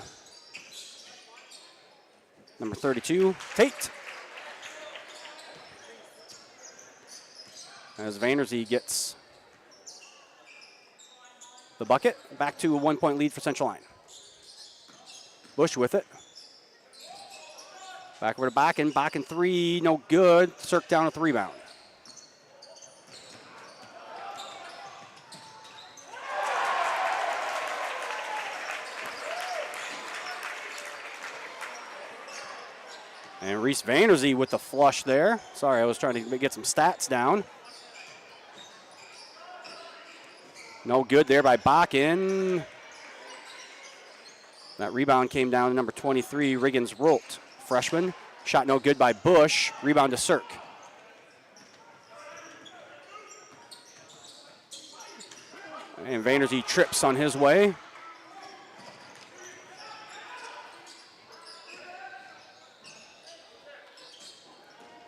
number 32, Tate. As Vanderzee gets the bucket, back to a 1-point lead for Central Line. Bush with it. Back over to Bakken. Bakken three, no good. Cirk down with the rebound. And Reese Vanderzee with the flush there. Sorry, I was trying to get some stats down. No good there by Bakken. That rebound came down to number 23, Riggins Rolt, freshman. Shot no good by Bush. Rebound to Cirk. And Vanderzee trips on his way.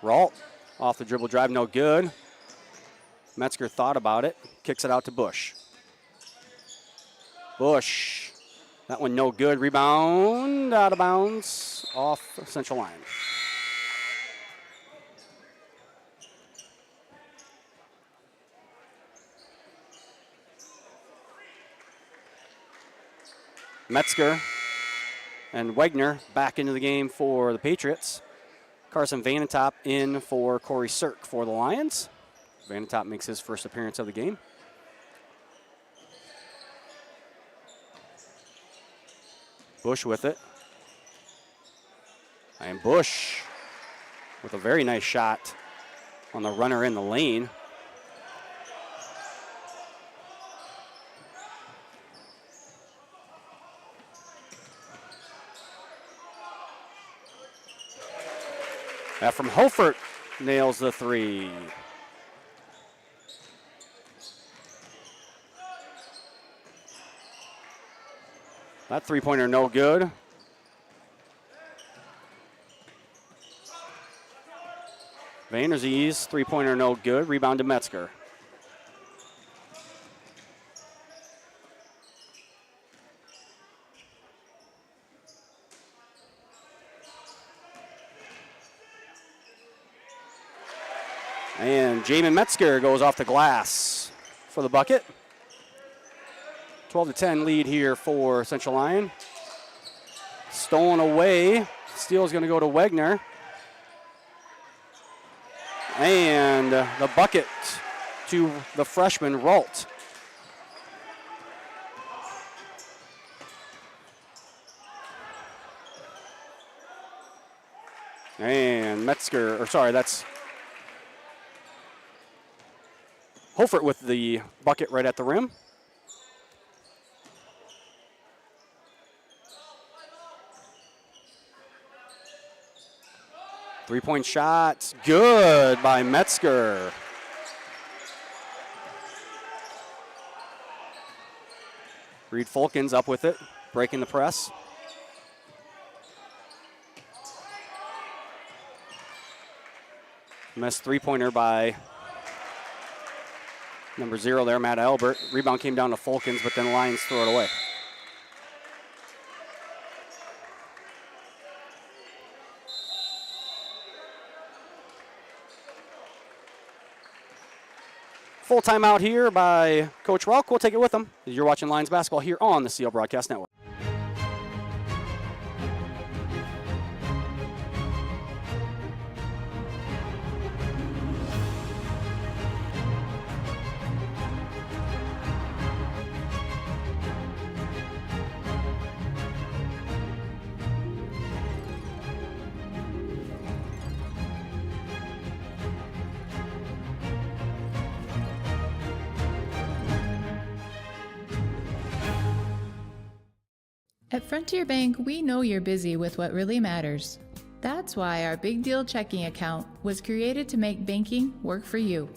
Ralt off the dribble drive, no good. Metzger thought about it, kicks it out to Bush. Bush, that one no good. Rebound, out of bounds, off Central Line. Metzger and Wagner back into the game for the Patriots. Carson Vanentop in for Corey Cirk for the Lions. Vanentop makes his first appearance of the game. Bush with it. And Bush with a very nice shot on the runner in the lane. That from Holford nails the three. That three-pointer no good. Vanderzee's three-pointer no good. Rebound to Metzger. And Jamin Metzger goes off the glass for the bucket. 12-10 lead here for Central Lyon. Stolen away. Steal is going to go to Wegner. And the bucket to the freshman, Ralt. And Metzger, or sorry, that's Hofert with the bucket right at the rim. Three-point shot, good by Metzger. Reed Fulkins up with it, breaking the press. Missed three-pointer by number 0 there, Matt Albert. Rebound came down to Fulkins, but then Lions throw it away. Full timeout here by Coach Rauch. We'll take it with him. You're watching Lions basketball here on the CL Broadcast Network. At Frontier Bank, we know you're busy with what really matters. That's why our Big Deal checking account was created to make banking work for you.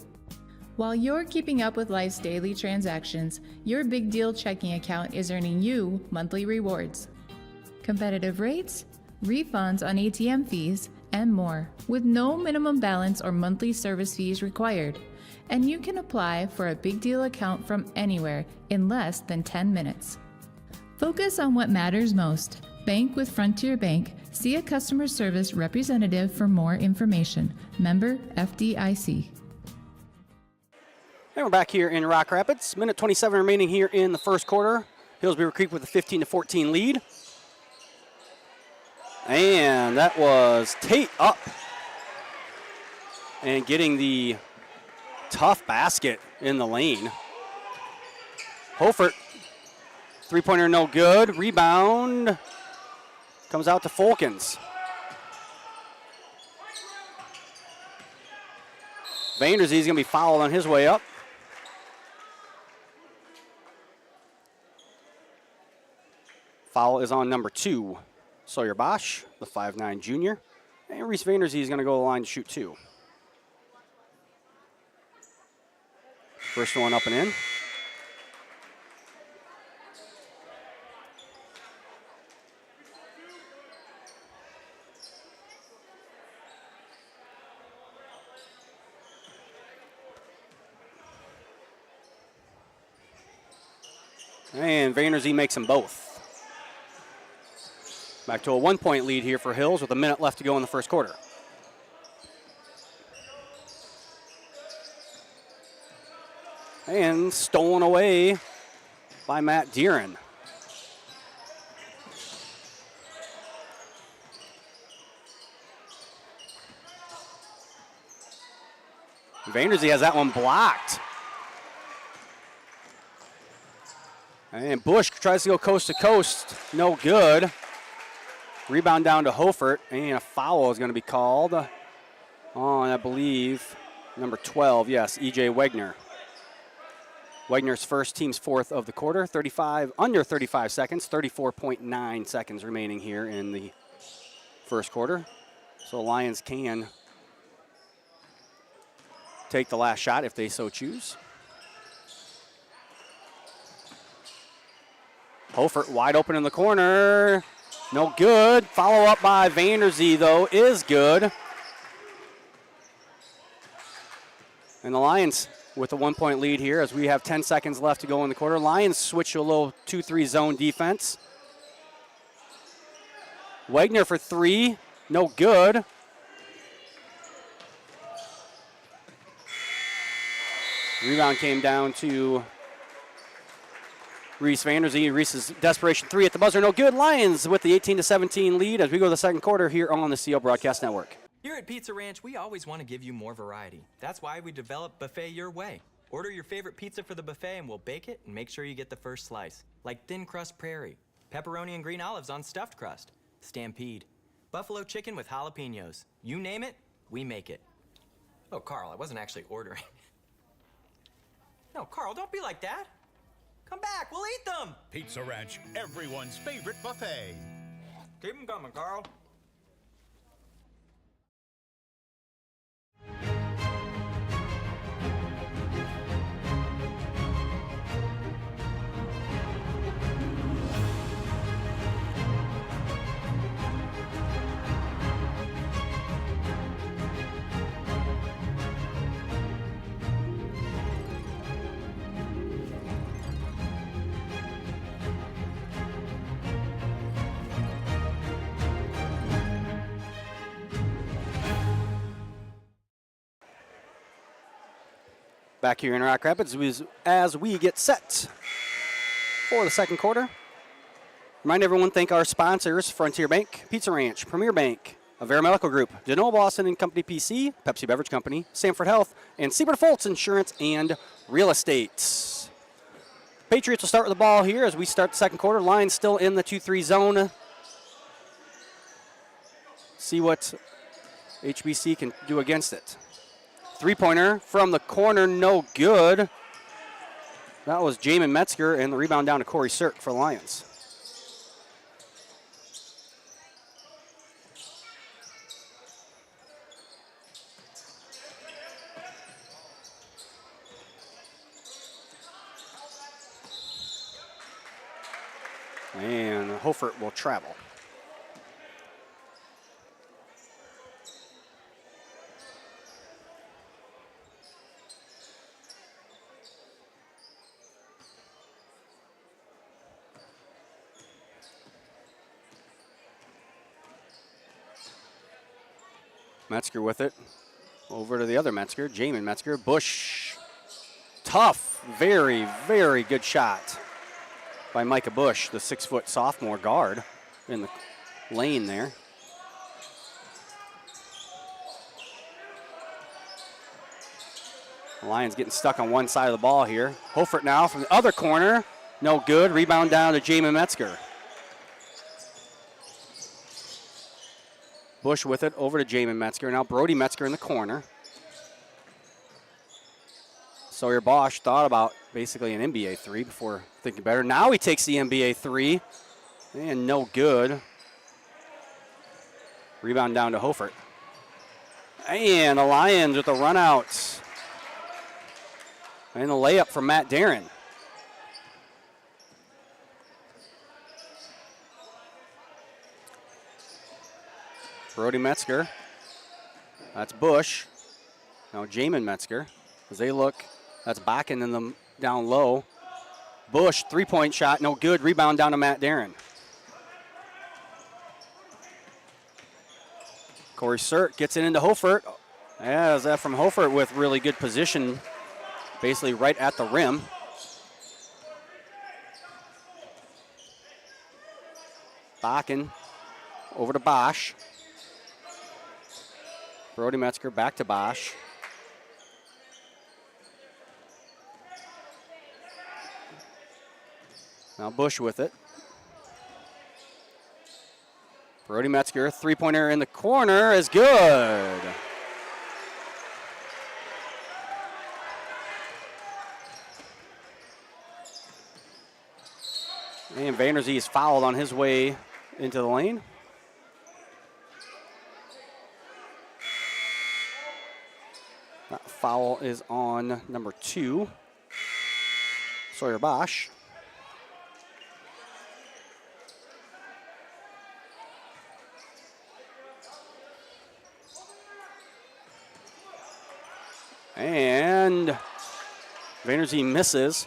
While you're keeping up with life's daily transactions, your Big Deal checking account is earning you monthly rewards. Competitive rates, refunds on ATM fees, and more, with no minimum balance or monthly service fees required. And you can apply for a Big Deal account from anywhere in less than 10 minutes. Focus on what matters most. Bank with Frontier Bank. See a customer service representative for more information. Member FDIC. And we're back here in Rock Rapids. Minute 27 remaining here in the first quarter. Hills-Beaver Creek with a 15-14 lead. And that was Tate up and getting the tough basket in the lane. Hofert, three-pointer no good. Rebound comes out to Fulkins. Vanderzee's going to be fouled on his way up. Foul is on number 2, Sawyer Bosch, the 5'9 junior. And Reese Vanderzee is going to go to the line to shoot 2. First one up and in. And Vanderzee makes them both. Back to a 1-point lead here for Hills with a minute left to go in the first quarter. And stolen away by Matt Deeren. Vanderzee has that one blocked. And Bush tries to go coast to coast. No good. Rebound down to Hofert. And a foul is going to be called on, I believe, number 12. Yes, E.J. Wegner. Wegner's first, team's fourth of the quarter. Under 35 seconds. 34.9 seconds remaining here in the first quarter. So Lions can take the last shot if they so choose. Hofert wide open in the corner. No good. Follow up by Vanderzee, though, is good. And the Lions with a 1-point lead here as we have 10 seconds left to go in the quarter. Lions switch to a little 2-3 zone defense. Wagner for 3, no good. Rebound came down to Reese Vanderzee. Reese's desperation 3 at the buzzer, no good. Lions with the 18-17 lead as we go to the second quarter here on the CO Broadcast Network. Here at Pizza Ranch, we always want to give you more variety. That's why we developed Buffet Your Way. Order your favorite pizza for the buffet and we'll bake it and make sure you get the first slice. Like thin crust prairie, pepperoni and green olives on stuffed crust, stampede, buffalo chicken with jalapenos. You name it, we make it. Oh, Carl, I wasn't actually ordering. No, Carl, don't be like that. Come back, we'll eat them. Pizza Ranch, everyone's favorite buffet. Keep them coming, Carl. Back here in Rock Rapids as we get set for the second quarter. Remind everyone, thank our sponsors, Frontier Bank, Pizza Ranch, Premier Bank, Avera Medical Group, DeNoble Boston and Company PC, Pepsi Beverage Company, Sanford Health, and Siebert Foltz Insurance and Real Estate. Patriots will start with the ball here as we start the second quarter. Lions still in the 2-3 zone. See what HBC can do against it. Three-pointer from the corner, no good. That was Jamin Metzger, and the rebound down to Corey Sirk for the Lions. And Hofert will travel. Metzger with it. Over to the other Metzger, Jamin Metzger. Bush. Tough, very, very good shot by Micah Bush, the 6-foot sophomore guard in the lane there. The Lions getting stuck on one side of the ball here. Hofert now from the other corner. No good. Rebound down to Jamin Metzger. Bush with it over to Jamin Metzger. Now Brody Metzger in the corner. Sawyer Bosch thought about basically an NBA 3 before thinking better. Now he takes the NBA 3. And no good. Rebound down to Hofert. And the Lions with the runouts. And the layup from Matt Darren. Brody Metzger. That's Bush. Now Jamin Metzger. As they look, that's Bakken in them down low. Bush, three-point shot, no good. Rebound down to Matt Darren. Corey Sirk gets it into Hofert. As that from Hofert with really good position, basically right at the rim. Bakken over to Bosch. Brody Metzger back to Bosch. Now Bush with it. Brody Metzger, three-pointer in the corner is good. And Vanderzee is fouled on his way into the lane. That foul is on number 2, Sawyer Bosch. And Vanderzee misses.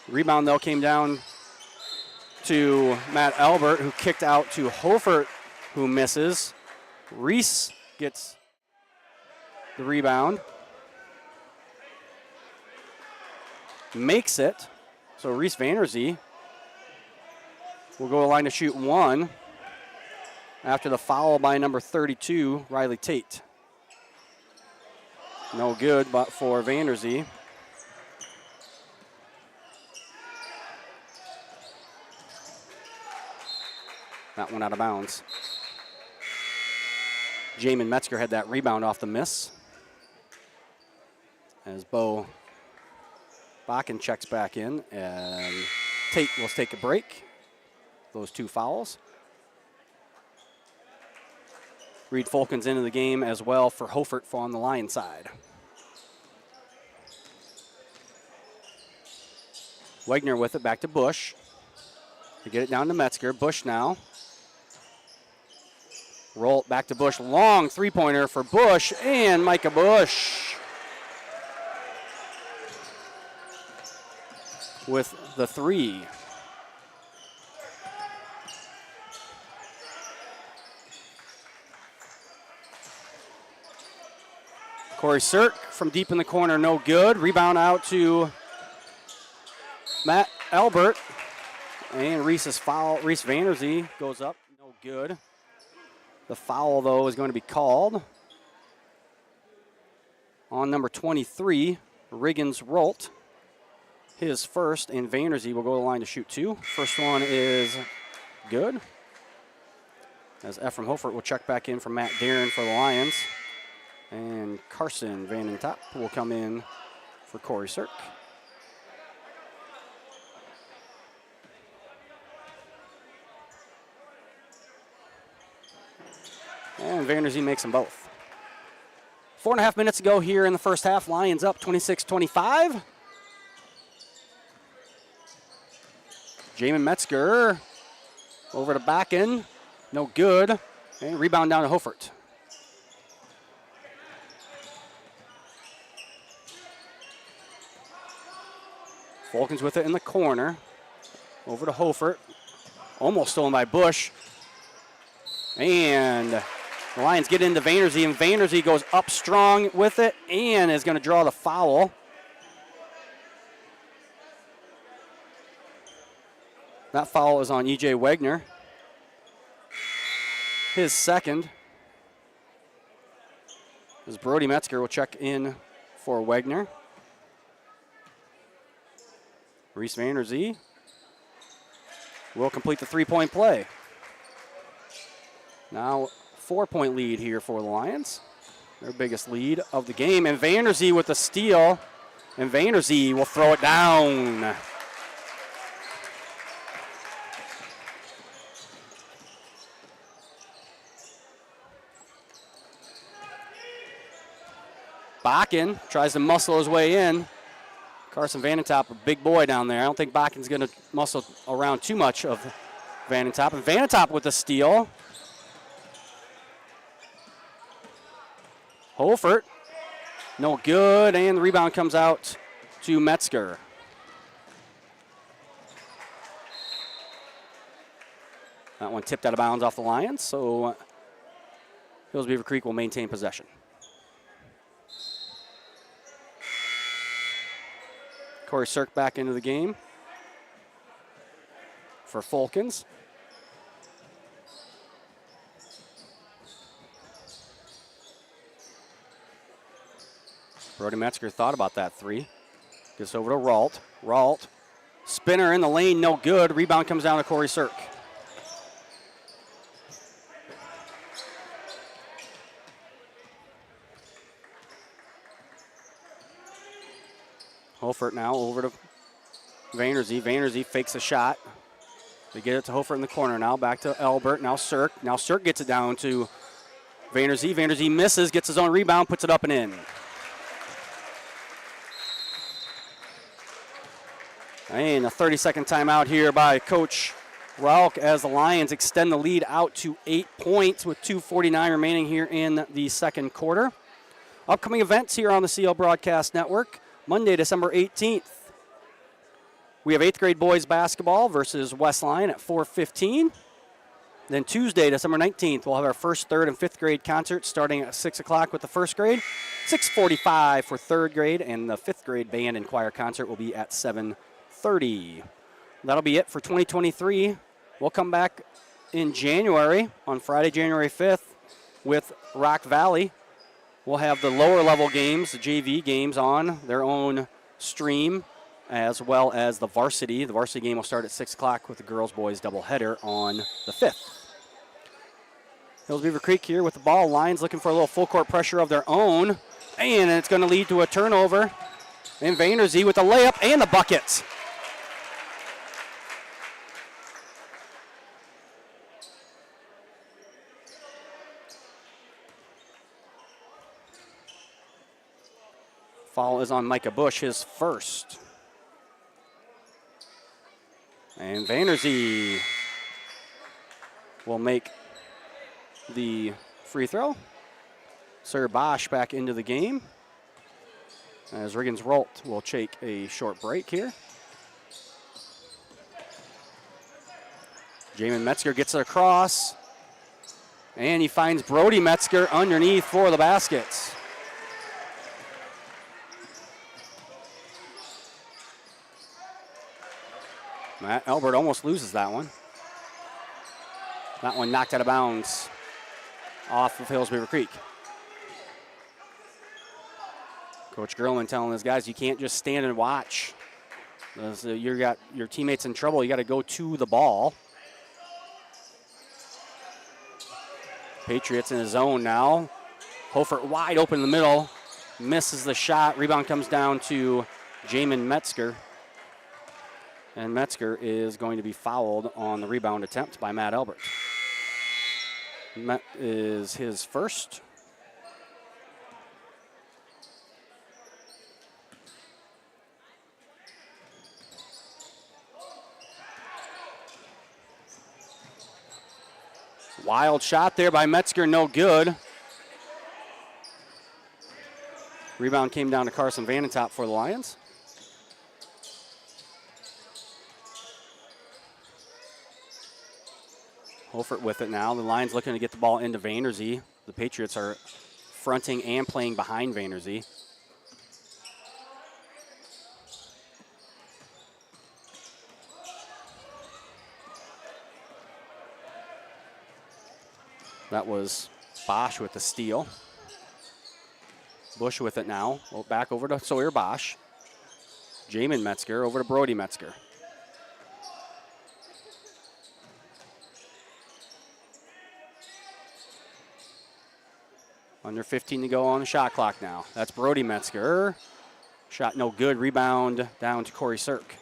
Rebound, though, came down to Matt Albert, who kicked out to Hofert, who misses. Reese gets the rebound. Makes it. So Reese Vanderzee will go to the line to shoot one after the foul by number 32, Riley Tate. No good, but for Vanderzee. That one out of bounds. Jamin Metzger had that rebound off the miss. As Bo Bakken checks back in, and Tate will take a break. Those two fouls. Reed Fulkins into the game as well for Hofert on the Lion side. Wegner with it back to Bush. To get it down to Metzger. Bush now. Roll it back to Bush. Long three-pointer for Bush, and Micah Bush with the three. Corey Sirk from deep in the corner, no good. Rebound out to Matt Albert. And Reese's foul. Reese Vanderzee goes up, no good. The foul, though, is going to be called on number 23, Riggins Rolt. His first, and Vanderzee will go to the line to shoot two. First one is good. As Ephraim Hofert will check back in for Matt Darren for the Lions. And Carson Vandentop will come in for Corey Sirk. And Vanderzee makes them both. 4.5 minutes ago here in the first half. Lions up 26-25. Jamin Metzger over to Bakken. No good. And rebound down to Hofert. Fulkins with it in the corner. Over to Hofert. Almost stolen by Bush. And the Lions get into Vanderzee, and Vanderzee goes up strong with it and is going to draw the foul. That foul is on E.J. Wegner. His second. As Brody Metzger will check in for Wegner. Reese Vanderzee will complete the three-point play. Now 4-point lead here for the Lions. Their biggest lead of the game. And Vanderzee with the steal. And Vanderzee will throw it down. Bakken tries to muscle his way in. Carson Vandentop, a big boy down there. I don't think Bakken's going to muscle around too much of Vandentop. And Vandentop with the steal. Hofert, no good, and the rebound comes out to Metzger. That one tipped out of bounds off the Lions, so Hills-Beaver Creek will maintain possession. Corey Sirk back into the game for Fulkins. Brody Metzger thought about that three. Gets over to Ralt. Ralt, spinner in the lane, no good. Rebound comes down to Corey Sirk. Hofert now over to Vanderzee. Vanderzee fakes a shot. They get it to Hofert in the corner now. Back to Albert. Now Sirk. Now Sirk gets it down to Vanderzee. Vanderzee misses, gets his own rebound, puts it up and in. And a 30-second timeout here by Coach Rauch as the Lions extend the lead out to 8 points with 2:49 remaining here in the second quarter. Upcoming events here on the CL Broadcast Network. Monday, December 18th. We have 8th grade boys basketball versus West Lyon at 4:15. Then Tuesday, December 19th, we'll have our 1st, 3rd, and 5th grade concerts starting at 6 o'clock with the 1st grade, 6:45 for 3rd grade, and the 5th grade band and choir concert will be at 7:30. That'll be it for 2023. We'll come back in January, on Friday, January 5th, with Rock Valley. We'll have the lower level games, the JV games, on their own stream, as well as the Varsity. The Varsity game will start at 6 o'clock with the girls-boys doubleheader on the 5th. Hills-Beaver Creek here with the ball. Lions looking for a little full court pressure of their own. And it's going to lead to a turnover. And Vanderzee with the layup and the bucket. Foul is on Micah Bush, his first. And Vanderzee will make the free throw. Sir Bosch back into the game as Riggins-Rolt will take a short break here. Jamin Metzger gets it across, and he finds Brody Metzger underneath for the baskets. Matt Albert almost loses that one. That one knocked out of bounds off of Hills-Beaver Creek. Coach Gerlman telling his guys, you can't just stand and watch. You got your teammates in trouble. You got to go to the ball. Patriots in his zone now. Hofert wide open in the middle. Misses the shot. Rebound comes down to Jamin Metzger. And Metzger is going to be fouled on the rebound attempt by Matt Albert. Met is his first. Wild shot there by Metzger, no good. Rebound came down to Carson Vanentop for the Lions. Hofert with it now. The Lions looking to get the ball into Vanderzee. The Patriots are fronting and playing behind Vanderzee. That was Bosch with the steal. Bush with it now. Back over to Sawyer Bosch. Jamin Metzger over to Brody Metzger. Under 15 to go on the shot clock now. That's Brody Metzger. Shot no good. Rebound down to Corey Sirk.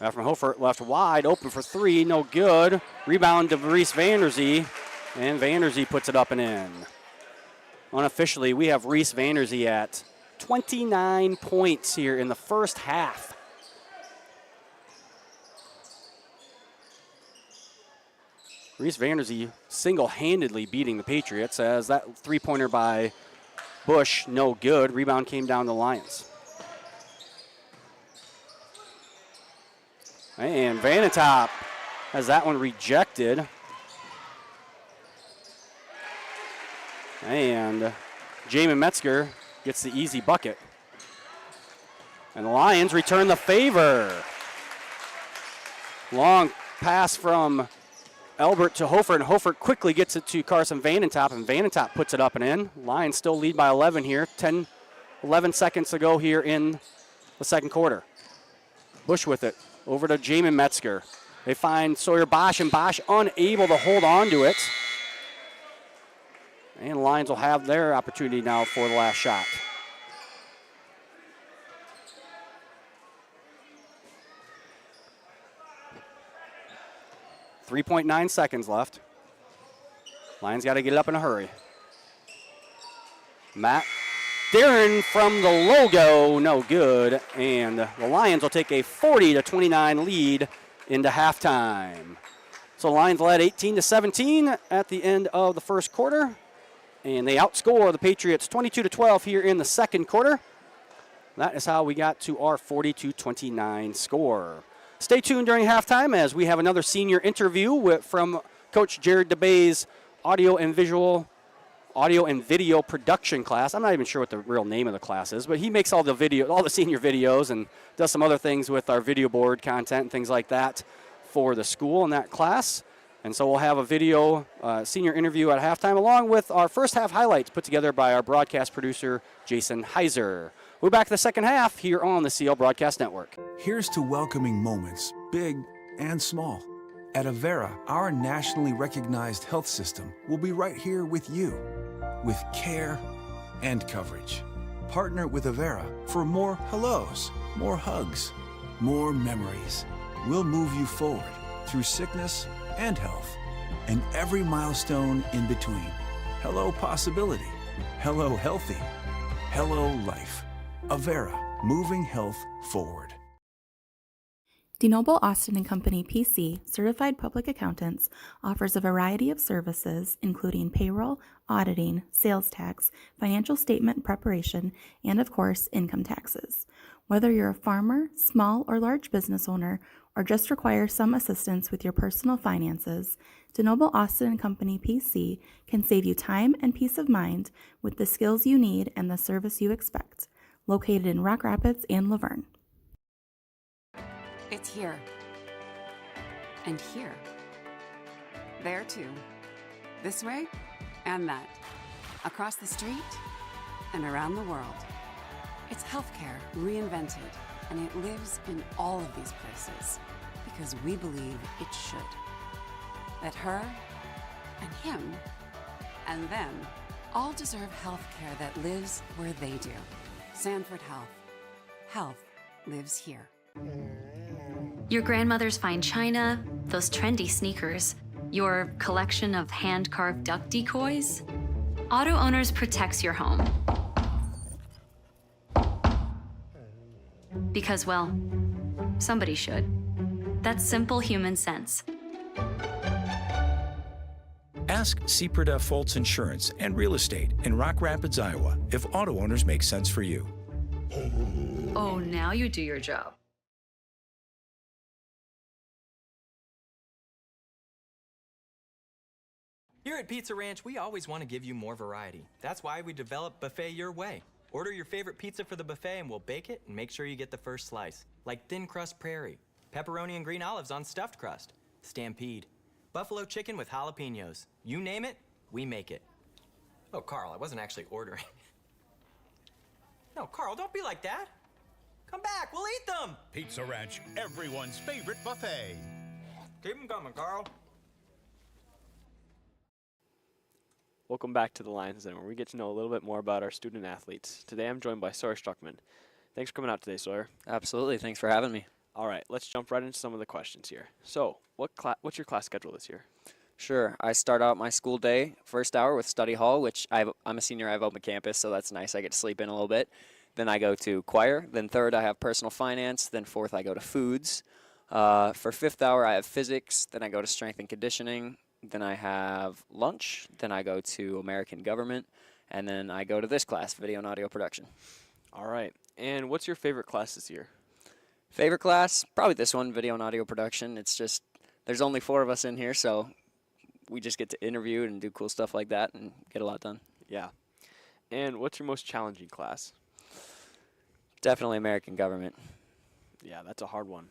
Now from Hofert, left wide, open for three, no good. Rebound to Reese Vanderzee, and Vanderzee puts it up and in. Unofficially, we have Reese Vanderzee at 29 points here in the first half. Reese Vanderzee single-handedly beating the Patriots as that three-pointer by Bush, no good. Rebound came down to the Lions. And Vanentop has that one rejected. And Jamin Metzger gets the easy bucket. And the Lions return the favor. Long pass from Albert to Hofert, and Hofert quickly gets it to Carson Vanentop, and Vanentop puts it up and in. Lions still lead by 11 here. 11 seconds to go here in the second quarter. Bush with it. Over to Jamin Metzger. They find Sawyer Bosch, and Bosch unable to hold on to it. And the Lions will have their opportunity now for the last shot. .9 seconds left. Lions got to get it up in a hurry. Matt Darren from the logo, no good. And the Lions will take a 40-29 lead into halftime. So Lions led 18-17 at the end of the first quarter, and they outscore the Patriots 22-12 here in the second quarter. That is how we got to our 42-29 score. Stay tuned during halftime as we have another senior interview from Coach Jared DeBay's audio and video production class. I'm not even sure what the real name of the class is, but he makes all the senior videos and does some other things with our video board content and things like that for the school in that class. And so we'll have a video senior interview at halftime along with our first half highlights put together by our broadcast producer, Jason Heiser. We're back to the second half here on the CL Broadcast Network. Here's to welcoming moments, big and small. At Avera, our nationally recognized health system will be right here with you, with care and coverage. Partner with Avera for more hellos, more hugs, more memories. We'll move you forward through sickness and health, and every milestone in between. Hello possibility, hello healthy, hello life. Avera, moving health forward. DeNoble Austin & Company PC, certified public accountants, offers a variety of services including payroll, auditing, sales tax, financial statement preparation, and of course, income taxes. Whether you're a farmer, small or large business owner, or just require some assistance with your personal finances, DeNoble Austin & Company PC can save you time and peace of mind with the skills you need and the service you expect. Located in Rock Rapids and Laverne. It's here. And here. There too. This way and that. Across the street and around the world. It's healthcare reinvented, and it lives in all of these places because we believe it should. That her and him and them all deserve healthcare that lives where they do. Sanford Health. Health lives here. Your grandmother's fine china, those trendy sneakers, your collection of hand-carved duck decoys. Auto Owners protects your home. Because, well, somebody should. That's simple human sense. Ask Seaperda Foltz Insurance and Real Estate in Rock Rapids, Iowa, if auto owners make sense for you. Oh, now you do your job. Here at Pizza Ranch, we always want to give you more variety. That's why we developed Buffet Your Way. Order your favorite pizza for the buffet and we'll bake it and make sure you get the first slice. Like thin crust prairie, pepperoni and green olives on stuffed crust, stampede, buffalo chicken with jalapenos. You name it, we make it. Oh, Carl, I wasn't actually ordering. No, Carl, don't be like that. Come back, we'll eat them. Pizza Ranch, everyone's favorite buffet. Keep them coming, Carl. Welcome back to the Lions Den, where we get to know a little bit more about our student athletes. Today I'm joined by Sawyer Struckman. Thanks for coming out today, Sawyer. Absolutely. Thanks for having me. All right, let's jump right into some of the questions here. So, what's your class schedule this year? Sure. I start out my school day, first hour with study hall, which I'm a senior. I have open campus, so that's nice. I get to sleep in a little bit. Then I go to choir. Then third, I have personal finance. Then fourth, I go to foods. For fifth hour, I have physics. Then I go to strength and conditioning. Then I have lunch. Then I go to American government. And then I go to this class, video and audio production. All right. And what's your favorite class this year? Favorite class? Probably this one, video and audio production. It's just, there's only 4 of us in here, so we just get to interview and do cool stuff like that and get a lot done. Yeah. And what's your most challenging class? Definitely American government. Yeah, that's a hard one.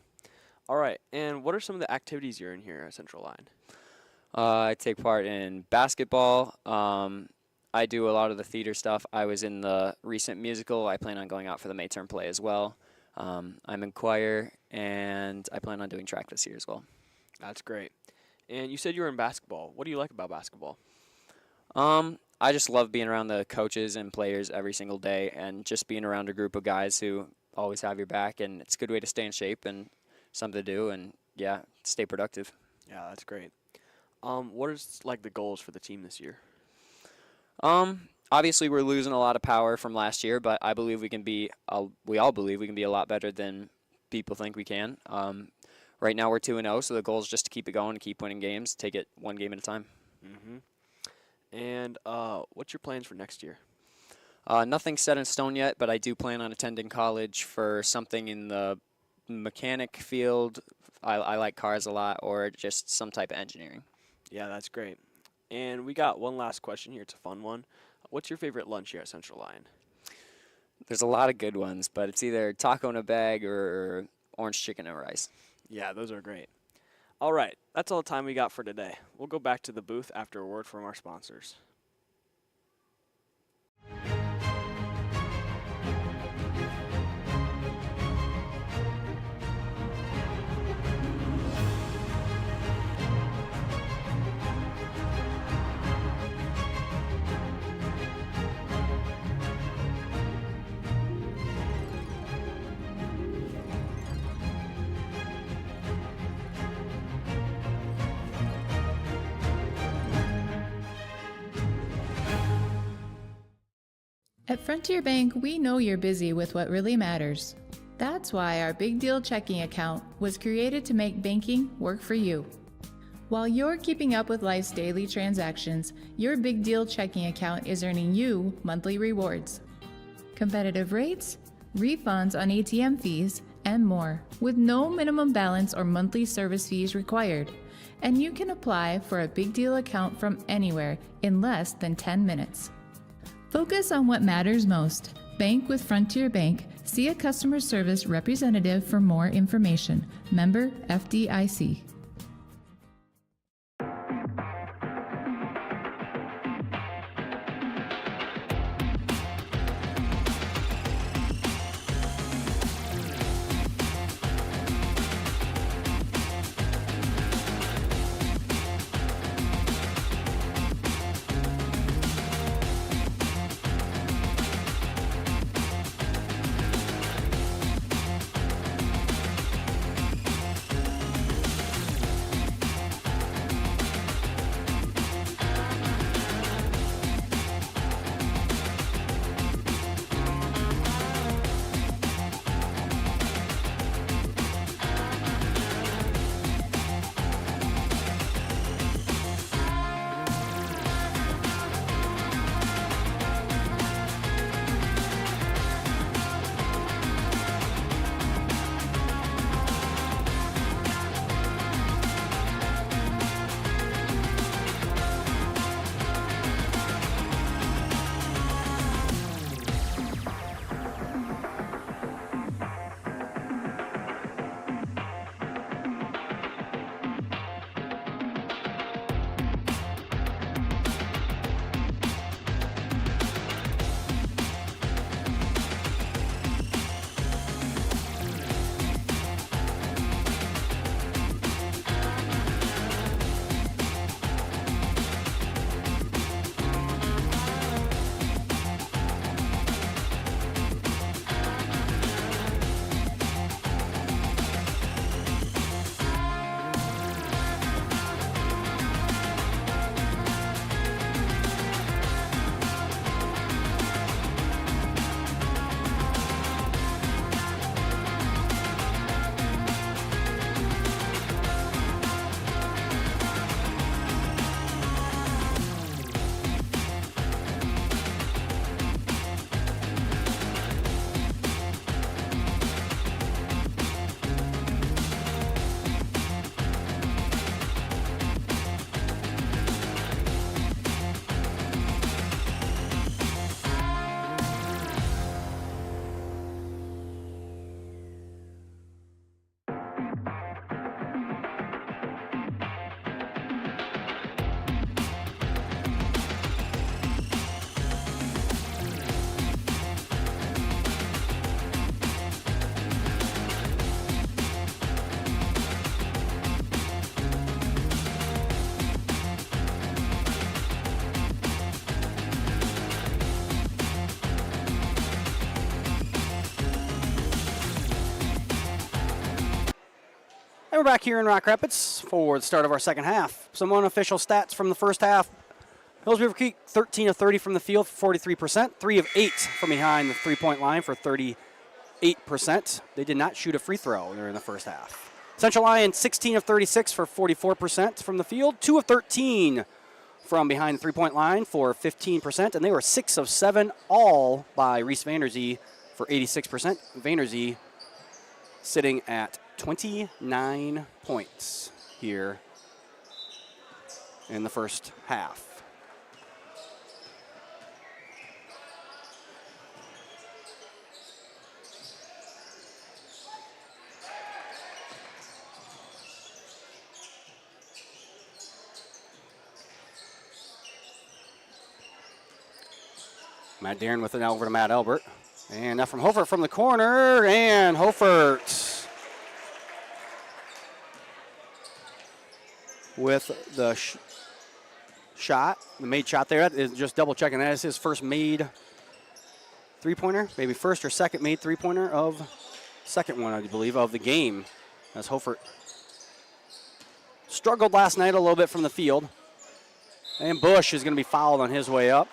All right. And what are some of the activities you're in here at Central Line? I take part in basketball. I do a lot of the theater stuff. I was in the recent musical. I plan on going out for the May term play as well. I'm in choir, and I plan on doing track this year as well. That's great. And you said you were in basketball. What do you like about basketball? I just love being around the coaches and players every single day and just being around a group of guys who always have your back, and it's a good way to stay in shape and something to do and, yeah, stay productive. Yeah, that's great. What is, like, the goals for the team this year? Obviously, we're losing a lot of power from last year, but I believe we can be, we all believe we can be a lot better than people think we can. right now we're 2-0, so the goal is just to keep it going, keep winning games, take it one game at a time. And what's your plans for next year? Nothing set in stone yet, but I do plan on attending college for something in the mechanic field. I like cars a lot, or just some type of engineering. Yeah, that's great. And we got one last question here. It's a fun one. What's your favorite lunch here at Central Lyon? There's a lot of good ones, but it's either taco in a bag or orange chicken and rice. Yeah, those are great. All right, that's all the time we got for today. We'll go back to the booth after a word from our sponsors. At Frontier Bank, we know you're busy with what really matters. That's why our Big Deal checking account was created to make banking work for you. While you're keeping up with life's daily transactions, your Big Deal checking account is earning you monthly rewards. Competitive rates, refunds on ATM fees, and more, with no minimum balance or monthly service fees required. And you can apply for a Big Deal account from anywhere in less than 10 minutes. Focus on what matters most. Bank with Frontier Bank. See a customer service representative for more information. Member FDIC. And we're back here in Rock Rapids for the start of our second half. Some unofficial stats from the first half. Hills-Beaver Creek, 13 of 30 from the field for 43%, 3 of 8 from behind the three-point line for 38%. They did not shoot a free throw during the first half. Central Lyon, 16 of 36 for 44% from the field, 2 of 13 from behind the three-point line for 15%, and they were 6 of 7, all by Reese Vanderzee for 86%. Vanderzee sitting at 29 points here in the first half. Matt Darren with it over to Matt Albert. And now from Hofert from the corner, and Hofert with the shot, the made shot there. That is just double checking. That is his first made three-pointer, maybe first or second made three-pointer of second one, I believe, of the game. As Hofert struggled last night a little bit from the field. And Bush is going to be fouled on his way up.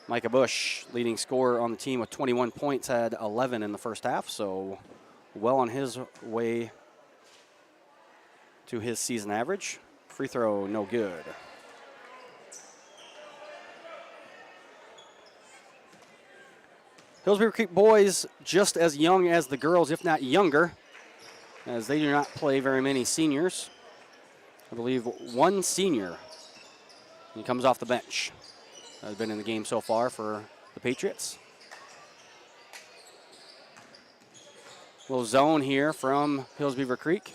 Micah Bush, leading scorer on the team with 21 points, had 11 in the first half, so well on his way to his season average. Free throw, no good. Hills-Beaver Creek boys just as young as the girls, if not younger, as they do not play very many seniors. I believe one senior. He comes off the bench. Has been in the game so far for the Patriots. Little zone here from Hills-Beaver Creek.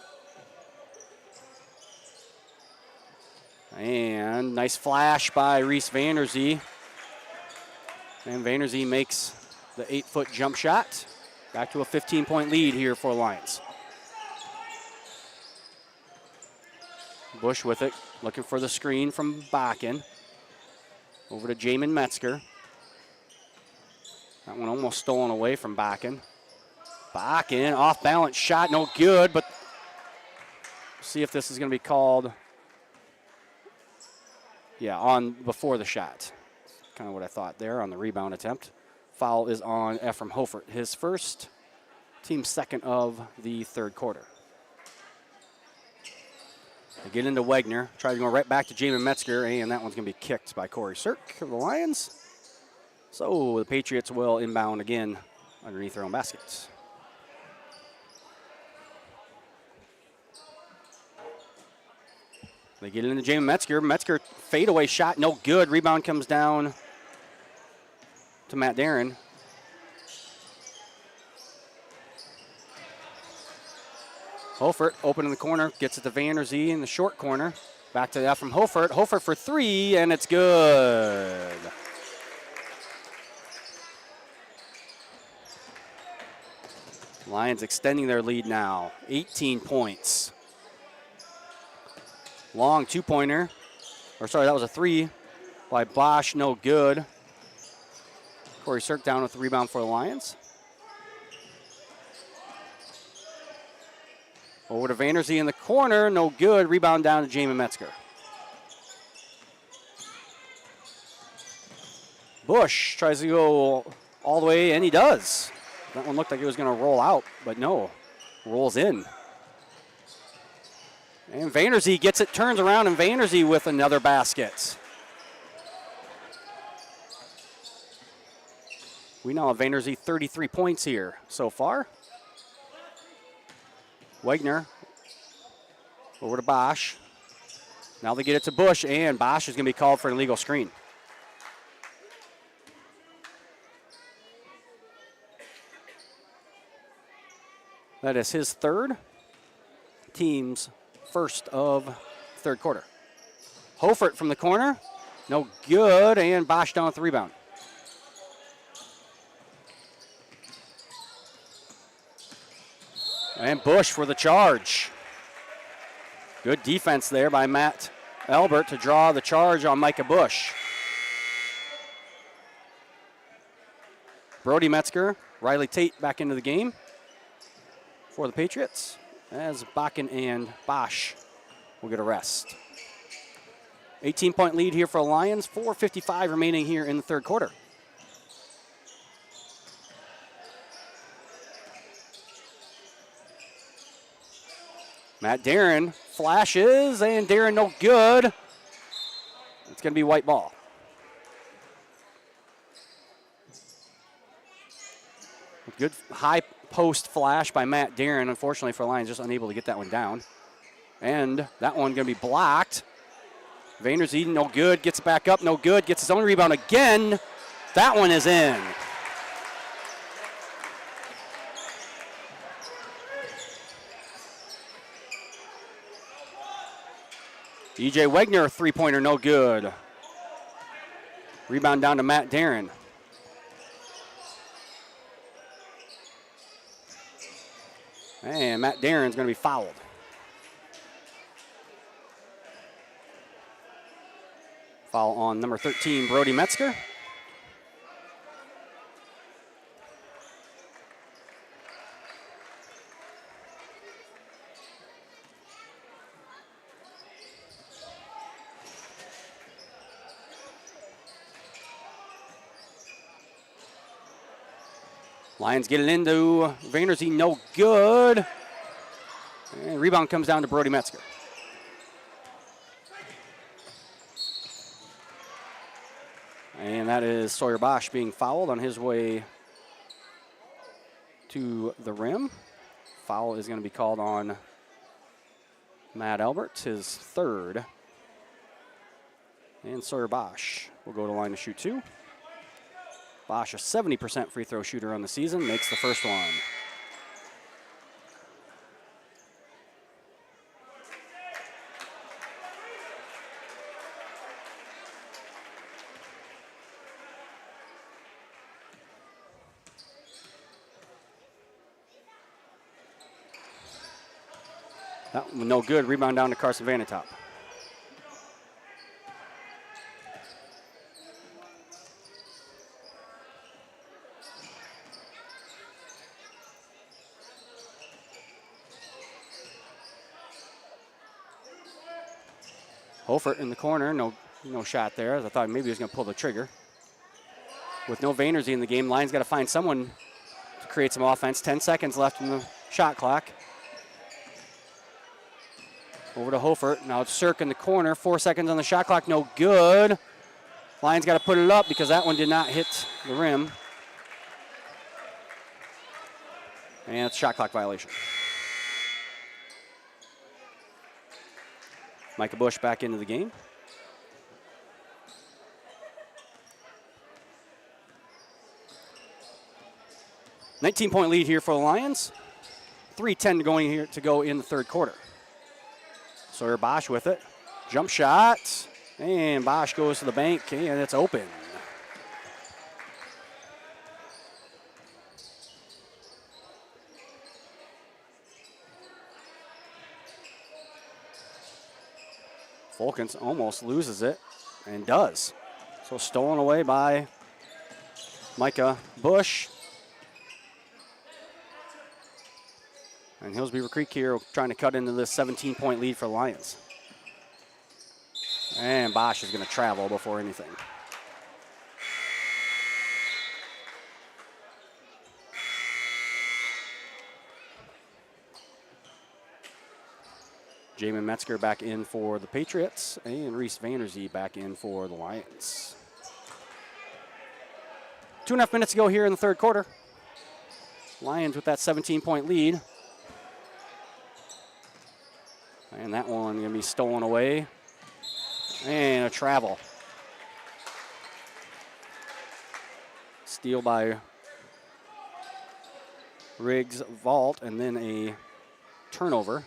And nice flash by Reese Vanderzee. And Vanderzee makes the 8-foot jump shot. Back to a 15-point lead here for Lions. Bush with it, looking for the screen from Bakken. Over to Jamin Metzger. That one almost stolen away from Bakken. Bakken, off-balance shot, no good, but see if this is going to be called, yeah, on before the shot. Kind of what I thought there on the rebound attempt. Foul is on Ephraim Hofert, his first, team second of the third quarter. They get into Wegner, try to go right back to Jamin Metzger, and that one's going to be kicked by Corey Sirk of the Lions. So the Patriots will inbound again underneath their own baskets. They get into Jamin Metzger. Metzger fadeaway shot, no good. Rebound comes down to Matt Darren. Hofert open in the corner, gets it to Vanderzee in the short corner. Back to that from Hofert. Hofert for three, and it's good. Lions extending their lead now, 18 points. Long two-pointer, or sorry, that was a three by Bosch, no good. Corey Sirk down with the rebound for the Lions. Over to Vanderzee in the corner, no good. Rebound down to Jamin Metzger. Bush tries to go all the way, and he does. That one looked like it was going to roll out, but no, rolls in. And Vanderzee gets it, turns around, and Vanderzee with another basket. We now have Vanderzee 33 points here so far. Wegner over to Bosch. Now they get it to Bush, and Bosch is going to be called for an illegal screen. That is his third, team's first of third quarter. Hofert from the corner, no good, and Bosch down with the rebound. And Bush for the charge. Good defense there by Matt Albert to draw the charge on Micah Bush. Brody Metzger, Riley Tate back into the game for the Patriots as Bakken and Bosch will get a rest. 18-point lead here for the Lions, 4:55 remaining here in the third quarter. Matt Darren flashes, and Darren no good. It's going to be white ball. Good high post flash by Matt Darren. Unfortunately for Lions, just unable to get that one down. And that one going to be blocked. Vanderzee, no good. Gets it back up, no good. Gets his own rebound again. That one is in. EJ Wegner, three-pointer, no good. Rebound down to Matt Darren. And Matt Darren's going to be fouled. Foul on number 13, Brody Metzger. Lions get it into Vanderzee, no good. And rebound comes down to Brody Metzger. And that is Sawyer Bosch being fouled on his way to the rim. Foul is going to be called on Matt Albert, his third. And Sawyer Bosch will go to line to shoot two. Bosch, a 70% free throw shooter on the season, makes the first one. That one no good. Rebound down to Carson Vanetop. Holford in the corner, no shot there, as I thought maybe he was going to pull the trigger. With no Vanderzee in the game, Lions got to find someone to create some offense. 10 seconds left in the shot clock. Over to Holford. Now it's Cirk in the corner. 4 seconds on the shot clock, no good. Lions got to put it up because that one did not hit the rim. And it's a shot clock violation. Micah Bush back into the game. $19-point lead here for the Lions. 3:10 going here to go in the third quarter. Sawyer Bosch with it. Jump shot. And Bosch goes to the bank, and it's open. Fulkins almost loses it, and does. So stolen away by Micah Bush. And Hills-Beaver Creek here trying to cut into this 17-point lead for the Lions. And Bosch is going to travel before anything. Jamin Metzger back in for the Patriots, and Reese Vanderzee back in for the Lions. 2.5 minutes to go here in the third quarter. Lions with that 17-point lead. And that one going to be stolen away. And a travel. Steal by Riggs Vault, and then a turnover.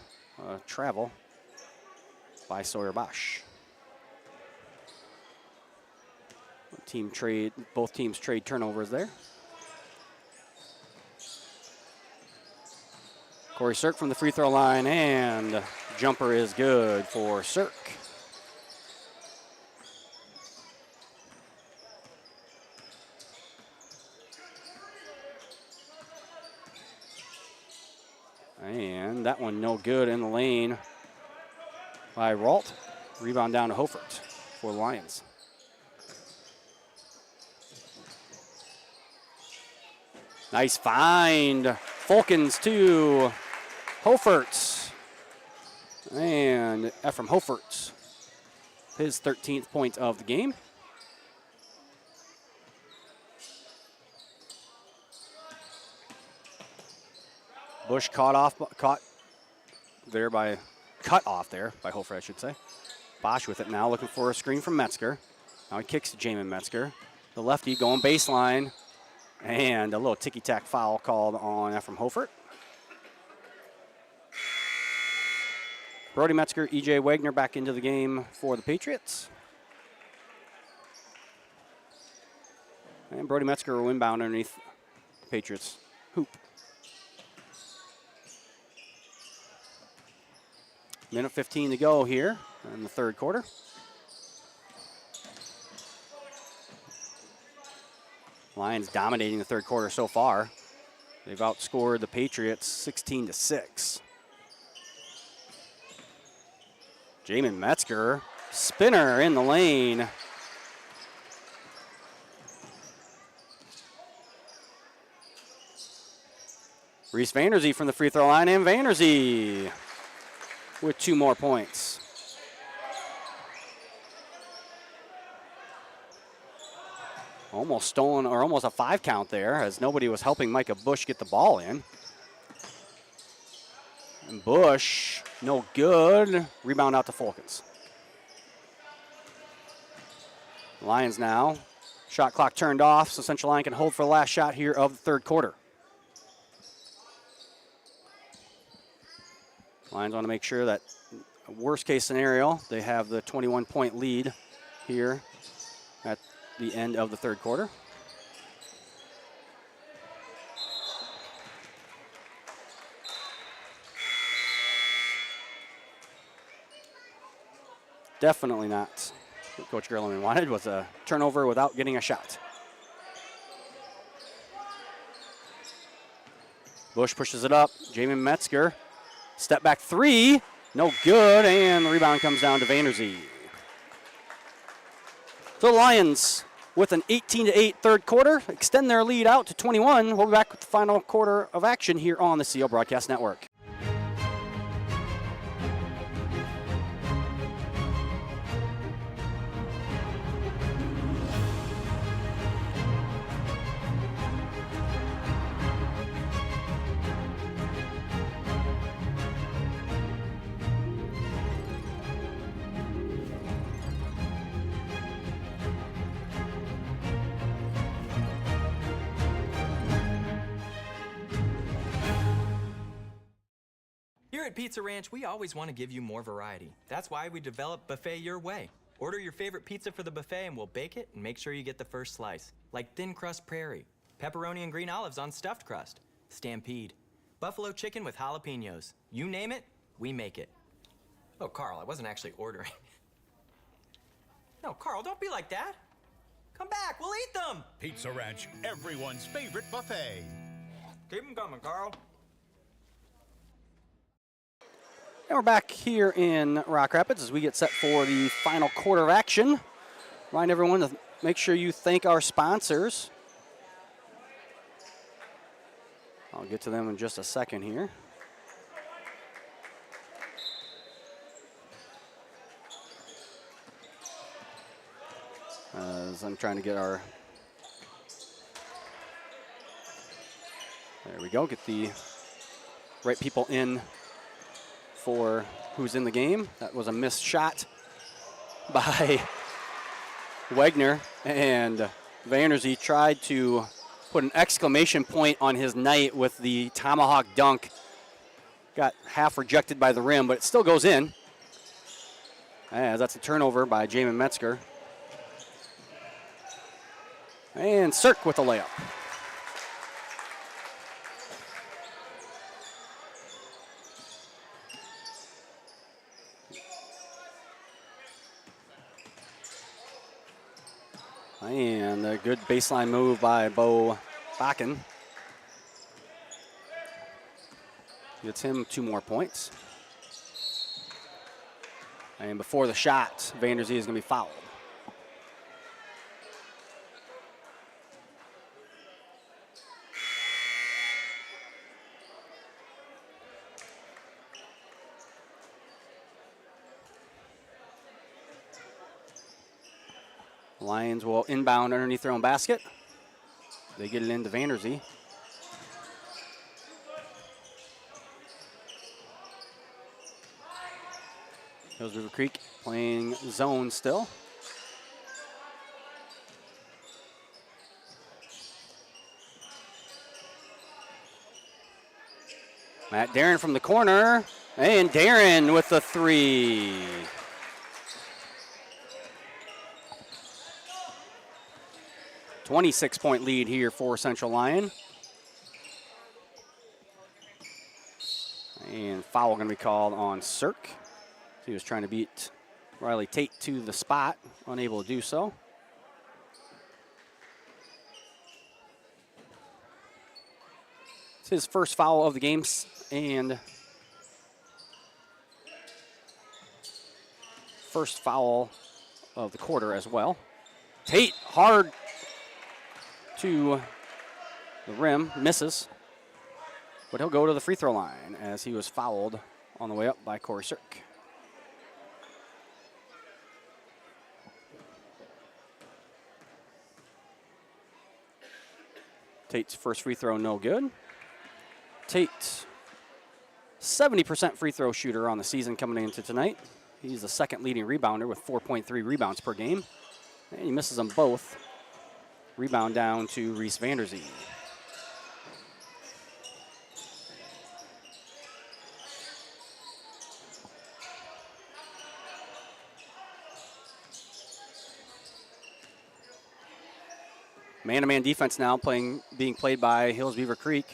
Travel by Sawyer Bosch. Both teams trade turnovers there. Corey Cirk from the free throw line, and jumper is good for Cirk. And that one no good in the lane by Ralt. Rebound down to Hofert for the Lions. Nice find. Fulkins to Hofert. And Ephraim Hofert, his 13th point of the game. Bush cut off there by Hofer, I should say. Bosch with it now, looking for a screen from Metzger. Now he kicks to Jamin Metzger. The lefty going baseline, and a little ticky-tack foul called on Ephraim Hofert. Brody Metzger, E.J. Wagner back into the game for the Patriots. And Brody Metzger will inbound underneath the Patriots' hoop. Minute 15 to go here in the third quarter. Lions dominating the third quarter so far. They've outscored the Patriots 16-6. Jamin Metzger, spinner in the lane. Reese Vanderzee from the free throw line, and Vanderzee with 2 more points. Almost stolen, or almost a 5 count there, as nobody was helping Micah Bush get the ball in. And Bush, no good. Rebound out to Fulkins. Lions now. Shot clock turned off, so Central Lyon can hold for the last shot here of the third quarter. Lions want to make sure that, worst case scenario, they have the 21-point lead here at the end of the third quarter. Definitely not what Coach Gerleman wanted, was a turnover without getting a shot. Bush pushes it up. Jamin Metzger, step back 3, no good, and the rebound comes down to Vanderzee. So the Lions, with an 18-8 third quarter, extend their lead out to 21. We'll be back with the final quarter of action here on the CO Broadcast Network. Here at Pizza Ranch, we always want to give you more variety. That's why we developed Buffet Your Way. Order your favorite pizza for the buffet and we'll bake it and make sure you get the first slice. Like thin crust prairie, pepperoni and green olives on stuffed crust, stampede, buffalo chicken with jalapenos. You name it, we make it. Oh, Carl, I wasn't actually ordering. No, Carl, don't be like that. Come back, we'll eat them. Pizza Ranch, everyone's favorite buffet. Keep them coming, Carl. And we're back here in Rock Rapids as we get set for the final quarter of action. Remind everyone to make sure you thank our sponsors. I'll get to them in just a second here. As I'm trying to get our... There we go, get the right people in for who's in the game. That was a missed shot by Wagner, and Vanderzee tried to put an exclamation point on his night with the tomahawk dunk. Got half rejected by the rim, but it still goes in. As that's a turnover by Jamin Metzger. And Cirque with a layup. And a good baseline move by Bo Bakken. Gets him 2 more points. And before the shot, Vanderzee is going to be fouled. Lions will inbound underneath their own basket. They get it into Vanderzee. Hills-Beaver Creek playing zone still. Matt Darren from the corner, and Darren with the three. .26 lead here for Central Lyon. And foul going to be called on Cirque. He was trying to beat Riley Tate to the spot, unable to do so. It's his first foul of the game and first foul of the quarter as well. Tate hard to the rim, misses, but he'll go to the free throw line as he was fouled on the way up by Corey Cirque. Tate's first free throw, no good. Tate, 70% free throw shooter on the season coming into tonight. He's the second leading rebounder with 4.3 rebounds per game. And he misses them both. Rebound down to Reese Vanderzee. Man-to-man defense now being played by Hills-Beaver Creek.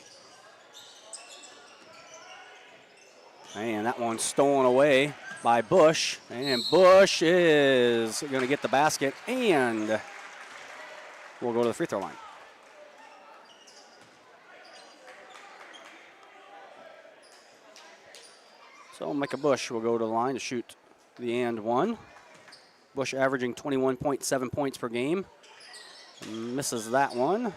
And that one's stolen away by Bush. And Bush is going to get the basket and will go to the free throw line. So Micah Bush will go to the line to shoot the and one. Bush averaging 21.7 points per game. Misses that one.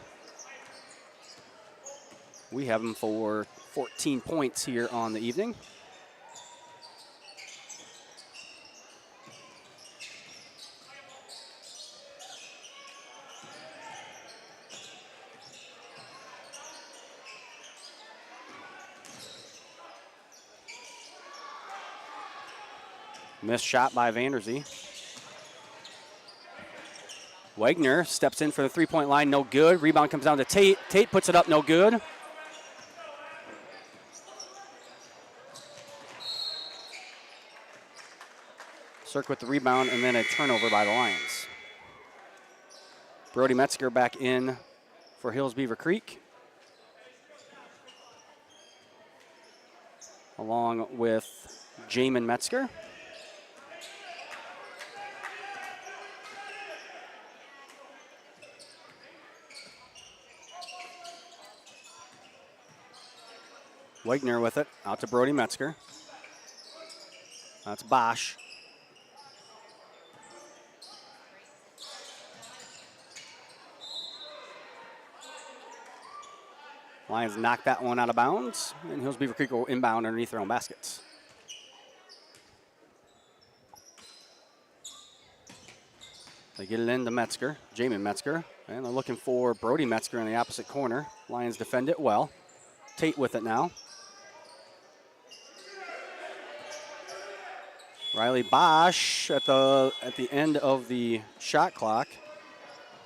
We have him for 14 points here on the evening. Missed shot by Vanderzee. Wagner steps in for the three-point line, no good. Rebound comes down to Tate. Tate puts it up, no good. Cirque with the rebound and then a turnover by the Lions. Brody Metzger back in for Hills-Beaver Creek, along with Jamin Metzger. Wagner with it, out to Brody Metzger. That's Bosch. Lions knock that one out of bounds, and Hills-Beaver Creek will inbound underneath their own baskets. They get it into Metzger, Jamin Metzger, and they're looking for Brody Metzger in the opposite corner. Lions defend it well. Tate with it now. Riley Bosch at the end of the shot clock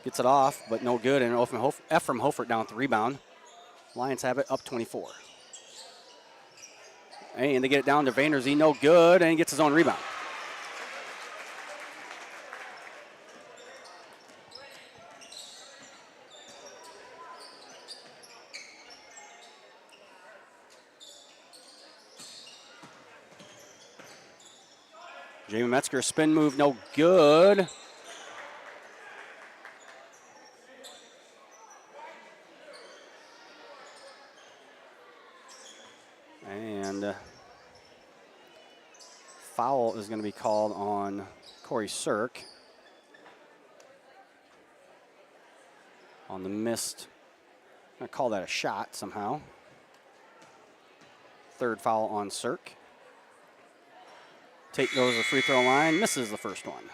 gets it off, but no good, and Ephraim Hofert down with the rebound. Lions have it up 24. And they get it down to Vanderzee, no good, and he gets his own rebound. Jamie Metzger, spin move, no good. And foul is going to be called on Corey Cirque on the missed. I'm going to call that a shot somehow. Third foul on Cirque. Tate goes to the free throw line, misses the first one.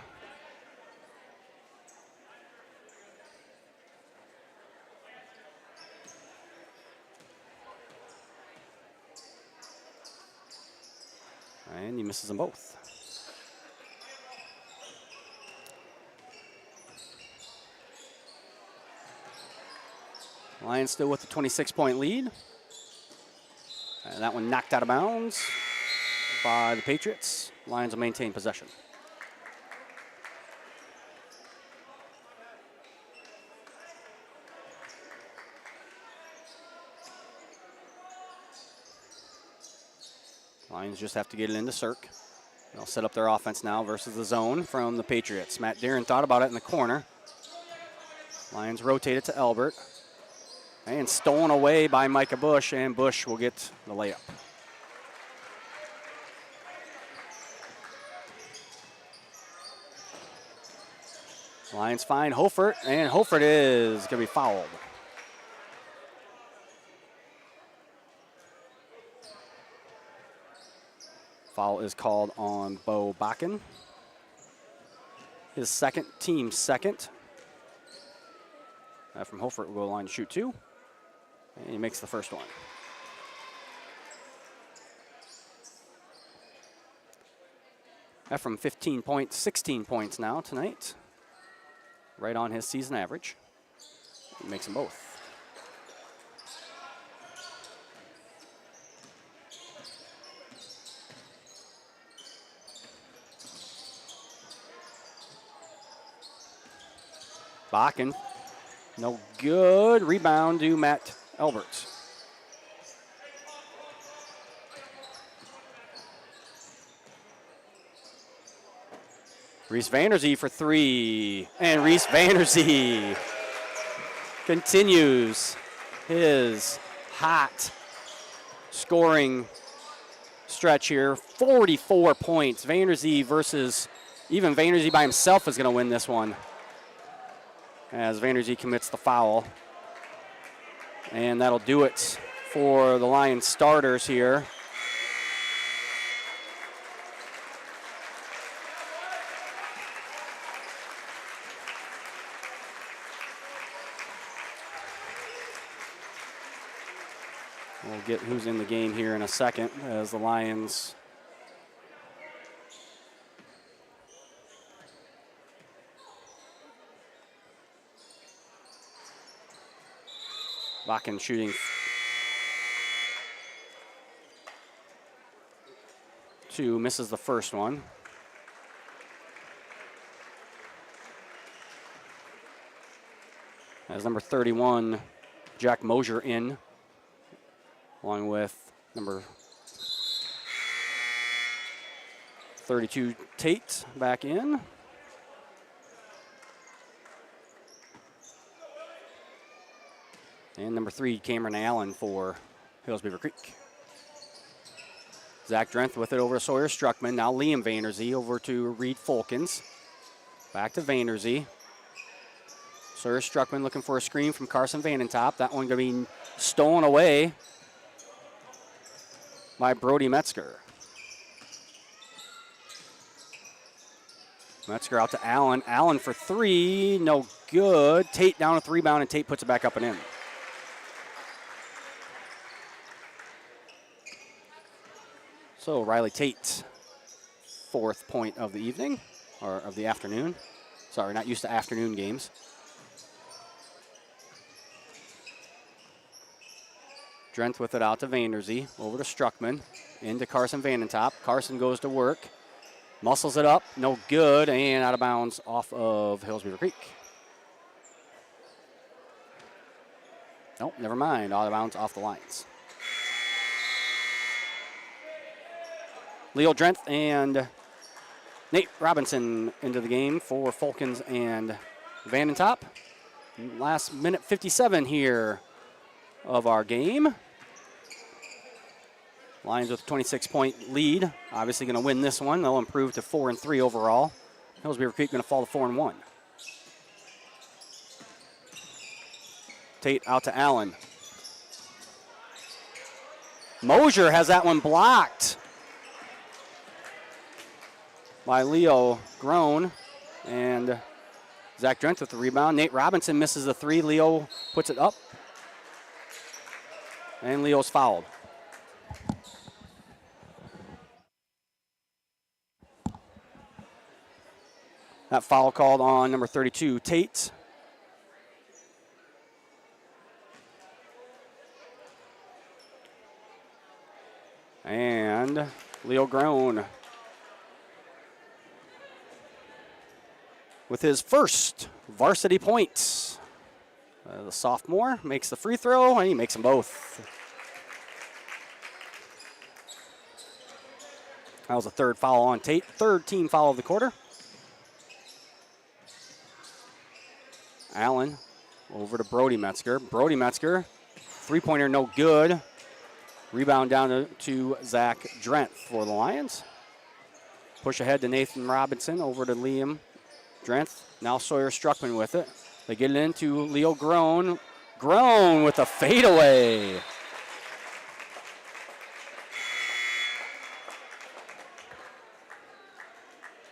And he misses them both. Lions still with the 26-point lead. And that one knocked out of bounds by the Patriots. Lions will maintain possession. Lions just have to get it into Cirque. They'll set up their offense now versus the zone from the Patriots. Matt Darren thought about it in the corner. Lions rotate it to Elbert. And stolen away by Micah Bush, and Bush will get the layup. Lions find Hofert, and Hofert is going to be fouled. Foul is called on Bo Bakken. His second, team second. From Hofert will go to the line to shoot 2. And he makes the first one. Ephraim 15 points, 16 points now tonight. Right on his season average. He makes them both. Bakken, no good. Rebound to Matt Elbert. Reese Vanderzee for 3. And Reese Vanderzee continues his hot scoring stretch here. 44 points. Vanderzee versus even Vanderzee by himself is going to win this one, as Vanderzee commits the foul. And that'll do it for the Lions starters here. We'll get who's in the game here in a second as the Lions Bakken shooting 2, misses the first one. As number 31, Jack Mosier in, along with number 32, Tate, back in. And number 3, Cameron Allen for Hills-Beaver Creek. Zach Drenth with it over to Sawyer Struckman. Now Liam Vanderzee over to Reed Folkens. Back to Vanderzee. Sawyer Struckman looking for a screen from Carson Vanentop. That one going to be stolen away by Brody Metzger. Metzger out to Allen. Allen for 3, no good. Tate down with the rebound, and Tate puts it back up and in. So Riley Tate, 4th point of the evening, or of the afternoon. Sorry, not used to afternoon games. Drenth with it out to Vanderzee, over to Struckman, into Carson Vanentop. Carson goes to work, muscles it up, no good, and out of bounds off of Hills-Beaver Creek. Nope, never mind, out of bounds off the lines. Leo Drenth and Nate Robinson into the game for Folkens and Vanentop. Last minute 57 here of our game. Lions with a 26-point lead. Obviously going to win this one. They'll improve to 4-3 overall. Hills-Beaver Creek going to fall to 4-1. Tate out to Allen. Mosier has that one blocked by Leo Groen, and Zach Drenth with the rebound. Nate Robinson misses the 3. Leo puts it up, and Leo's fouled. That foul called on number 32, Tate. And Leo Grown with his first varsity points. The sophomore makes the free throw, and he makes them both. That was a third foul on Tate, third team foul of the quarter. Allen over to Brody Metzger. Brody Metzger, three-pointer no good. Rebound down to Zach Drent for the Lions. Push ahead to Nathan Robinson, over to Liam Drent. Now Sawyer Struckman with it. They get it into Leo Grown. Grown with a fadeaway.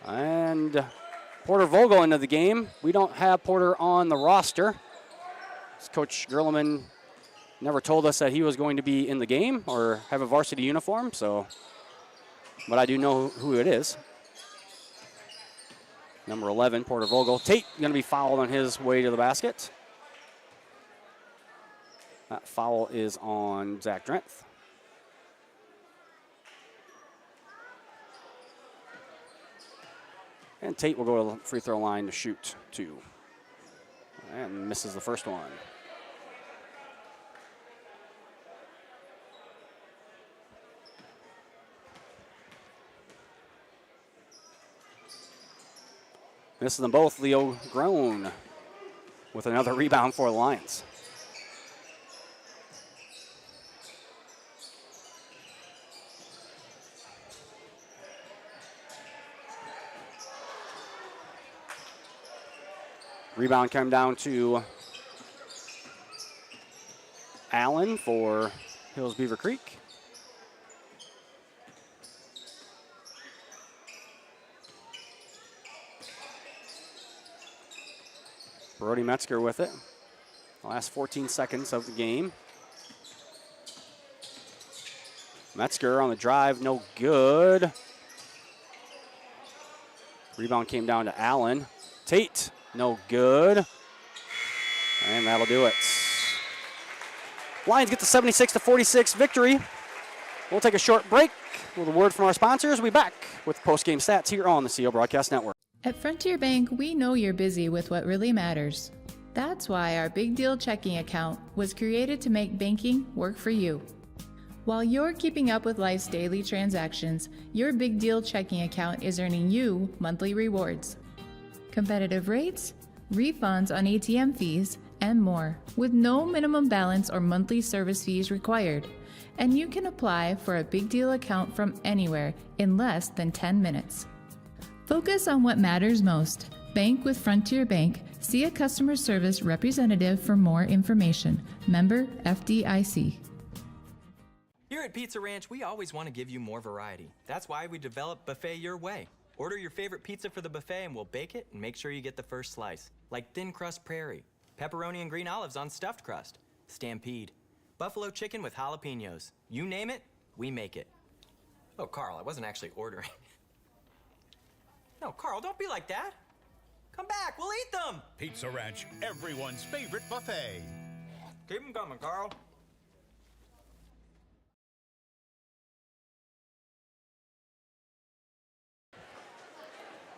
And Porter Vogel into the game. We don't have Porter on the roster. Coach Gerleman never told us that he was going to be in the game or have a varsity uniform, but I do know who it is. Number 11, Porter Vogel. Tate going to be fouled on his way to the basket. That foul is on Zach Drent. And Tate will go to the free throw line to shoot two. And misses the first one. Misses them both. Leo Grown with another rebound for the Lions. Rebound came down to Allen for Hills-Beaver Creek. Brody Metzger with it. The last 14 seconds of the game. Metzger on the drive, no good. Rebound came down to Allen. Tate, no good. And that'll do it. Lions get the 76-46 victory. We'll take a short break with a word from our sponsors. We'll be back with post-game stats here on the CO Broadcast Network. At Frontier Bank, we know you're busy with what really matters. That's why our Big Deal checking account was created to make banking work for you. While you're keeping up with life's daily transactions, your Big Deal checking account is earning you monthly rewards. Competitive rates, refunds on ATM fees, and more, with no minimum balance or monthly service fees required. And you can apply for a Big Deal account from anywhere in less than 10 minutes. Focus on what matters most. Bank with Frontier Bank. See a customer service representative for more information. Member FDIC. Here at Pizza Ranch, we always want to give you more variety. That's why we developed Buffet Your Way. Order your favorite pizza for the buffet and we'll bake it and make sure you get the first slice. Like thin crust prairie, pepperoni and green olives on stuffed crust, stampede, buffalo chicken with jalapenos. You name it, we make it. Oh, Carl, I wasn't actually ordering. No, Carl, don't be like that. Come back, we'll eat them. Pizza Ranch, everyone's favorite buffet. Keep them coming, Carl.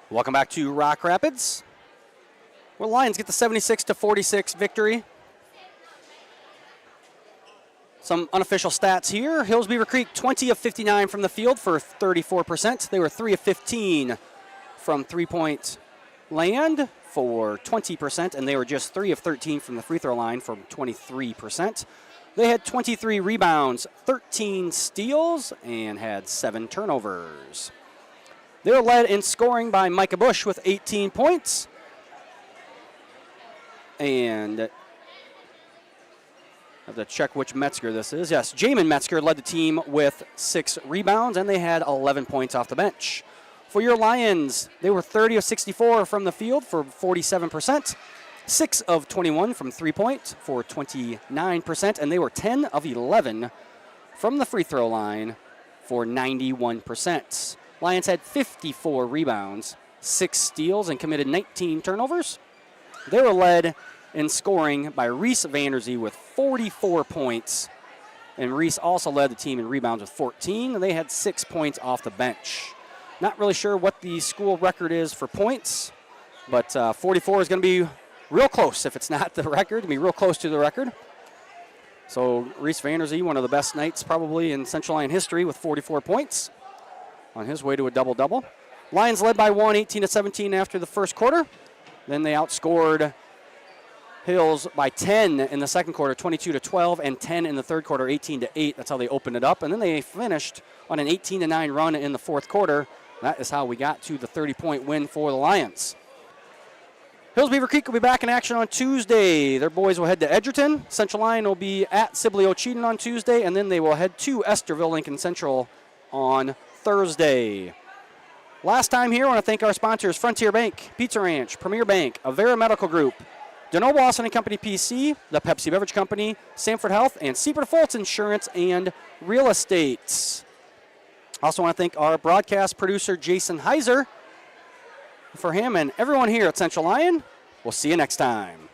Welcome back to Rock Rapids, where Lions get the 76-46 victory. Some unofficial stats here. Hills-Beaver Creek, 20 of 59 from the field for 34%. They were 3 of 15 from three-point land for 20%, and they were just 3 of 13 from the free throw line for 23%. They had 23 rebounds, 13 steals, and had 7 turnovers. They were led in scoring by Micah Bush with 18 points. And I have to check which Metzger this is. Yes, Jamin Metzger led the team with 6 rebounds, and they had 11 points off the bench. For your Lions, they were 30 of 64 from the field for 47%, 6 of 21 from three-point for 29%, and they were 10 of 11 from the free throw line for 91%. Lions had 54 rebounds 6 steals and committed 19 turnovers. They were led in scoring by Reese Vanderzee with 44 points. And Reese also led the team in rebounds with 14, and they had 6 points off the bench. Not really sure what the school record is for points, but 44 is going to be real close. If it's not the record, it'll be real close to the record. So Reese Vanderzee, one of the best nights probably in Central Lyon history with 44 points on his way to a double-double. Lions led by 1, 18-17 after the first quarter. Then they outscored Hills by 10 in the second quarter, 22-12, and 10 in the third quarter, 18-8. That's how they opened it up. And then they finished on an 18-9 run in the fourth quarter. That is how we got to the 30-point win for the Lions. Hills-Beaver Creek will be back in action on Tuesday. Their boys will head to Edgerton. Central Lyon will be at Sibley Ocheyedan on Tuesday, and then they will head to Esterville Lincoln Central on Thursday. Last time here, I want to thank our sponsors, Frontier Bank, Pizza Ranch, Premier Bank, Avera Medical Group, DeNoble Austin & Company PC, the Pepsi Beverage Company, Sanford Health, and Seaport Fultz Insurance and Real Estate. Also want to thank our broadcast producer, Jason Heiser. For him and everyone here at Central Lyon, we'll see you next time.